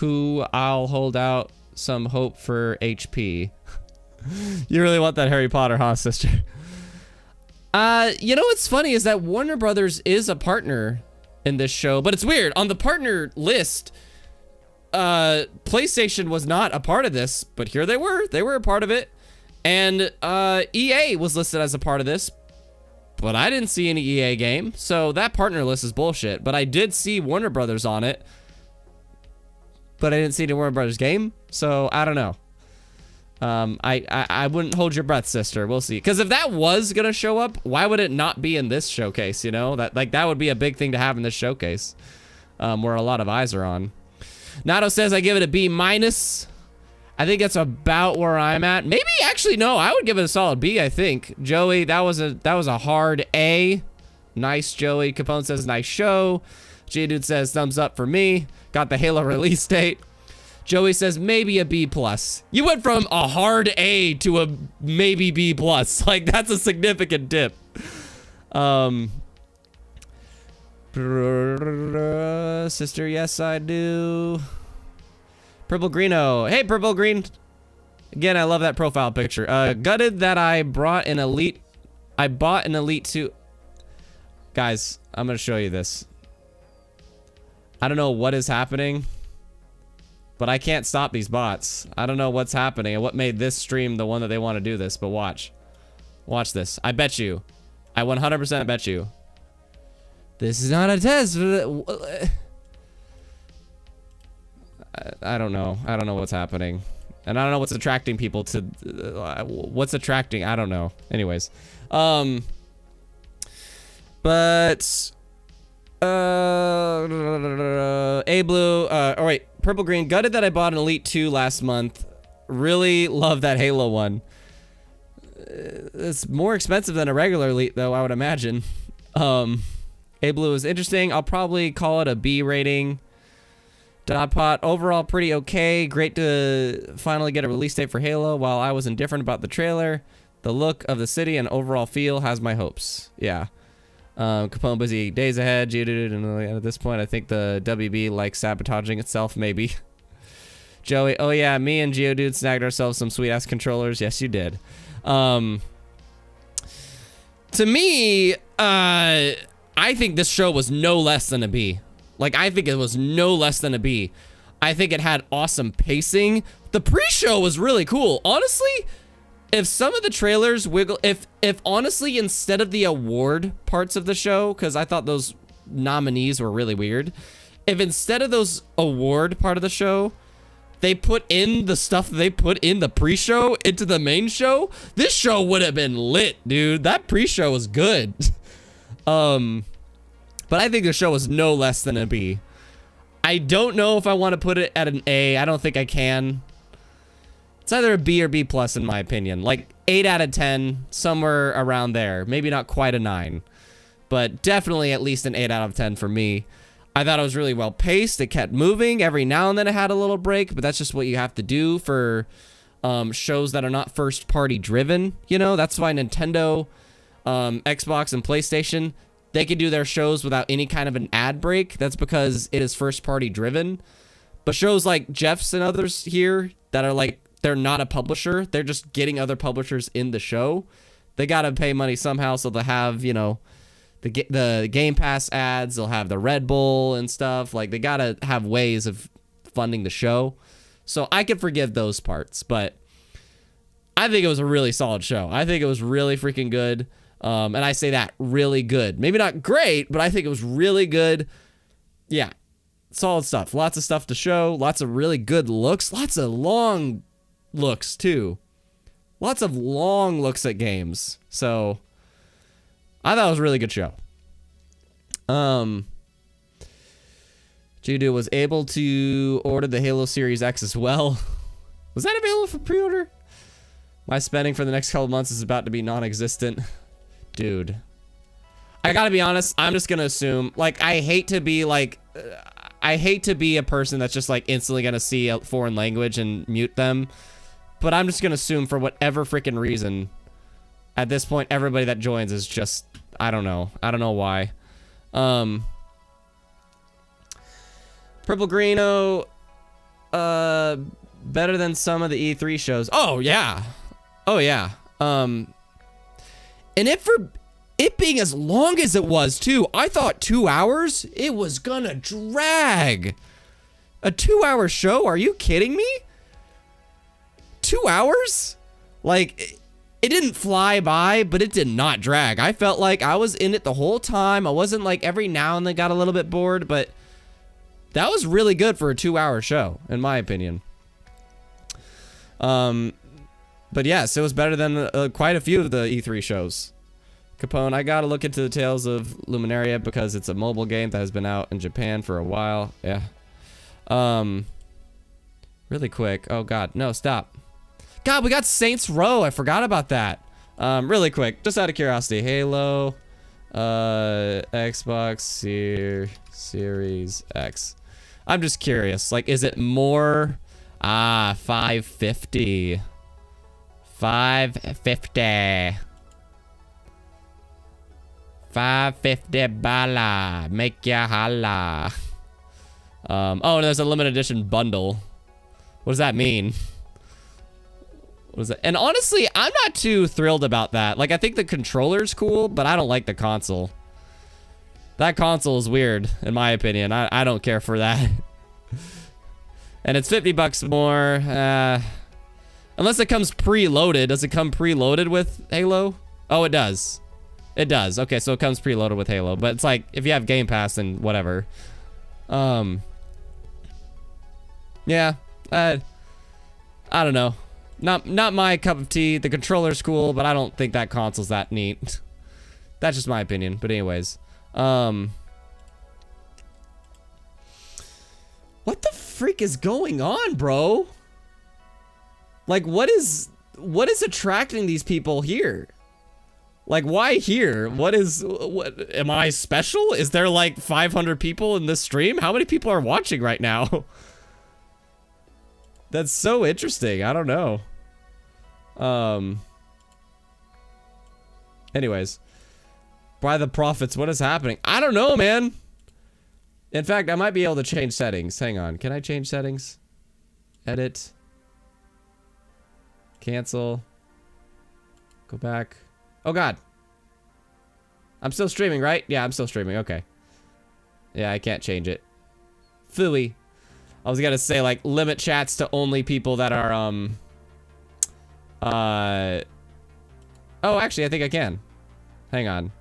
I'll hold out some hope for HP. You really want that Harry Potter, huh, sister? You know what's funny is that Warner Brothers is a partner in this show, but it's weird. On the partner list, PlayStation was not a part of this, but here they were. They were a part of it. And EA was listed as a part of this, but I didn't see any EA game. So that partner list is bullshit. But I did see Warner Brothers on it, but I didn't see any Warner Brothers game. So I don't know. I wouldn't hold your breath, sister. We'll see. Because if that was gonna show up, why would it not be in this showcase? You know, that would be a big thing to have in this showcase, where a lot of eyes are on. Nato says I give it a B-. I think that's about where I'm at. Maybe actually no, I would give it a solid B. I think Joey, that was a hard A. Nice, Joey. Capone says nice show. J-Dude says thumbs up for me. Got the Halo release date. Joey says maybe a B+. You went from a hard A to a maybe B+. Like, that's a significant dip. Sister, yes I do. Purple Greeno. Hey, Purple Green. Again, I love that profile picture. Gutted that I bought an Elite 2. Guys, I'm gonna show you this. I don't know what is happening, but I can't stop these bots. I don't know what's happening and what made this stream the one that they want to do this, but watch. Watch this. I bet you. I 100% bet you. This is not a test. I don't know. I don't know what's happening. And I don't know what's attracting people to... what's attracting? I don't know. Anyways. But... A-Blue... oh, wait. Purple Green. Gutted that I bought an Elite 2 last month. Really love that Halo one. It's more expensive than a regular Elite, though, I would imagine. A-Blue is interesting. I'll probably call it a B rating. Dodpot, overall pretty okay. Great to finally get a release date for Halo. While I was indifferent about the trailer, the look of the city and overall feel has my hopes. Yeah. Capone busy days ahead. And at this point, I think the WB likes sabotaging itself, maybe. Joey, oh yeah, me and Geodude snagged ourselves some sweet-ass controllers. Yes, you did. To me, I think this show was no less than a B. Like, I think it was no less than a B. I think it had awesome pacing. The pre-show was really cool. Honestly, if some of the trailers wiggle... If honestly, instead of the award parts of the show, because I thought those nominees were really weird, if instead of those award part of the show, they put in the stuff they put in the pre-show into the main show, this show would have been lit, dude. That pre-show was good. But I think the show was no less than a B. I don't know if I want to put it at an A. I don't think I can. It's either a B or B+ in my opinion. Like 8 out of 10, somewhere around there. Maybe not quite a 9. But definitely at least an 8 out of 10 for me. I thought it was really well paced. It kept moving. Every now and then it had a little break, but that's just what you have to do for shows that are not first party driven. You know, that's why Nintendo, Xbox, and PlayStation, they can do their shows without any kind of an ad break. That's because it is first party driven. But shows like Jeff's and others here that are like, they're not a publisher. They're just getting other publishers in the show. They got to pay money somehow. So they'll have, you know, the Game Pass ads. They'll have the Red Bull and stuff. Like, they got to have ways of funding the show. So I can forgive those parts. But I think it was a really solid show. I think it was really freaking good. And I say that, really good. Maybe not great, but I think it was really good. Yeah, solid stuff. Lots of stuff to show. Lots of really good looks. Lots of long looks, too. Lots of long looks at games. So, I thought it was a really good show. Judo was able to order the Halo Series X as well. Was that available for pre-order? My spending for the next couple months is about to be non-existent. Dude, I gotta be honest, I'm just gonna assume, like, I hate to be a person that's just like instantly gonna see a foreign language and mute them, but I'm just gonna assume for whatever freaking reason, at this point, everybody that joins is just, I don't know why. Purple Greeno, better than some of the E3 shows. Oh yeah. And for it being as long as it was, too, I thought 2 hours, it was gonna drag. A 2-hour show? Are you kidding me? 2 hours? Like, it didn't fly by, but it did not drag. I felt like I was in it the whole time. I wasn't like every now and then got a little bit bored, but that was really good for a 2-hour show, in my opinion. But yes, it was better than quite a few of the E3 shows. Capone, I gotta look into the Tales of Luminaria because it's a mobile game that has been out in Japan for a while. Yeah. Really quick. Oh god, no, stop. God, we got Saints Row. I forgot about that. Really quick, just out of curiosity, Halo, Xbox Series X. I'm just curious. Like, is it more? 550. 550. 550 bala. Make ya holla. Oh, there's a limited edition bundle. What does that mean? What is that? And honestly, I'm not too thrilled about that. Like, I think the controller's cool, but I don't like the console. That console is weird, in my opinion. I don't care for that. And it's $50 more. Unless it comes preloaded. Does it come preloaded with Halo? Oh, it does. It does. Okay, so it comes preloaded with Halo. But it's like, if you have Game Pass, then whatever. Yeah. I don't know. Not my cup of tea. The controller's cool, but I don't think that console's that neat. That's just my opinion. But anyways. What the freak is going on, bro? Like, what is attracting these people here? Like, why here? What am I special? Is there like 500 people in this stream? How many people are watching right now? That's so interesting. I don't know. Anyways. By the profits, what is happening? I don't know, man. In fact, I might be able to change settings. Hang on. Can I change settings? Edit. Cancel. Go back. Oh, God. I'm still streaming, right? Yeah, I'm still streaming. Okay. Yeah, I can't change it. Phooey. I was gonna say, like, limit chats to only people that are, Oh, actually, I think I can. Hang on.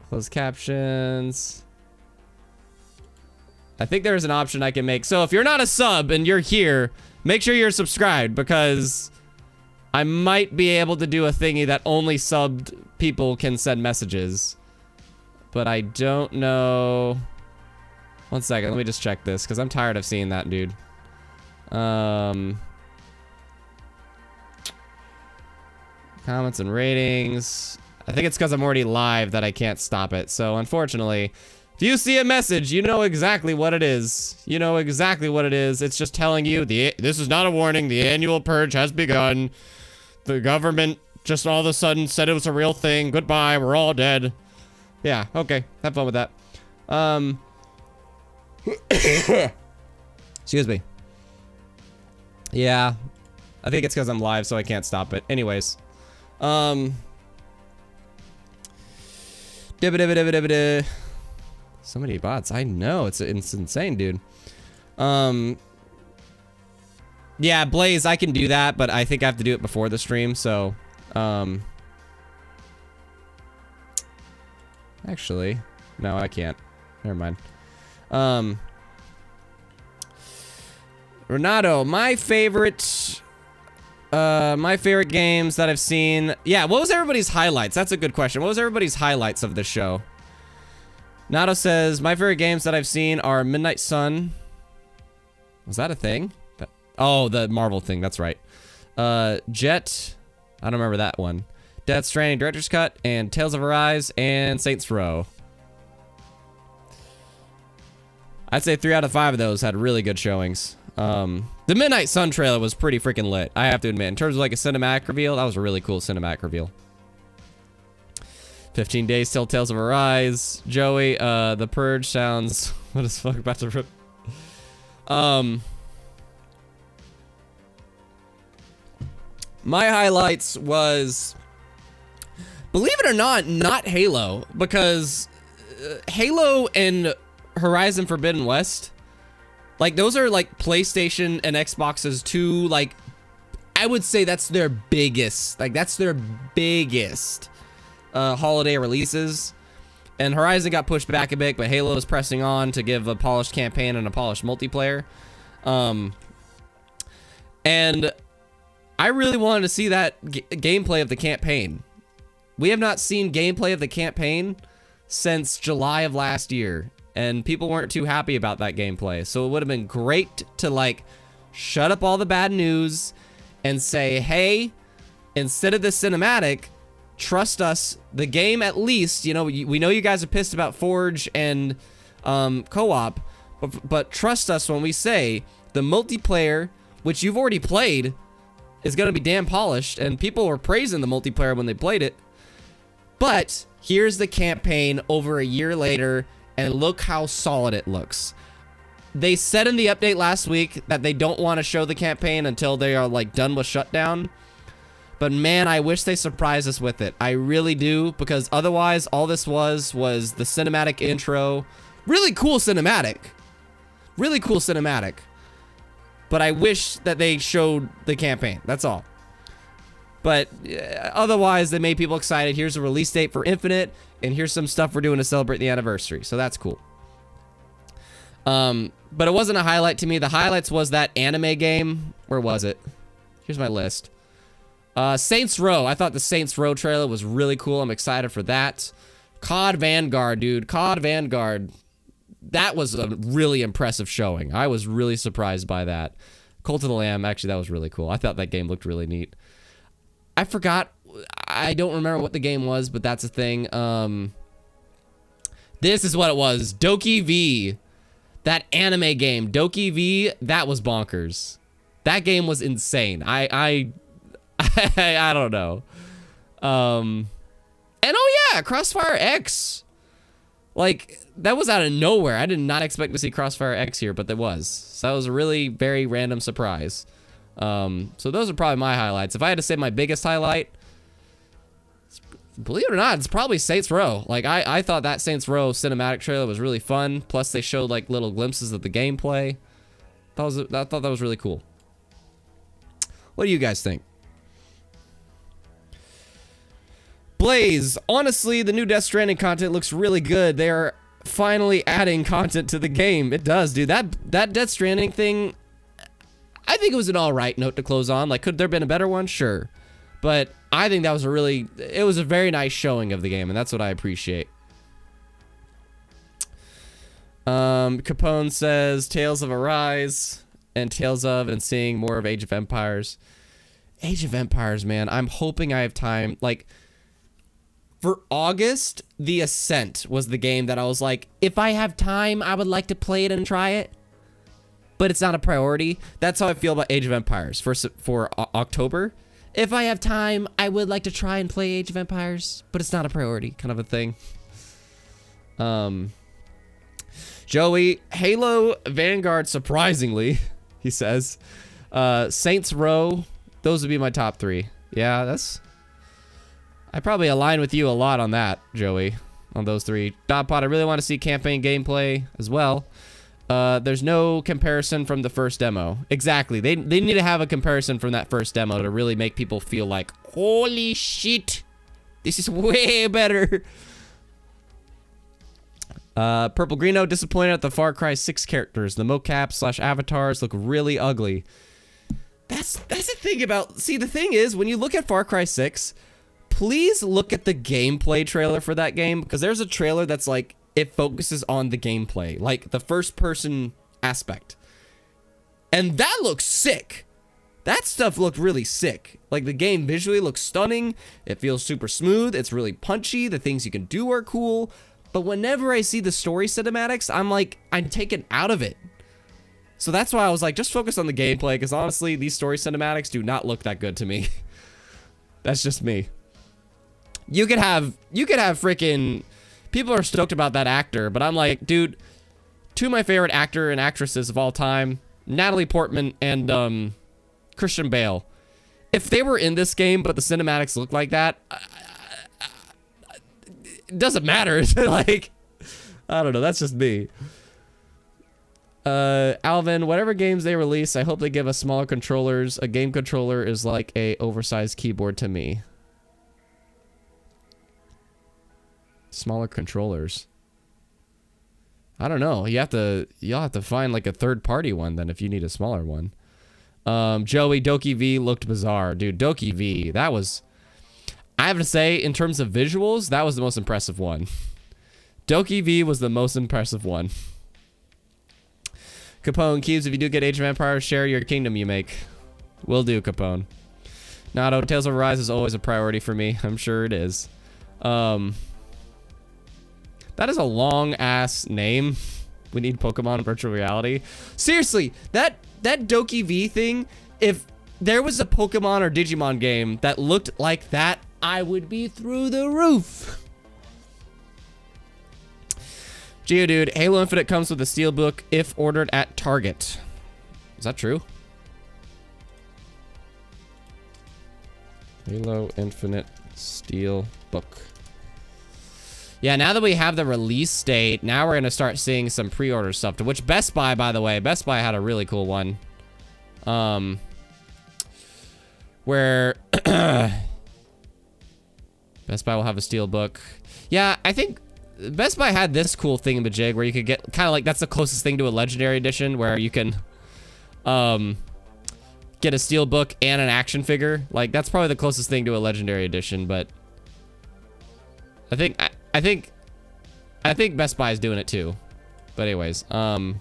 Closed captions. I think there's an option I can make. So if you're not a sub and you're here, make sure you're subscribed because I might be able to do a thingy that only subbed people can send messages. But I don't know. One second, let me just check this because I'm tired of seeing that, dude. Comments and ratings. I think it's because I'm already live that I can't stop it. So unfortunately, if you see a message, you know exactly what it is. You know exactly what it is. It's just telling you this is not a warning. The annual purge has begun. The government just all of a sudden said it was a real thing. Goodbye. We're all dead. Yeah. Okay. Have fun with that. Excuse me. Yeah. I think it's because I'm live, so I can't stop it. Anyways. So many bots. I know. It's insane, dude. Yeah, Blaze, I can do that, but I think I have to do it before the stream, so actually, no, I can't. Never mind. Renato, my favorite games that I've seen. Yeah, what was everybody's highlights? That's a good question. What was everybody's highlights of this show? Nato says, my favorite games that I've seen are Midnight Sun. Was that a thing? Oh, the Marvel thing. That's right. Jett. I don't remember that one. Death Stranding Director's Cut and Tales of Arise and Saints Row. I'd say 3 out of 5 of those had really good showings. The Midnight Sun trailer was pretty freaking lit, I have to admit. In terms of like a cinematic reveal, that was a really cool cinematic reveal. 15 days till Tales of Arise. Joey, The Purge sounds... What is fuck about to rip? My highlights was... Believe it or not Halo. Because Halo and Horizon Forbidden West... Like, those are, like, PlayStation and Xbox's 2, like, I would say that's their biggest, holiday releases. And Horizon got pushed back a bit, but Halo is pressing on to give a polished campaign and a polished multiplayer. And I really wanted to see that gameplay of the campaign. We have not seen gameplay of the campaign since July of last year, and people weren't too happy about that gameplay. So it would have been great to like shut up all the bad news and say, hey, instead of the cinematic, trust us, the game at least, you know, we know you guys are pissed about Forge and co-op, but trust us when we say the multiplayer, which you've already played, is going to be damn polished, and people were praising the multiplayer when they played it. But here's the campaign over a year later, and look how solid it looks. They said in the update last week that they don't want to show the campaign until they are like done with shutdown. But man, I wish they surprised us with it. I really do, because otherwise all this was the cinematic intro. Really cool cinematic. Really cool cinematic. But I wish that they showed the campaign. That's all. But otherwise, they made people excited. Here's a release date for Infinite, and here's some stuff we're doing to celebrate the anniversary. So that's cool. But it wasn't a highlight to me. The highlights was that anime game. Where was it? Here's my list. Saints Row. I thought the Saints Row trailer was really cool. I'm excited for that. COD Vanguard, dude. COD Vanguard. That was a really impressive showing. I was really surprised by that. Cult of the Lamb, actually, that was really cool. I thought that game looked really neat. I forgot. I don't remember what the game was, but that's a thing. This is what it was. DokeV. That anime game. DokeV, that was bonkers. That game was insane. I don't know. And oh yeah, CrossfireX. Like, that was out of nowhere. I did not expect to see CrossfireX here, but there was. So that was a really very random surprise. So those are probably my highlights. If I had to say my biggest highlight, believe it or not, it's probably Saints Row. Like, I thought that Saints Row cinematic trailer was really fun. Plus, they showed like little glimpses of the gameplay. I thought that was really cool. What do you guys think? Blaze, honestly, the new Death Stranding content looks really good. They are finally adding content to the game. It does, dude. That Death Stranding thing, I think it was an alright note to close on. Like, could there have been a better one? Sure. But I think that was it was a very nice showing of the game, and that's what I appreciate. Capone says, Tales of Arise, and Tales of, and seeing more of Age of Empires. Age of Empires, man. I'm hoping I have time. Like, for August, The Ascent was the game that I was like, if I have time, I would like to play it and try it. But it's not a priority. That's how I feel about Age of Empires for October. If I have time, I would like to try and play Age of Empires, but it's not a priority, kind of a thing. Joey, Halo, Vanguard, surprisingly, he says. Saints Row, those would be my top three. Yeah, I probably align with you a lot on that, Joey, on those three. Dotpot, I really want to see campaign gameplay as well. There's no comparison from the first demo. Exactly. They need to have a comparison from that first demo to really make people feel like, holy shit, this is way better. Purple Greeno, disappointed at the Far Cry 6 characters. The mocap / avatars look really ugly. That's the thing about... See, the thing is, when you look at Far Cry 6... Please look at the gameplay trailer for that game, because there's a trailer that's like, it focuses on the gameplay, like the first person aspect. And that looks sick. That stuff looked really sick. Like, the game visually looks stunning. It feels super smooth. It's really punchy. The things you can do are cool. But whenever I see the story cinematics, I'm taken out of it. So that's why I was like, just focus on the gameplay, because honestly, these story cinematics do not look that good to me. That's just me. You could have freaking... People are stoked about that actor, but I'm like, dude, two of my favorite actor and actresses of all time, Natalie Portman and Christian Bale. If they were in this game, but the cinematics look like that, it doesn't matter. Like, I don't know. That's just me. Alvin, whatever games they release, I hope they give us smaller controllers. A game controller is like a oversized keyboard to me. Smaller controllers. I don't know. You'll have to find like a third-party one then if you need a smaller one. Joey, DokeV looked bizarre. Dude, DokeV, that was... I have to say, in terms of visuals, that was the most impressive one. DokeV was the most impressive one. Capone, Cubes, if you do get Age of Empires, share your kingdom you make. Will do, Capone. Nato, Tales of Arise is always a priority for me. I'm sure it is. That is a long-ass name. We need Pokemon Virtual Reality. Seriously, that DokeV thing, if there was a Pokemon or Digimon game that looked like that, I would be through the roof. Geodude, Halo Infinite comes with a steelbook if ordered at Target. Is that true? Halo Infinite steelbook. Yeah, now that we have the release date, now we're going to start seeing some pre-order stuff, to which Best Buy, by the way, Best Buy had a really cool one. Where Best Buy will have a steelbook. Yeah, I think Best Buy had this cool thingamajig where you could get kind of like, that's the closest thing to a Legendary Edition, where you can get a steelbook and an action figure. Like, that's probably the closest thing to a Legendary Edition, but I think Best Buy is doing it too. But anyways, Purple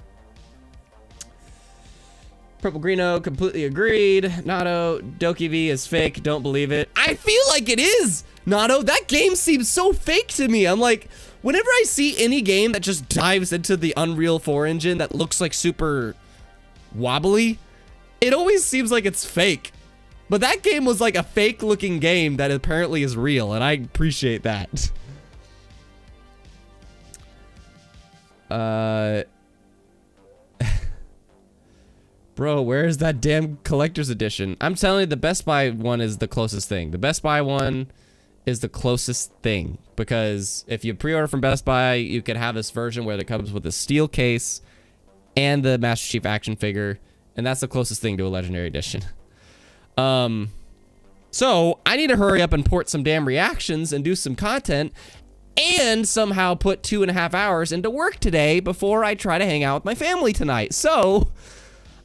Greeno, completely agreed. Nato, DokeV is fake, don't believe it. I feel like it is, Nato. That game seems so fake to me. I'm like, whenever I see any game that just dives into the Unreal 4 engine that looks like super wobbly, it always seems like it's fake. But that game was like a fake looking game that apparently is real, and I appreciate that. Bro, where is that damn collector's edition? I'm telling you, the Best Buy one is the closest thing. The Best Buy one is the closest thing, because if you pre-order from Best Buy, you could have this version where it comes with a steel case and the Master Chief action figure, and that's the closest thing to a Legendary Edition. So I need to hurry up and port some damn reactions and do some content, and somehow put 2.5 hours into work today before I try to hang out with my family tonight. So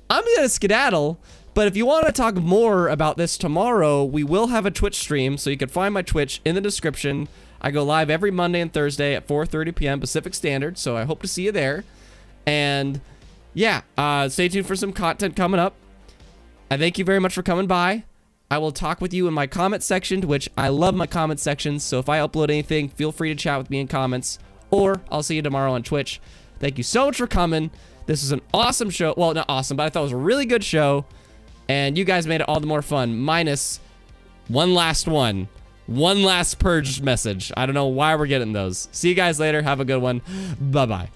I'm gonna skedaddle, but if you want to talk more about this tomorrow, we will have a Twitch stream, so you can find my Twitch in the description. I go live every Monday and Thursday at 4:30 p.m. Pacific Standard, so I hope to see you there. And yeah, stay tuned for some content coming up. I thank you very much for coming by. I will talk with you in my comment section, to which I love my comment sections, so if I upload anything, feel free to chat with me in comments, or I'll see you tomorrow on Twitch. Thank you so much for coming. This is an awesome show. Well, not awesome, but I thought it was a really good show, and you guys made it all the more fun, minus one last purge message. I don't know why we're getting those. See you guys later. Have a good one. Bye-bye.